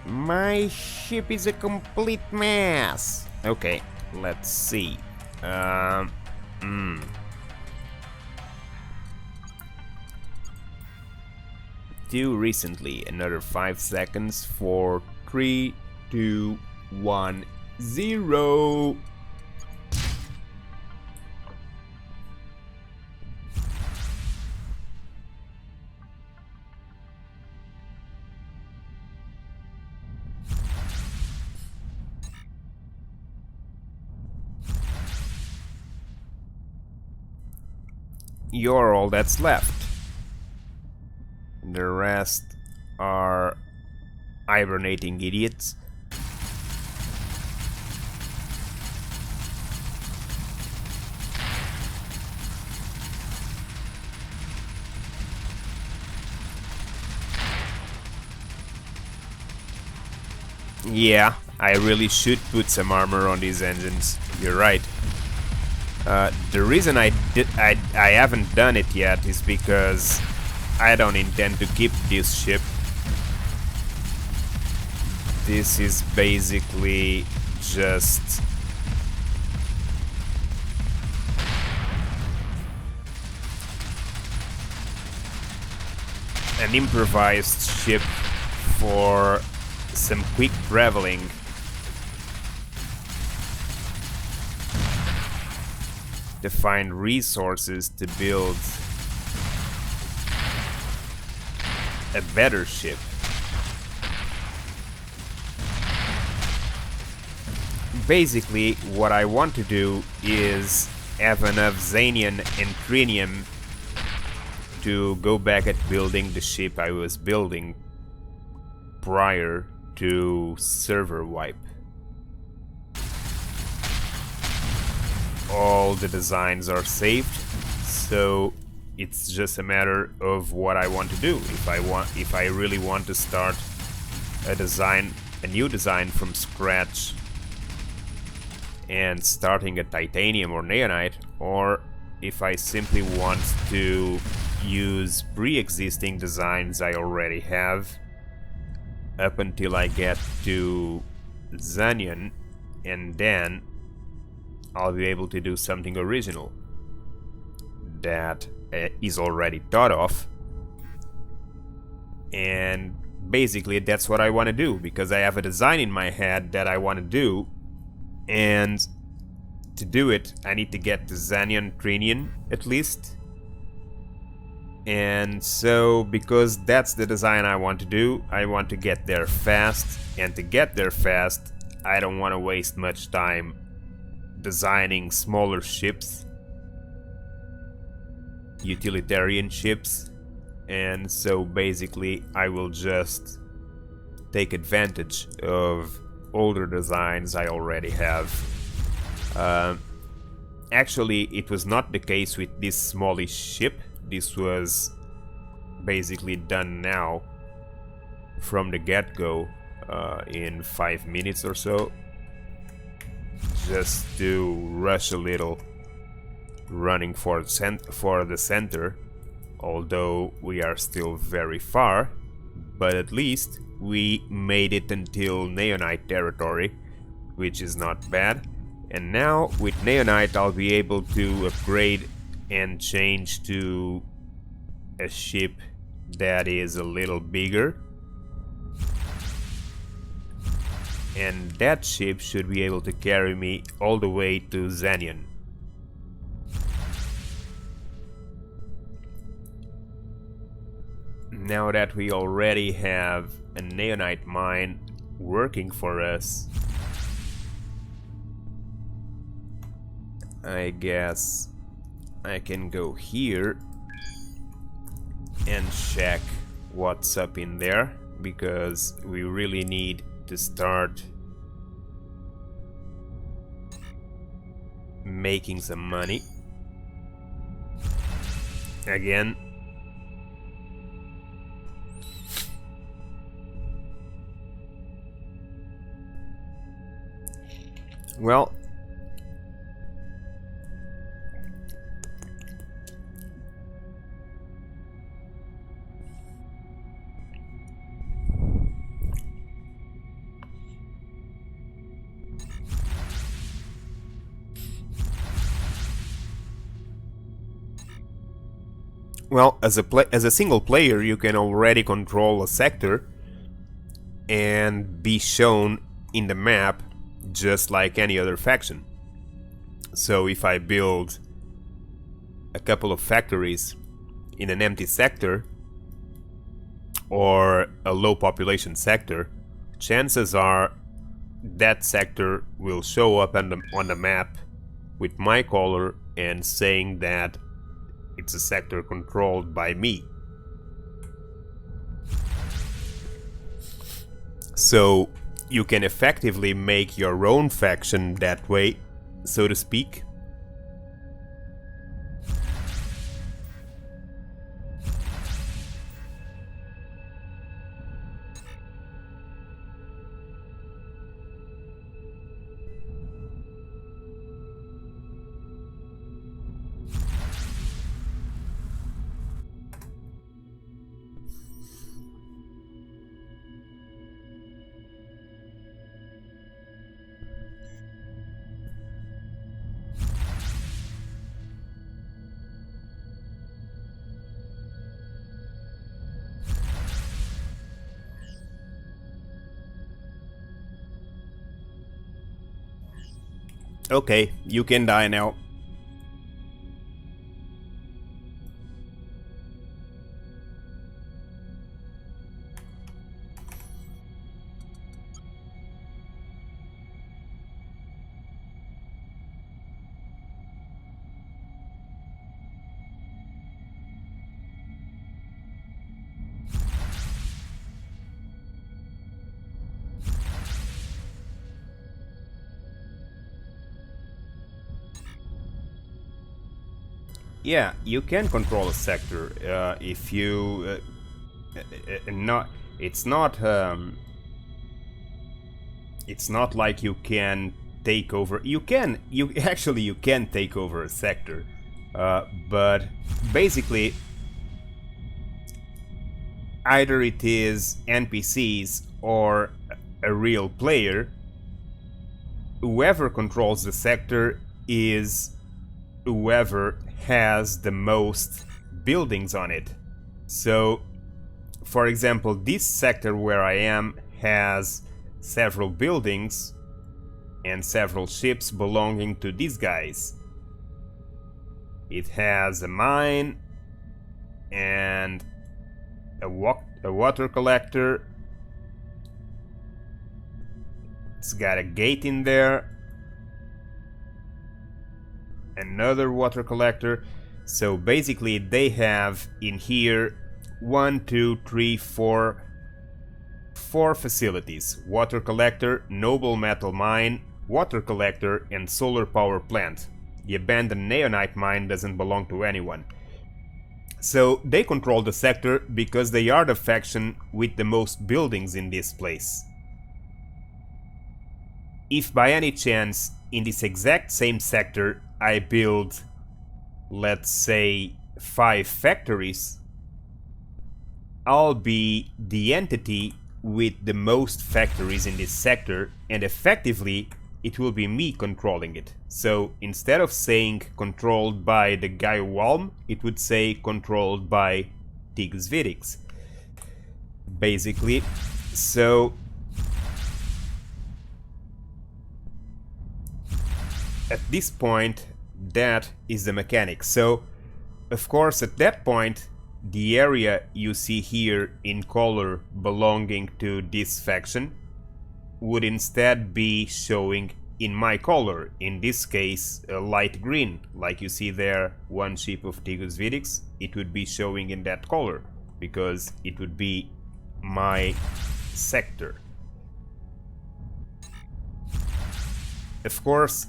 My ship is a complete mess. Okay, let's see. Do recently, another 5 seconds for 3, 2, 1, 0. You're all that's left. The rest are hibernating idiots. Yeah, I really should put some armor on these engines. You're right. The reason I haven't done it yet is because I don't intend to keep this ship. This is basically just an improvised ship for some quick traveling. To find resources to build a better ship. Basically, what I want to do is have enough Xanian and Trinium to go back at building the ship I was building prior to server wipe. All the designs are saved, so it's just a matter of what I want to do. If I really want to start a new design from scratch and starting a titanium or neonite, or if I simply want to use pre-existing designs I already have up until I get to Xanian, and then I'll be able to do something original that is already thought of. And basically that's what I want to do, because I have a design in my head that I want to do, and to do it I need to get the Xanian Trinian at least. And so, because that's the design I want to do, I want to get there fast, and to get there fast I don't want to waste much time designing smaller ships, utilitarian ships, and so basically I will just take advantage of older designs I already have. Actually, it was not the case with this smallish ship. This was basically done now from the get-go in 5 minutes or so, just to rush a little, running for the center, although we are still very far, but at least we made it until Neonite territory, which is not bad. And now with Neonite I'll be able to upgrade and change to a ship that is a little bigger, and that ship should be able to carry me all the way to Xanian. Now that we already have a Neonite mine working for us, I guess I can go here and check what's up in there, because we really need to start making some money again. Well, Well, as a single player, you can already control a sector and be shown in the map just like any other faction. So if I build a couple of factories in an empty sector or a low population sector, chances are that sector will show up on the map with my color and saying that it's a sector controlled by me. So you can effectively make your own faction that way, so to speak. Okay, you can die now. Yeah, you can control a sector if you not. It's not like you can take over. You can take over a sector, but basically either it is NPCs or a real player. Whoever controls the sector is whoever has the most buildings on it. So, for example, this sector where I am has several buildings and several ships belonging to these guys. It has a mine and a water collector. It's got a gate in there. Another water collector. So basically they have in here 4 facilities: water collector, noble metal mine, water collector, and solar power plant. The abandoned neonite mine doesn't belong to anyone. So they control the sector because they are the faction with the most buildings in this place. If by any chance in this exact same sector I build, let's say, 5 factories, I'll be the entity with the most factories in this sector, and effectively it will be me controlling it. So instead of saying controlled by the guy Walm, it would say controlled by TigusVidiks. Basically, so at this point, that is the mechanic. So, of course, at that point, the area you see here in color belonging to this faction would instead be showing in my color. In this case, a light green, like you see there, one ship of TigusVidiks, it would be showing in that color, because it would be my sector. Of course,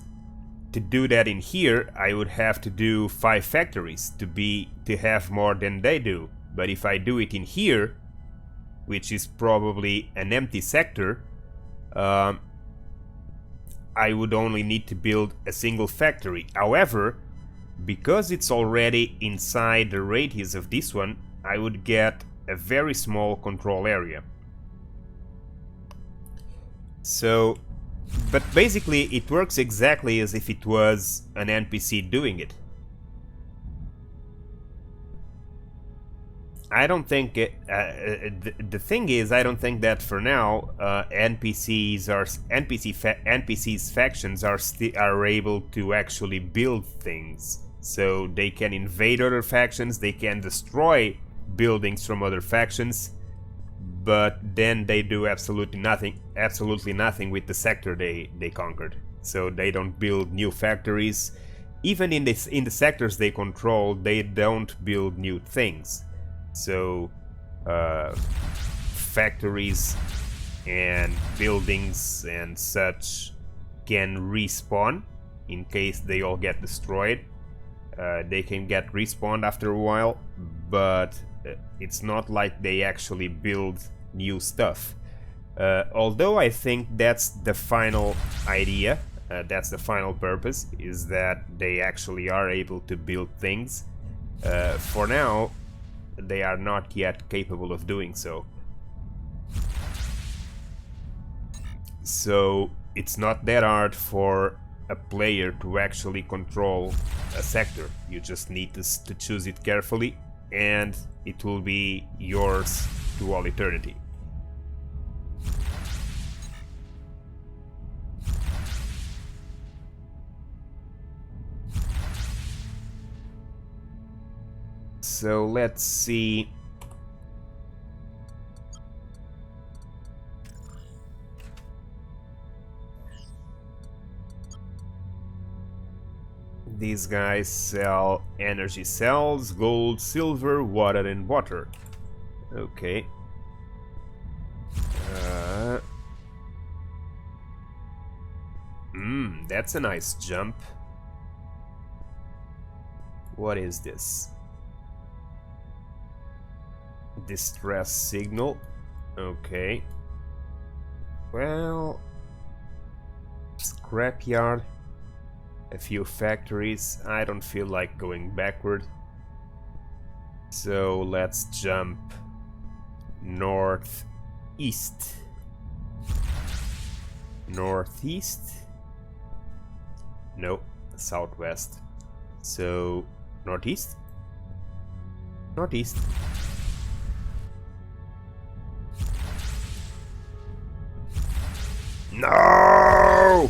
to do that in here, I would have to do 5 factories to have more than they do. But if I do it in here, which is probably an empty sector, I would only need to build a single factory. However, because it's already inside the radius of this one, I would get a very small control area. So, but basically it works exactly as if it was an NPC doing it. I don't think it, the thing is, I don't think that for now NPCs factions are able to actually build things. So they can invade other factions, they can destroy buildings from other factions, but then they do absolutely nothing with the sector they conquered. So they don't build new factories. Even in the sectors they control, they don't build new things. So factories and buildings and such can respawn in case they all get destroyed. They can get respawned after a while, but it's not like they actually build new stuff. Although I think that's the final idea, that's the final purpose, is that they actually are able to build things. For now, they are not yet capable of doing so. So it's not that hard for a player to actually control a sector. You just need to choose it carefully, and it will be yours to all eternity. So let's see. These guys sell energy cells, gold, silver, water, and water. Okay. That's a nice jump. What is this? Distress signal. Okay. Well, scrapyard. A few factories. I don't feel like going backward. So let's jump northeast. Northeast? No, southwest. So northeast? Northeast. No!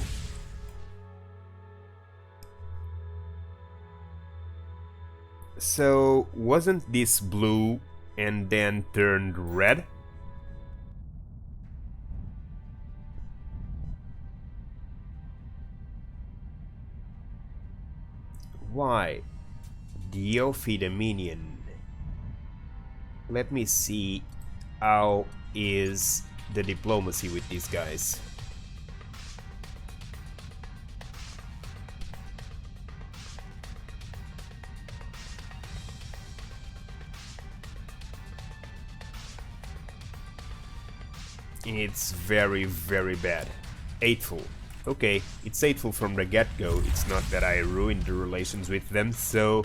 So, wasn't this blue and then turned red? Why? Diophidominion. Let me see how is the diplomacy with these guys. It's very, very bad. Hateful. Okay, it's hateful from the get-go. It's not that I ruined the relations with them, so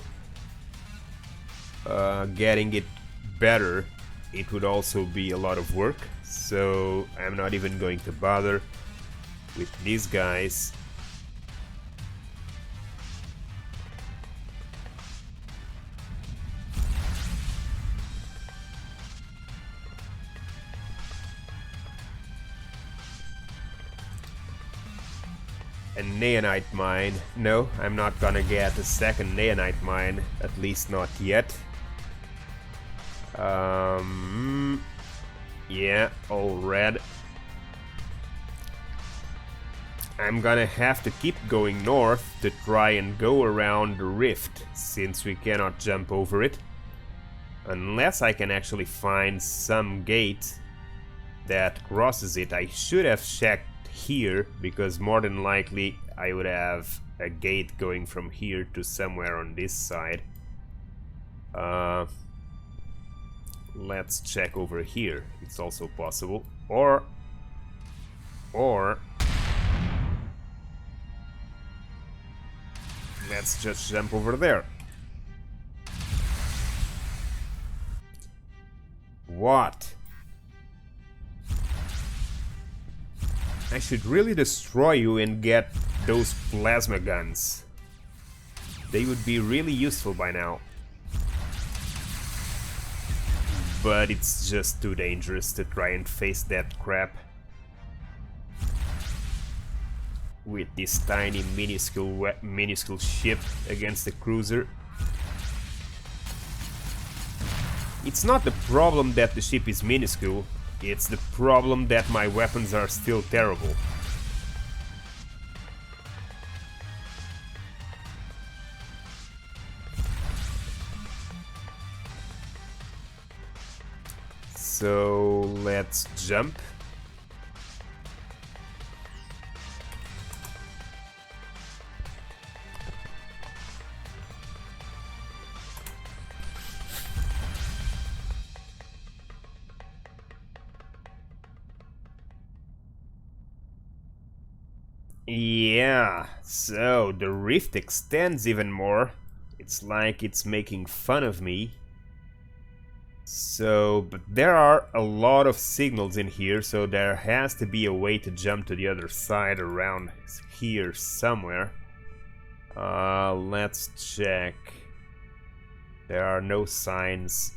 getting it better, it would also be a lot of work. So I'm not even going to bother with these guys. A neonite mine. No, I'm not gonna get a second neonite mine, at least not yet. Yeah, all red. I'm gonna have to keep going north to try and go around the rift, since we cannot jump over it. Unless I can actually find some gate that crosses it. I should have checked here, because more than likely I would have a gate going from here to somewhere on this side. Let's check over here. It's also possible. Or let's just jump over there. What? I should really destroy you and get those plasma guns. They would be really useful by now. but it's just too dangerous to try and face that crap with this tiny minuscule ship against the cruiser. It's not the problem that the ship is minuscule, it's the problem that my weapons are still terrible. So let's jump. Yeah, so the rift extends even more. It's like it's making fun of me. So, but there are a lot of signals in here, so there has to be a way to jump to the other side around here somewhere. Let's check. There are no signs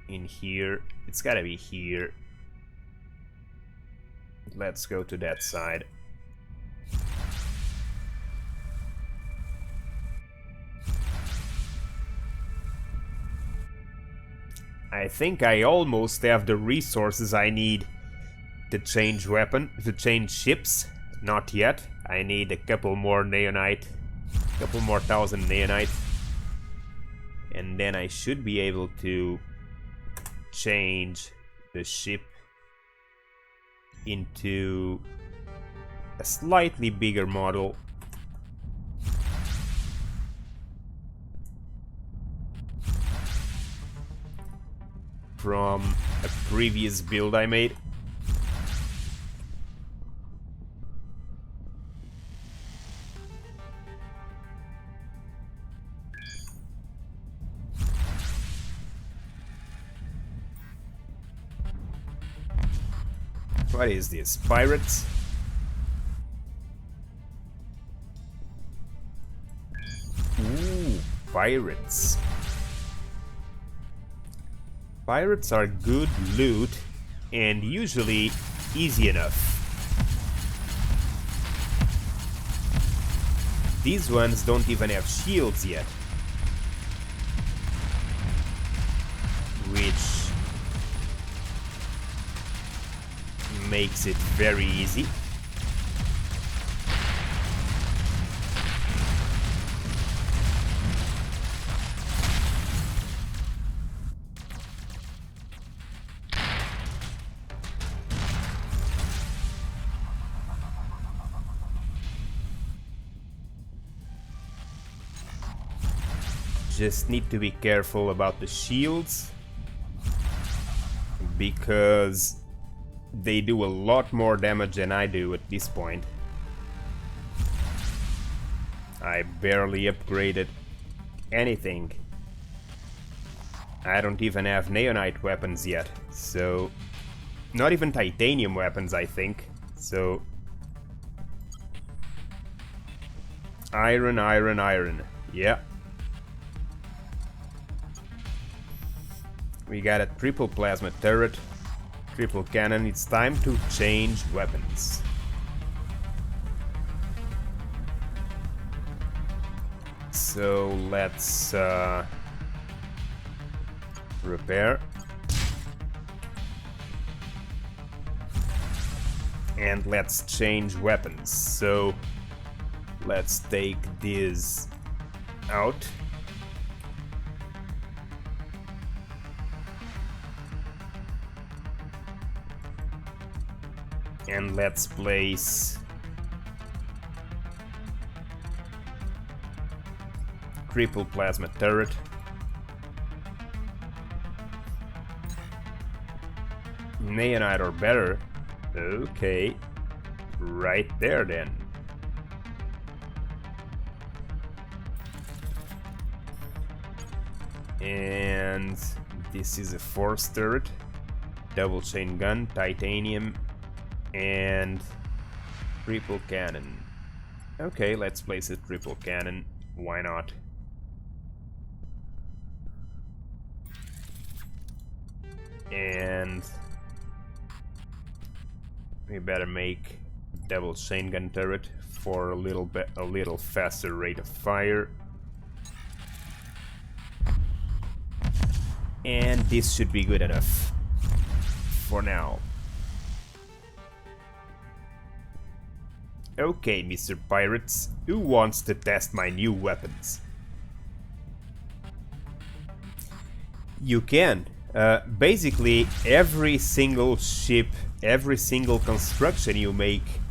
in here. It's gotta be here. Let's go to that side. I think I almost have the resources I need to change ships. Not yet. I need a couple more neonite, couple more thousand neonite, and then I should be able to change the ship into a slightly bigger model. From a previous build I made. What is this? Pirates? Ooh, pirates. Pirates are good loot and usually easy enough. These ones don't even have shields yet, which makes it very easy. Just need to be careful about the shields, because they do a lot more damage than I do at this point. I barely upgraded anything. I don't even have neonite weapons yet, so not even titanium weapons, I think. So iron, iron, iron. Yeah. We got a triple plasma turret, triple cannon. It's time to change weapons. So let's repair. And let's change weapons. So let's take this out. And let's place triple plasma turret. Neonite or better. Okay, right there then. And this is a force turret, double chain gun, titanium, and triple cannon. Okay, let's place a triple cannon. Why not? And we better make double chain gun turret for a little faster rate of fire. And this should be good enough for now. Okay, Mr. Pirates, who wants to test my new weapons? You can. Basically, every single ship, every single construction you make,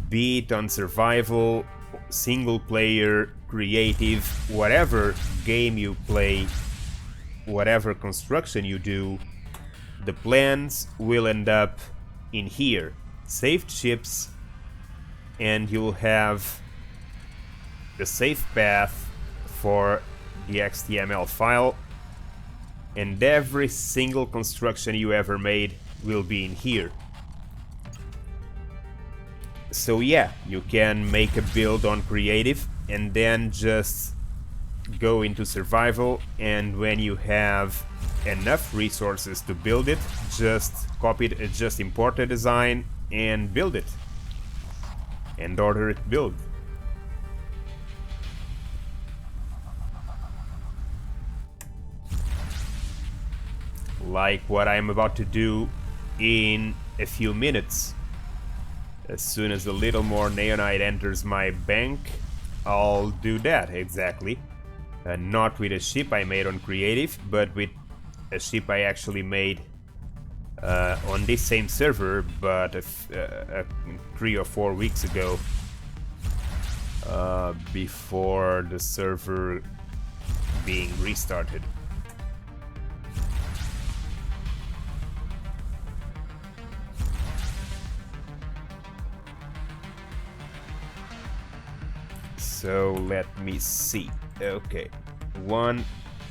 be it on survival, single player, creative, whatever game you play, whatever construction you do, the plans will end up in here. Saved ships, and you'll have the safe path for the XTML file, and every single construction you ever made will be in here. So yeah, you can make a build on creative and then just go into survival, and when you have enough resources to build it, just copy it, just import a design and build it. And order it built. Like what I'm about to do in a few minutes. As soon as a little more neonite enters my bank, I'll do that exactly. Not with a ship I made on creative, but with a ship I actually made on this same server, but 3 or 4 weeks ago, before the server being restarted. So let me see. Okay, one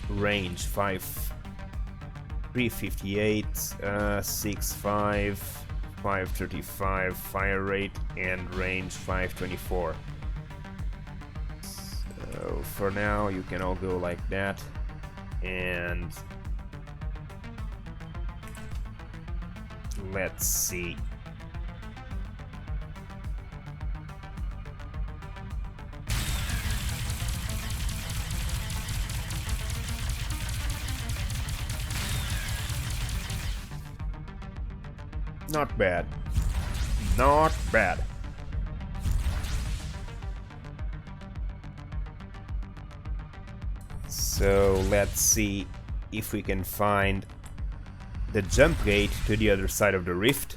range 358, 6.5, 535 fire rate, and range 524. So for now you can all go like that, and let's see. Not bad. Not bad. So let's see if we can find the jump gate to the other side of the rift.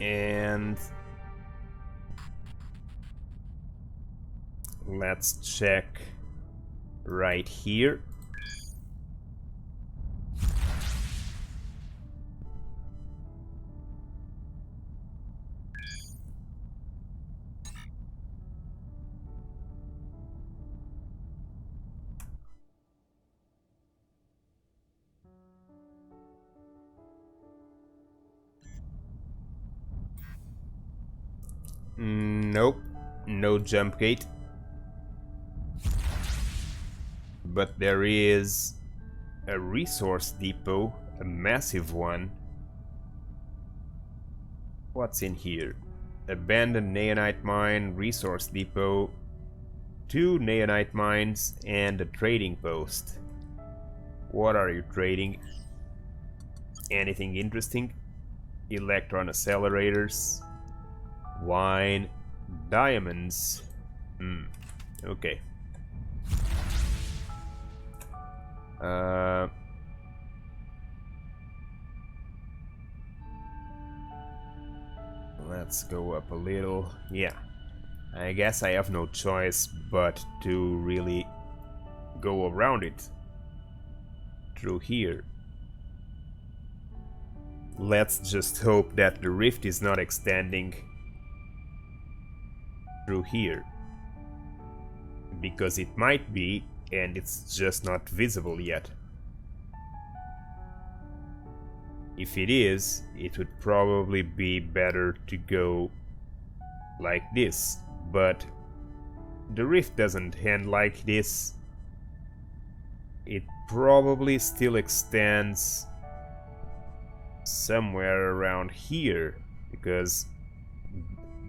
And let's check right here. Nope, no jump gate. But there is a resource depot, a massive one. What's in here? Abandoned neonite mine, resource depot, 2 neonite mines, and a trading post. What are you trading? Anything interesting? Electron accelerators, wine, diamonds. Okay. Let's go up a little. Yeah, I guess I have no choice but to really go around it through here. Let's just hope that the rift is not extending through here, because it might be, and it's just not visible yet. If it is, it would probably be better to go like this, but the rift doesn't end like this. It probably still extends somewhere around here, because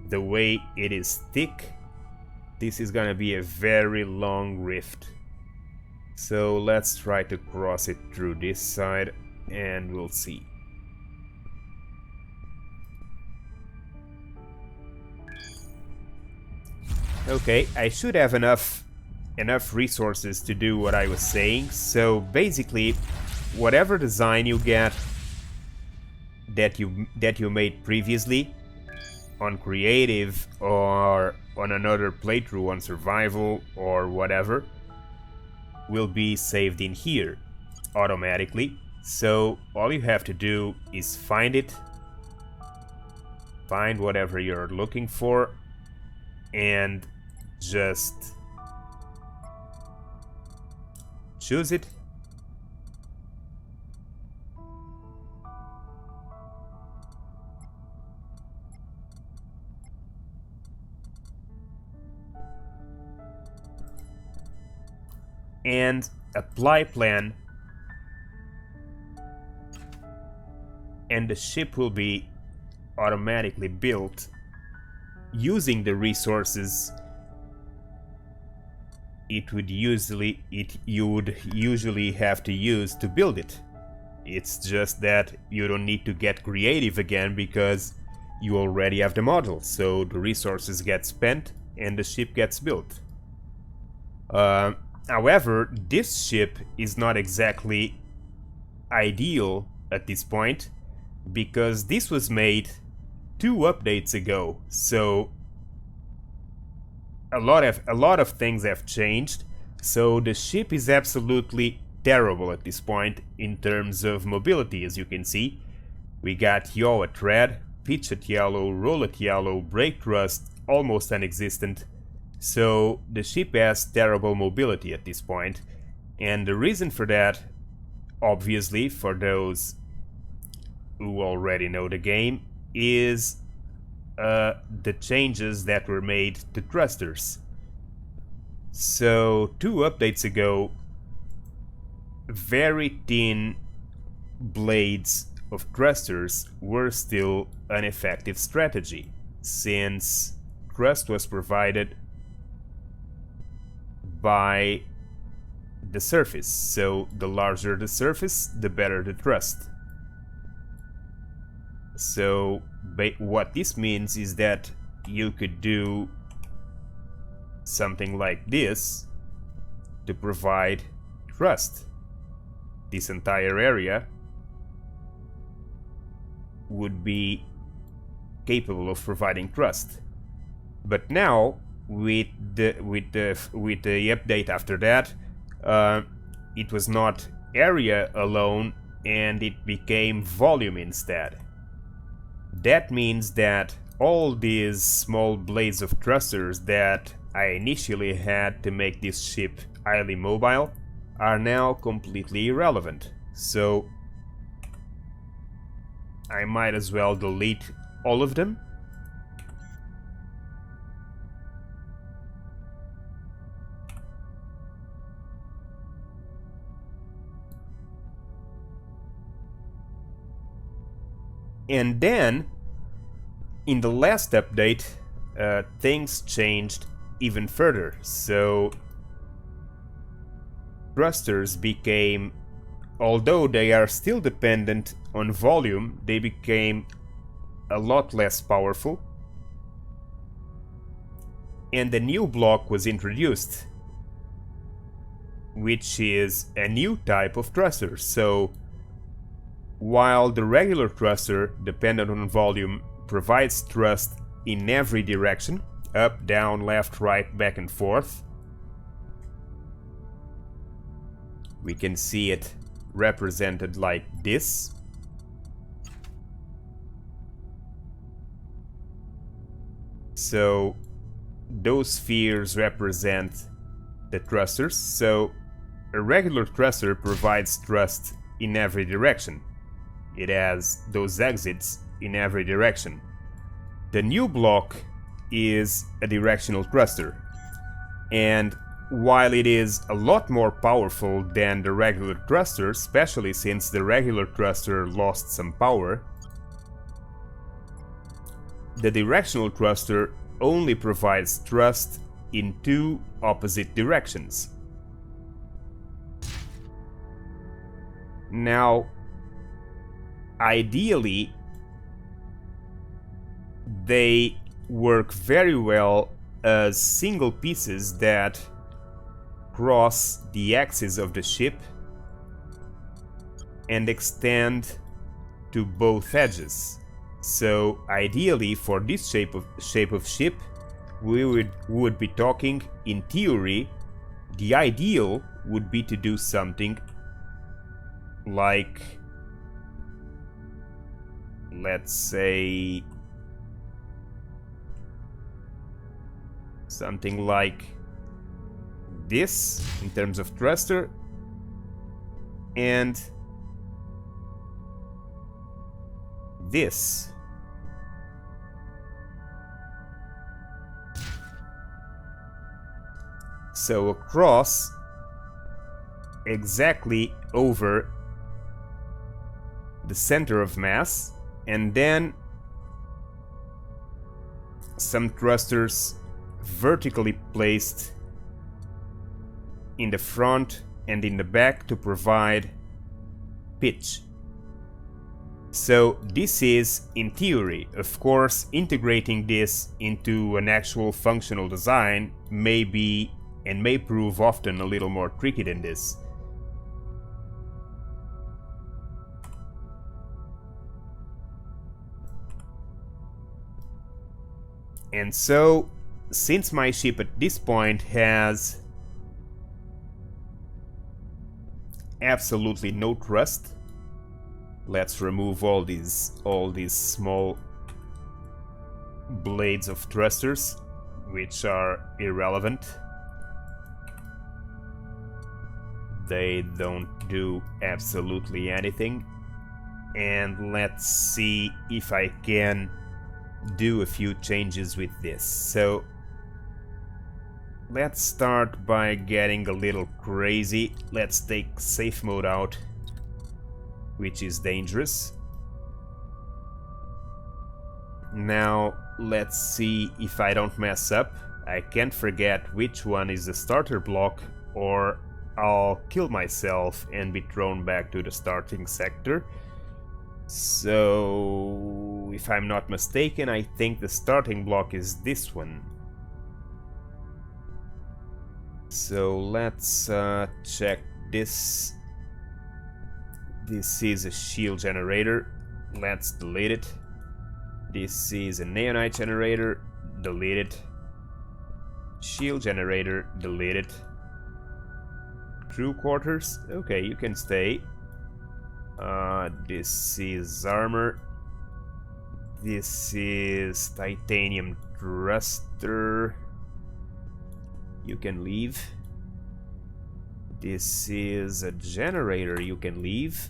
the way it is thick, this is gonna be a very long rift. So let's try to cross it through this side and we'll see. Okay, I should have enough resources to do what I was saying. So basically, whatever design you get that you made previously on creative or on another playthrough on survival or whatever will be saved in here automatically. So all you have to do is find it, find whatever you're looking for, and just choose it. And apply plan, and the ship will be automatically built using the resources you would usually have to use to build it. It's just that you don't need to get creative again because you already have the model, so the resources get spent and the ship gets built. However, this ship is not exactly ideal at this point because this was made 2 updates ago, so a lot of things have changed. So the ship is absolutely terrible at this point in terms of mobility. As you can see, we got yaw at red, pitch at yellow, roll at yellow, brake thrust almost non-existent. So the ship has terrible mobility at this point, and the reason for that, obviously for those who already know the game, is the changes that were made to thrusters. So 2 updates ago, very thin blades of thrusters were still an effective strategy, since thrust was provided by the surface, so the larger the surface, the better the thrust. So what this means is that you could do something like this to provide thrust. This entire area would be capable of providing thrust. But now, with the update after that, it was not area alone, and it became volume instead. That means that all these small blades of thrusters that I initially had to make this ship highly mobile are now completely irrelevant. So I might as well delete all of them. And then, in the last update, things changed even further. So, thrusters became, although they are still dependent on volume, they became a lot less powerful. And a new block was introduced, which is a new type of thruster. So, while the regular thruster, dependent on volume, provides thrust in every direction, up, down, left, right, back and forth, we can see it represented like this. So those spheres represent the thrusters. So a regular thruster provides thrust in every direction. It has those exits in every direction. The new block is a directional thruster. And while it is a lot more powerful than the regular thruster, especially since the regular thruster lost some power, the directional thruster only provides thrust in two opposite directions. Now, ideally, they work very well as single pieces that cross the axis of the ship and extend to both edges. So ideally, for this shape of ship, we would be talking, in theory, the ideal would be to do something like, let's say, something like this in terms of thruster, and this. So across, exactly over the center of mass, and then some thrusters vertically placed in the front and in the back to provide pitch. So this is, in theory. Of course, integrating this into an actual functional design may be and may prove often a little more tricky than this. And so, since my ship at this point has absolutely no thrust, let's remove all these small blades of thrusters, which are irrelevant. They don't do absolutely anything. And let's see if I can do a few changes with this. So let's start by getting a little crazy. Let's take safe mode out, which is dangerous. Now let's see if I don't mess up. I can't forget which one is the starter block, or I'll kill myself and be thrown back to the starting sector. So, if I'm not mistaken, I think the starting block is this one. So let's check this. This is a shield generator. Let's delete it. This is a neonite generator. Delete it. Shield generator. Delete it. Crew quarters. Okay, you can stay. This is armor. This is titanium thruster. You can leave. This is a generator. You can leave.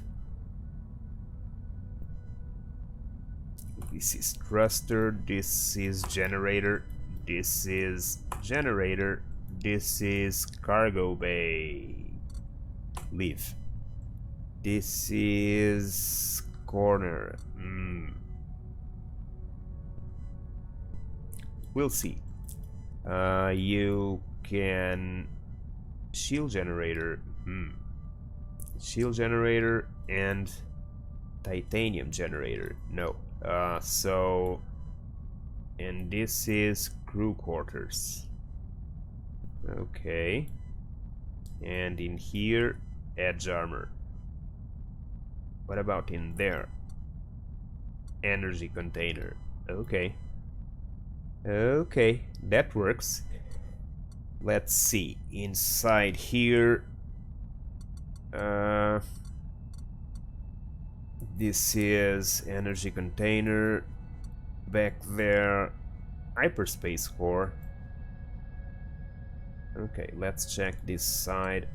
This is thruster. This is generator. This is generator. This is cargo bay. Leave. This is corner. We'll see. You can shield generator. Shield generator and titanium generator. No. So, and this is crew quarters. Okay. And in here, edge armor. What about in there? Energy container. Okay. Okay, that works. Let's see. Inside here, this is energy container. Back there, hyperspace core. Okay, let's check this side.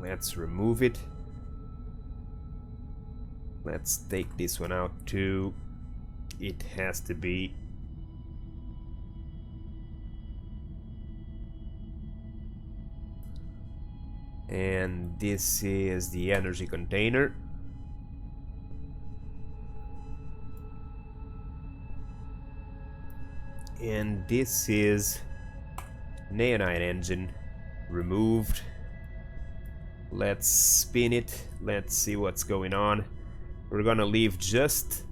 Let's remove it. Let's take this one out too. It has to be. And this is the energy container. And this is neonite engine removed. Let's spin it. Let's see what's going on. We're gonna leave just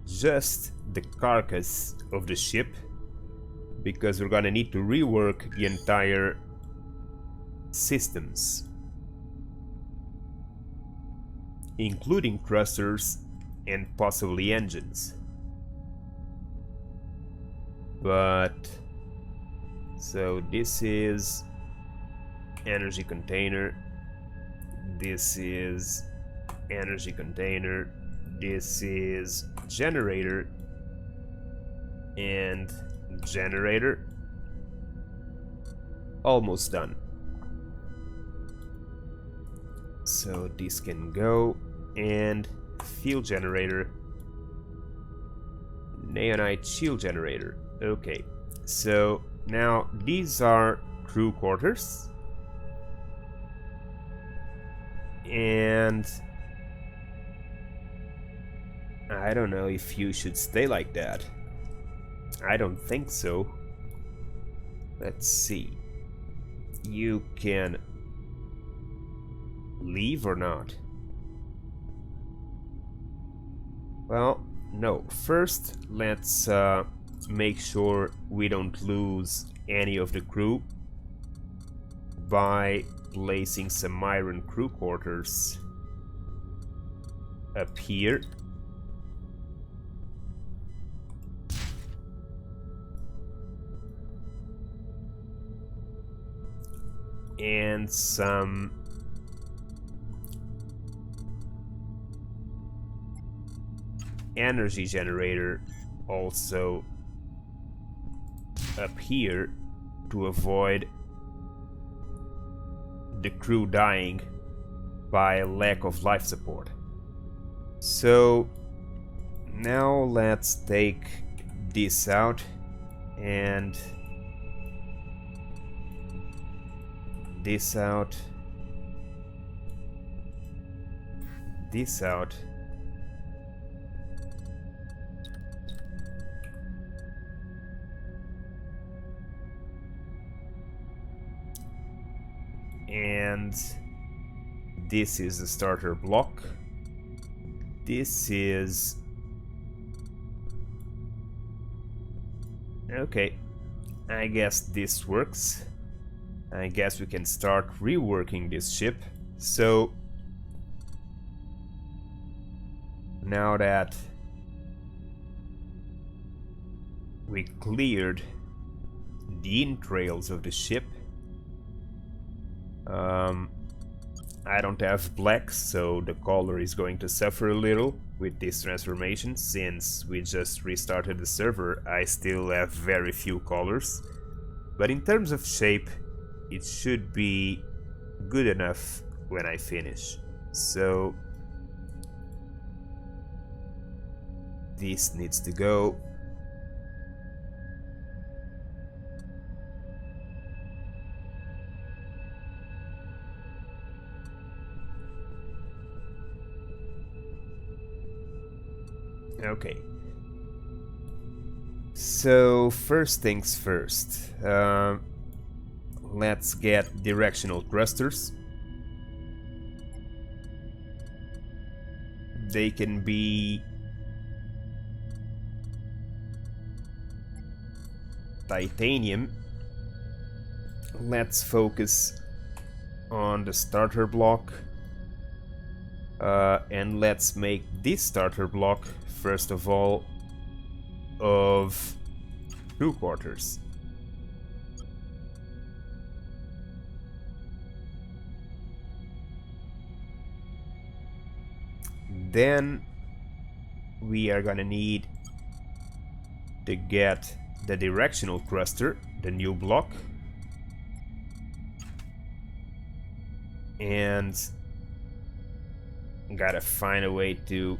the carcass of the ship, because we're gonna need to rework the entire systems, including thrusters and possibly engines. But so this is energy container, this is energy container, this is generator and generator. Almost done. So this can go, and fuel generator, neonite shield generator. Okay, so now these are crew quarters, and I don't know if you should stay like that. I don't think so. Let's see. You can leave or not? Well, no. First, let's make sure we don't lose any of the crew by placing some iron crew quarters up here. And some energy generator also up here to avoid the crew dying by lack of life support. So now let's take this out and this out, this out, and this is the starter block. This is okay. I guess this works. I guess we can start reworking this ship. So now that we cleared the entrails of the ship, I don't have black, so the color is going to suffer a little with this transformation. Since we just restarted the server, I still have very few colors, but in terms of shape it should be good enough when I finish. So this needs to go. Okay. So first things first. Let's get directional thrusters. They can be titanium. Let's focus on the starter block. And let's make this starter block, first of all, of crew quarters. Then we are gonna need to get the directional thruster, the new block, and Gotta find a way to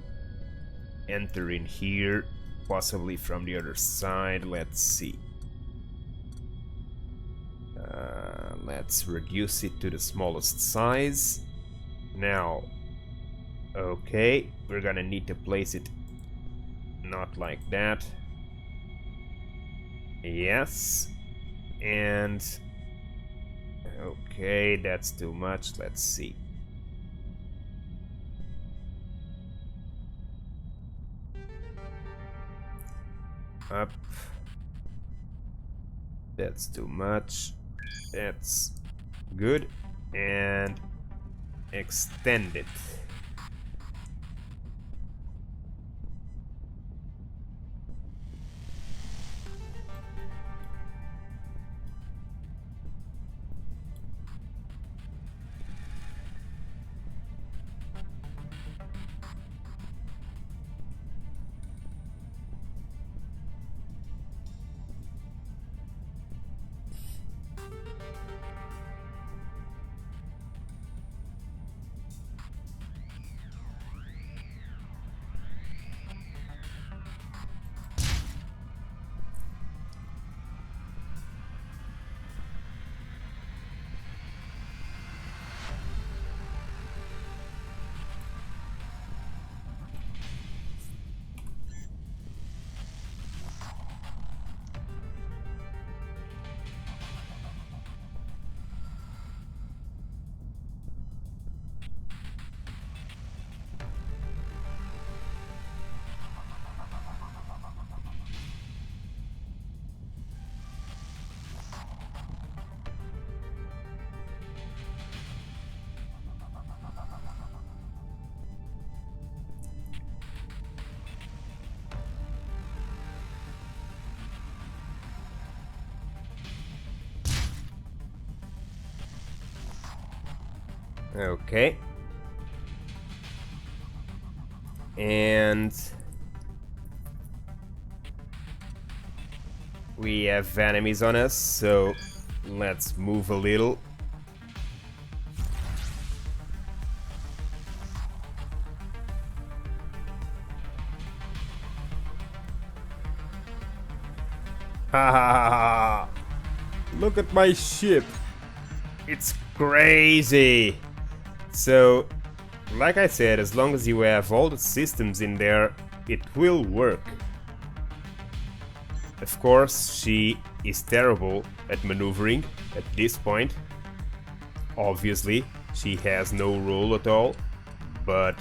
enter in here, possibly from the other side. Let's see. Let's reduce it to the smallest size. Now, okay, we're gonna need to place it not like that. Yes. And okay, that's too much. Let's see. Up. That's too much. That's good. And extend it. Okay. And we have enemies on us, so let's move a little. Ha ha ha ha! Look at my ship. It's crazy. So, like I said, as long as you have all the systems in there, it will work. Of course, she is terrible at maneuvering at this point. Obviously, she has no role at all, but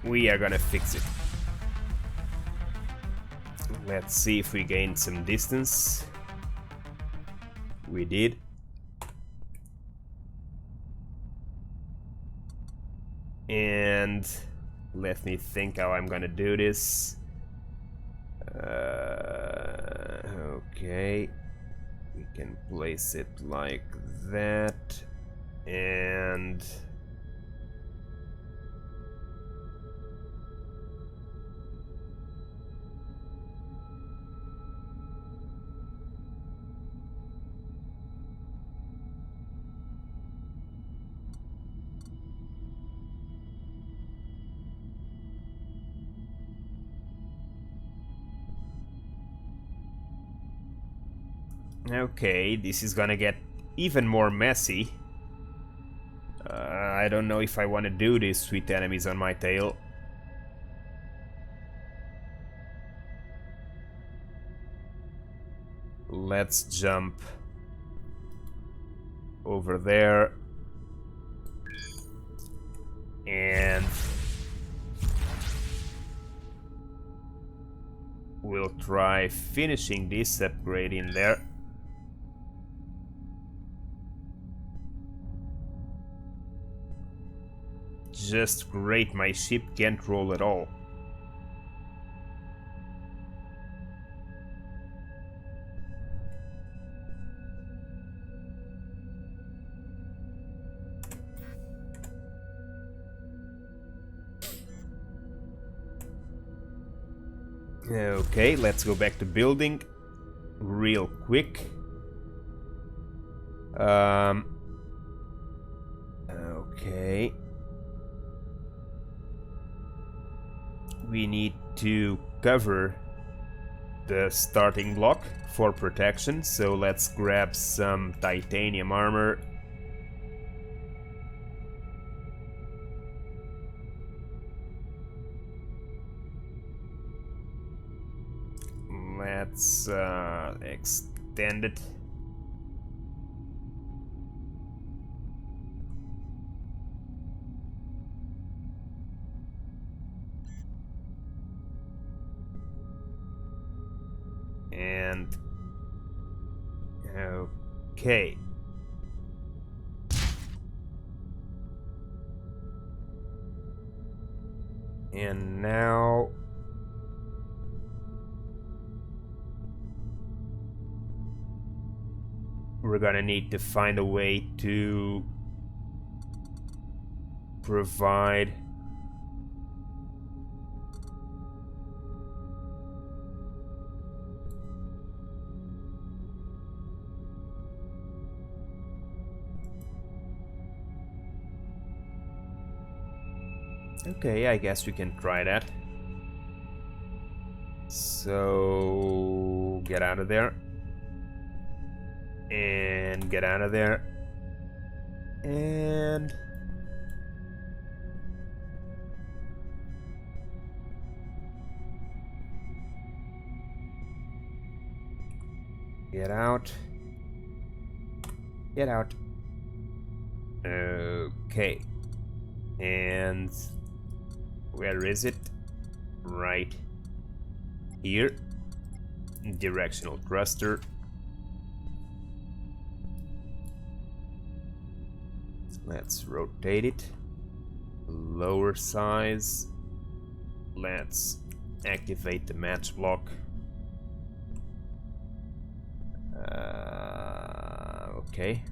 we are gonna fix it. Let's see if we gain some distance. We did. And let me think how I'm gonna do this. Okay, we can place it like that, and okay, this is gonna get even more messy. I don't know if I want to do this with enemies on my tail. Let's jump over there. And we'll try finishing this upgrade in there. Just great, my ship can't roll at all. Okay, let's go back to building real quick. Okay. We need to cover the starting block for protection, so let's grab some titanium armor. Let's extend it. And okay. And now we're gonna need to find a way to provide okay, I guess we can try that. So get out of there. And get out of there. And get out. Get out. Okay. And where is it? Right here. Directional thruster. Let's rotate it. Lower size. Let's activate the match block. Okay.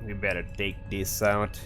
We better take this out.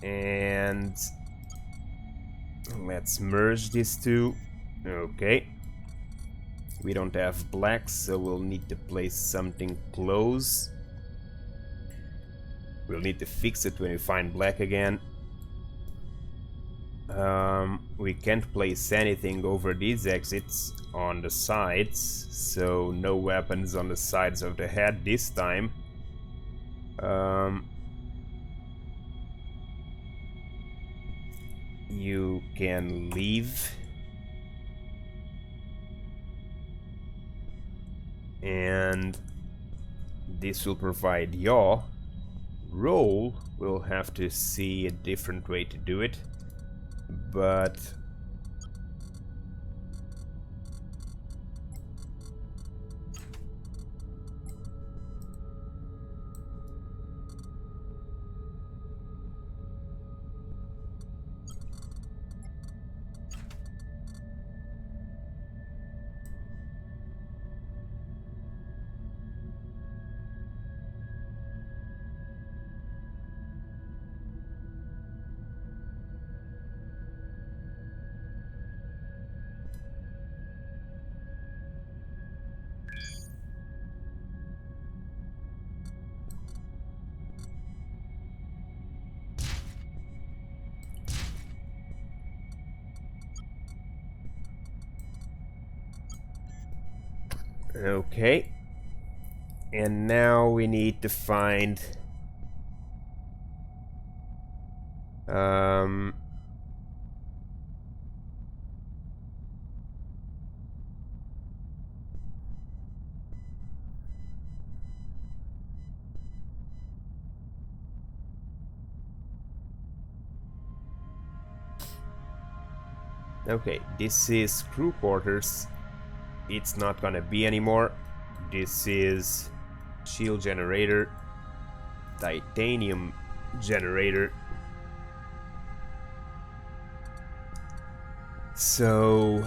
And let's merge these two. Okay. We don't have black, so we'll need to place something close. We'll need to fix it when we find black again. We can't place anything over these exits on the sides, so no weapons on the sides of the head this time. You can leave. And this will provide yaw. Roll, we'll have to see a different way to do it, but Okay. And now we need to find okay, this is crew quarters. It's not gonna be anymore. This is shield generator, titanium generator. So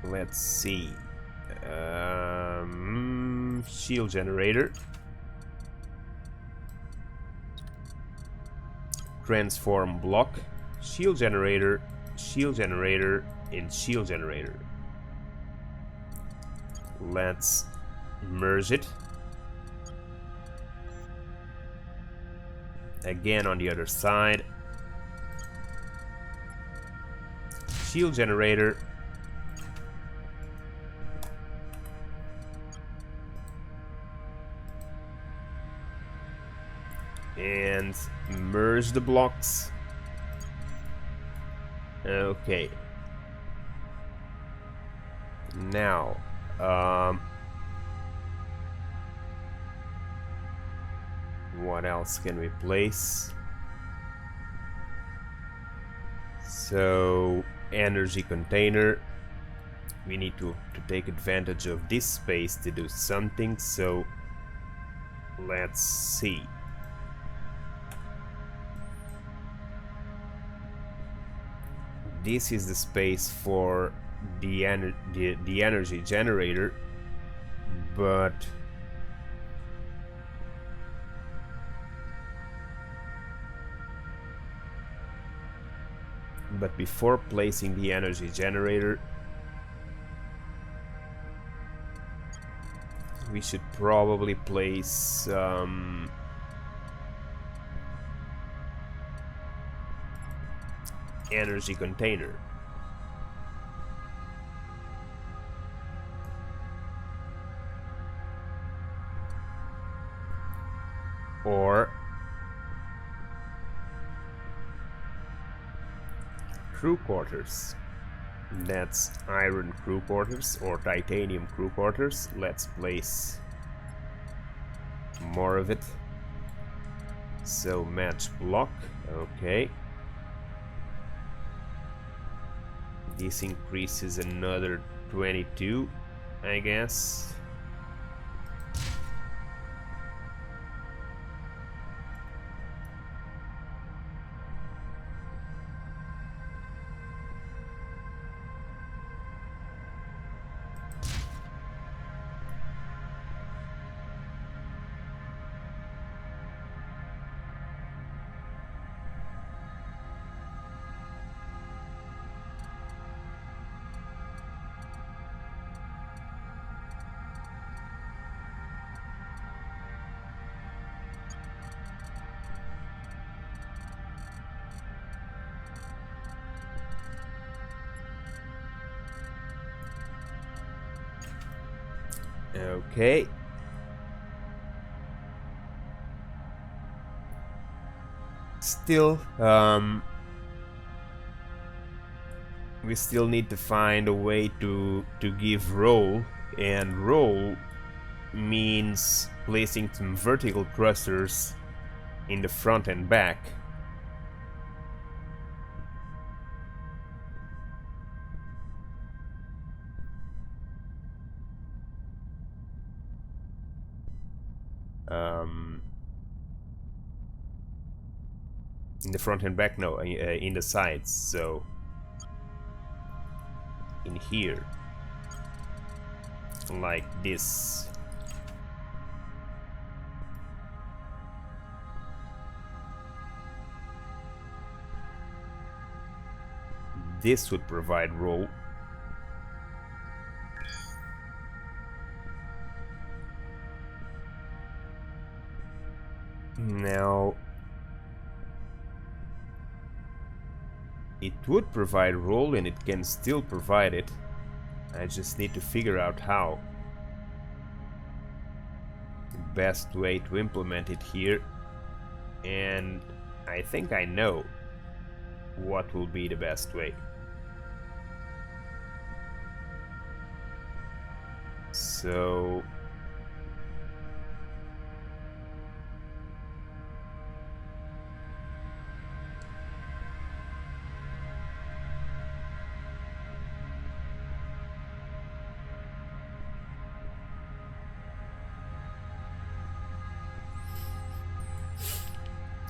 let's see. Shield generator, transform block, shield generator, and shield generator. Let's merge it. Again on the other side. Shield generator. And merge the blocks. Okay. Now, what else can we place? So, energy container. We need to take advantage of this space to do something, so let's see. This is the space for the energy generator, but before placing the energy generator, we should probably place energy container. Or crew quarters. That's iron crew quarters or titanium crew quarters. Let's place more of it. So match block. Okay. This increases another 22, I guess. Okay. Still, we still need to find a way to give roll, and roll means placing some vertical thrusters in the front and back. In the front and back, no, in the sides, so in here, like this. This would provide roll. Now, it would provide roll, and it can still provide it. I just need to figure out how. The best way to implement it here. And I think I know what will be the best way. So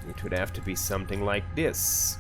it would have to be something like this.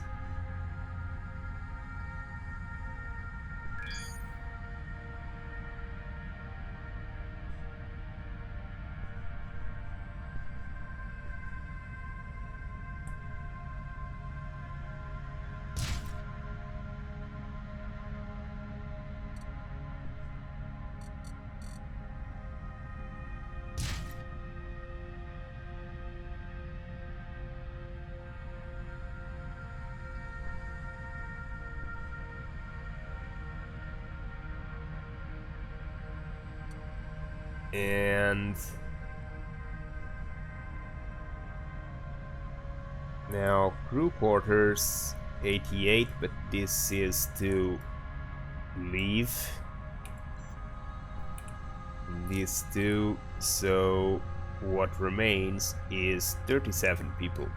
And now crew quarters 88, but this is to leave. These two, so what remains is 37 people.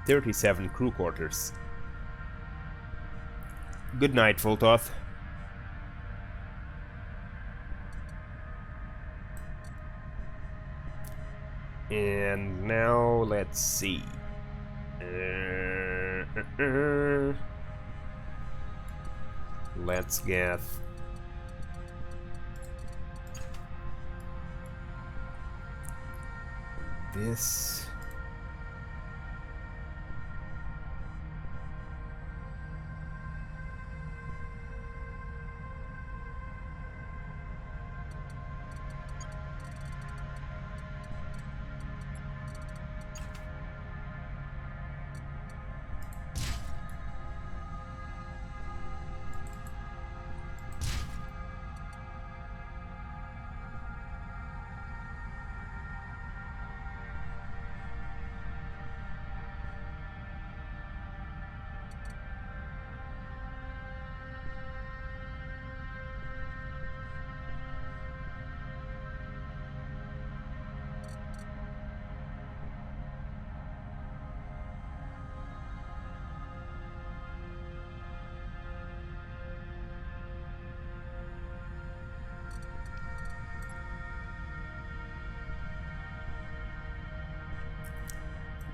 37 crew quarters. Good night, Voltoth. And now let's see. Let's get this.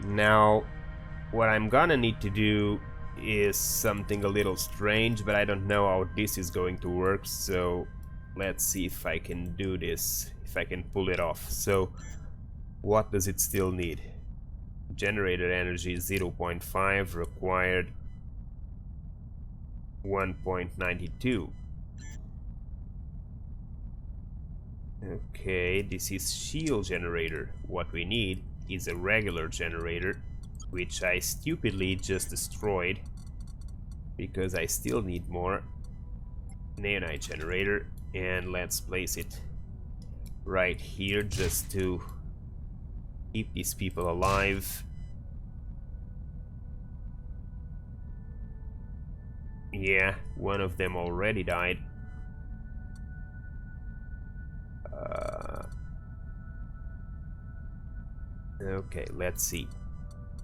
Now, what I'm gonna need to do is something a little strange, but I don't know how this is going to work, so let's see if I can do this, if I can pull it off. So, what does it still need? Generated energy 0.5, required 1.92. Okay, this is shield generator. What we need is a regular generator, which I stupidly just destroyed because I still need more. Neonite generator, and let's place it right here just to keep these people alive. Yeah, one of them already died. Okay, let's see.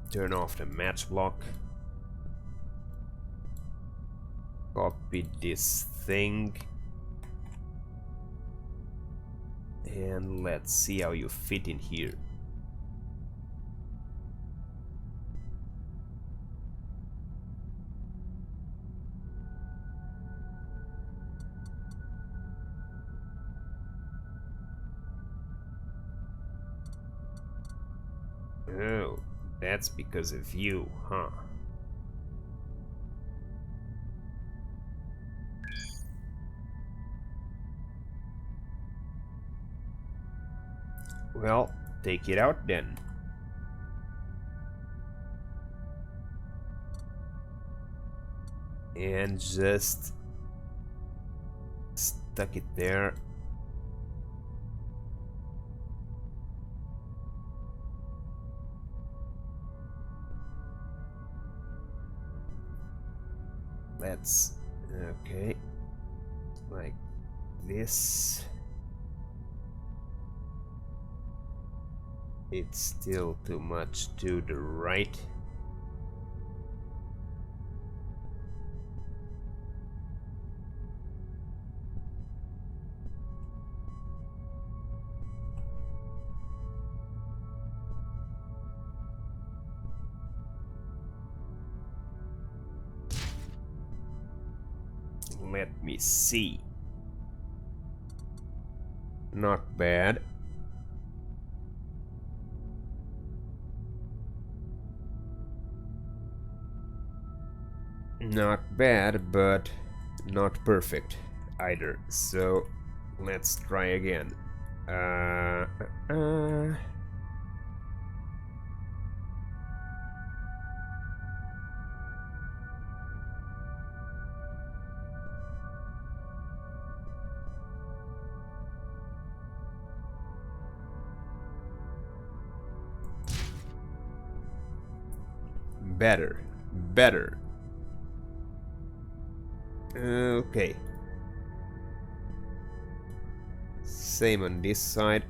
Turn off the match block. Copy this thing. And let's see how you fit in here. Oh, that's because of you, huh? Well, take it out then. and just stuck it there. Let's, okay, like this. It's still too much to the right. Let me see. Not bad. Not bad, but not perfect either. So let's try again. Better. Better. Okay. Same on this side.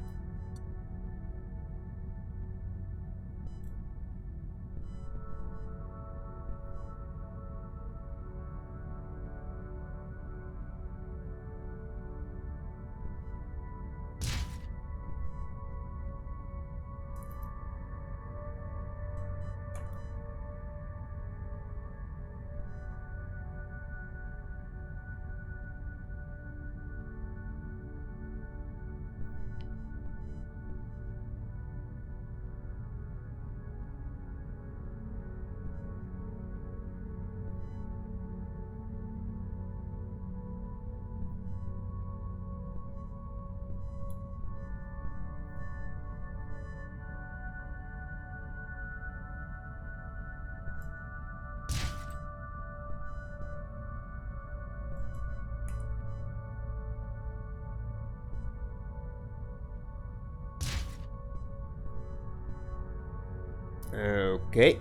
Okay.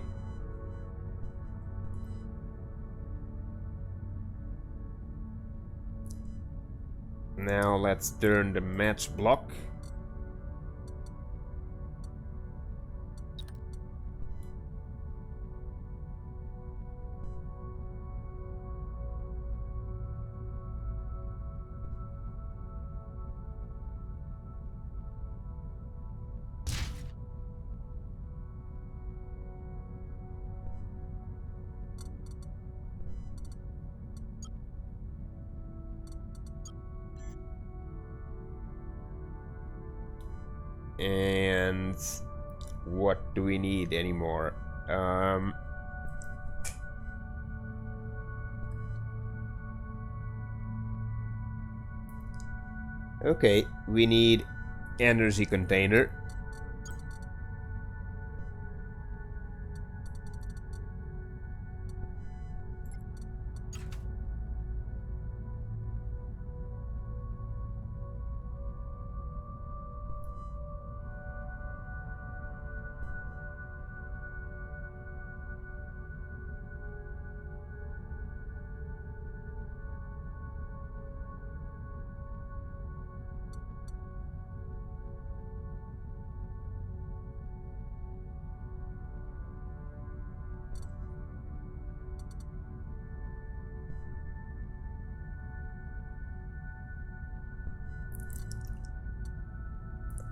Now let's turn the match block. And what do we need anymore? Okay, we need energy container.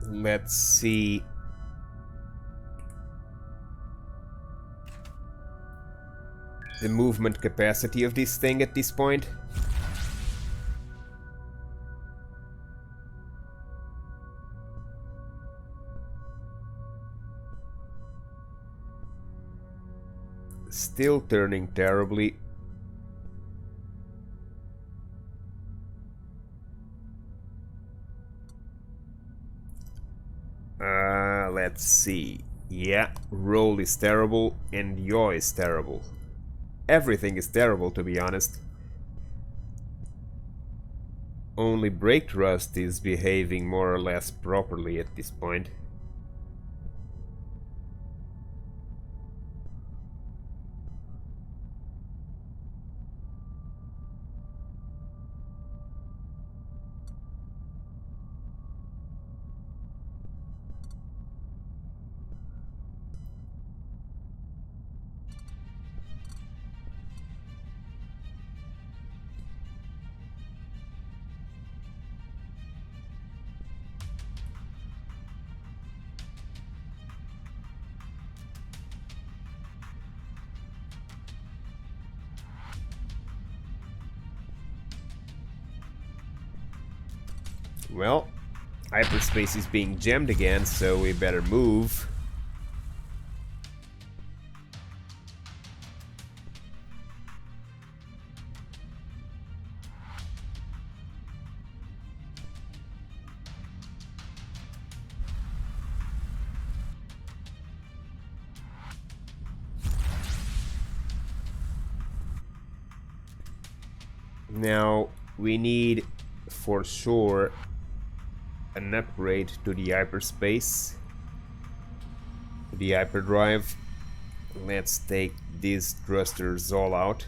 Let's see. The movement capacity of this thing at this point. Still turning terribly. Let's see. Yeah, roll is terrible and yaw is terrible. Everything is terrible, to be honest. Only Break Rust is behaving more or less properly at this point. Well, hyperspace is being jammed again, so we better move. Now, we need, for sure, an upgrade to the hyperspace, to the hyperdrive. Let's take these thrusters all out.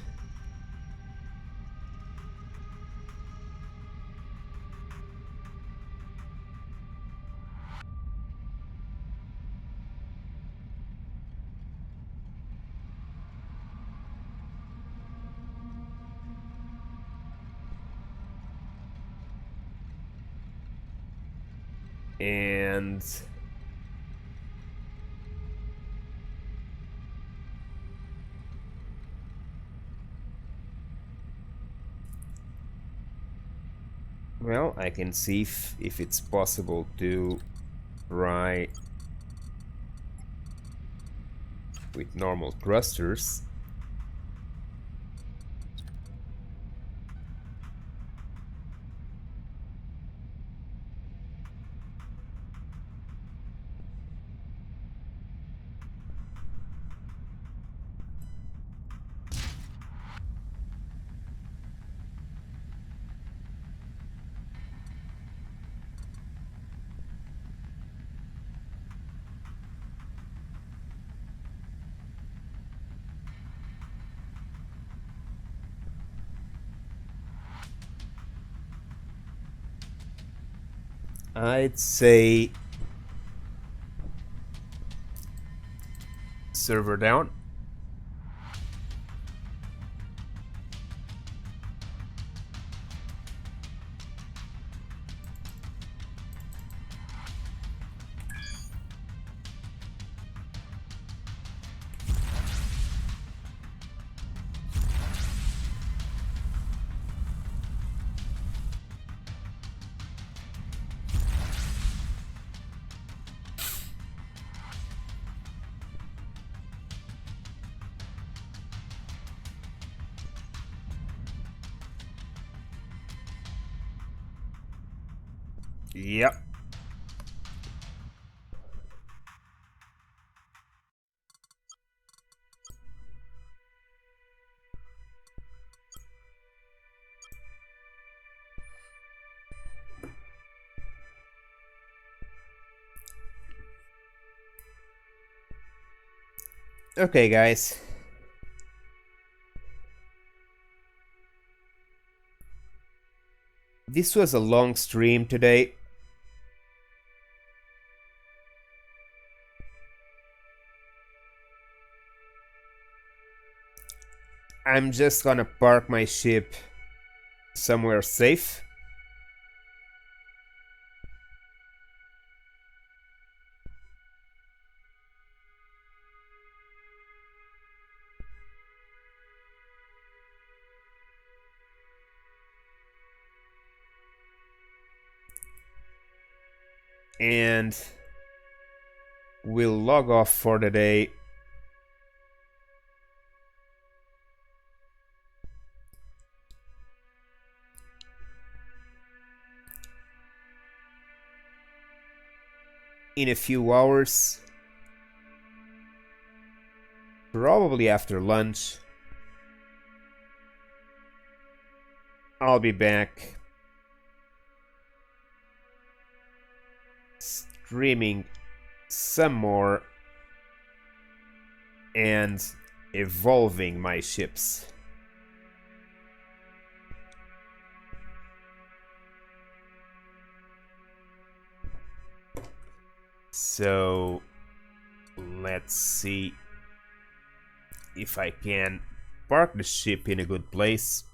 And well, I can see if it's possible to try with normal thrusters. I'd say server down. Yep. Okay, guys. This was a long stream today. I'm just gonna park my ship somewhere safe. And we'll log off for the day. In a few hours, probably after lunch, I'll be back streaming some more and evolving my ships. So let's see if I can park the ship in a good place.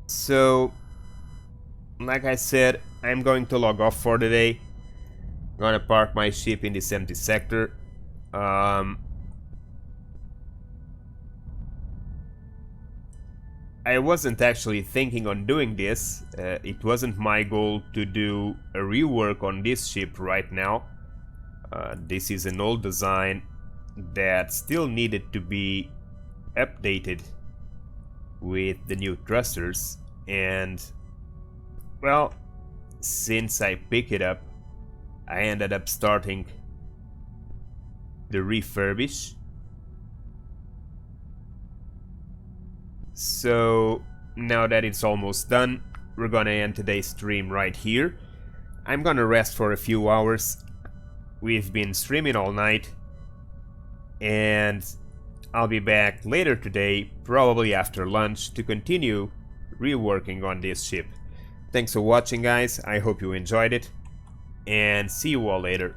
So, like I said, I'm going to log off for the day. Gonna park my ship in this empty sector. I wasn't actually thinking on doing this. It wasn't my goal to do a rework on this ship right now. This is an old design that still needed to be updated with the new thrusters, and well, since I picked it up, I ended up starting the refurbish. So now that it's almost done, we're gonna end today's stream right here. I'm gonna rest for a few hours. We've been streaming all night, and I'll be back later today, probably after lunch, to continue reworking on this ship. Thanks for watching, guys. I hope you enjoyed it, and see you all later.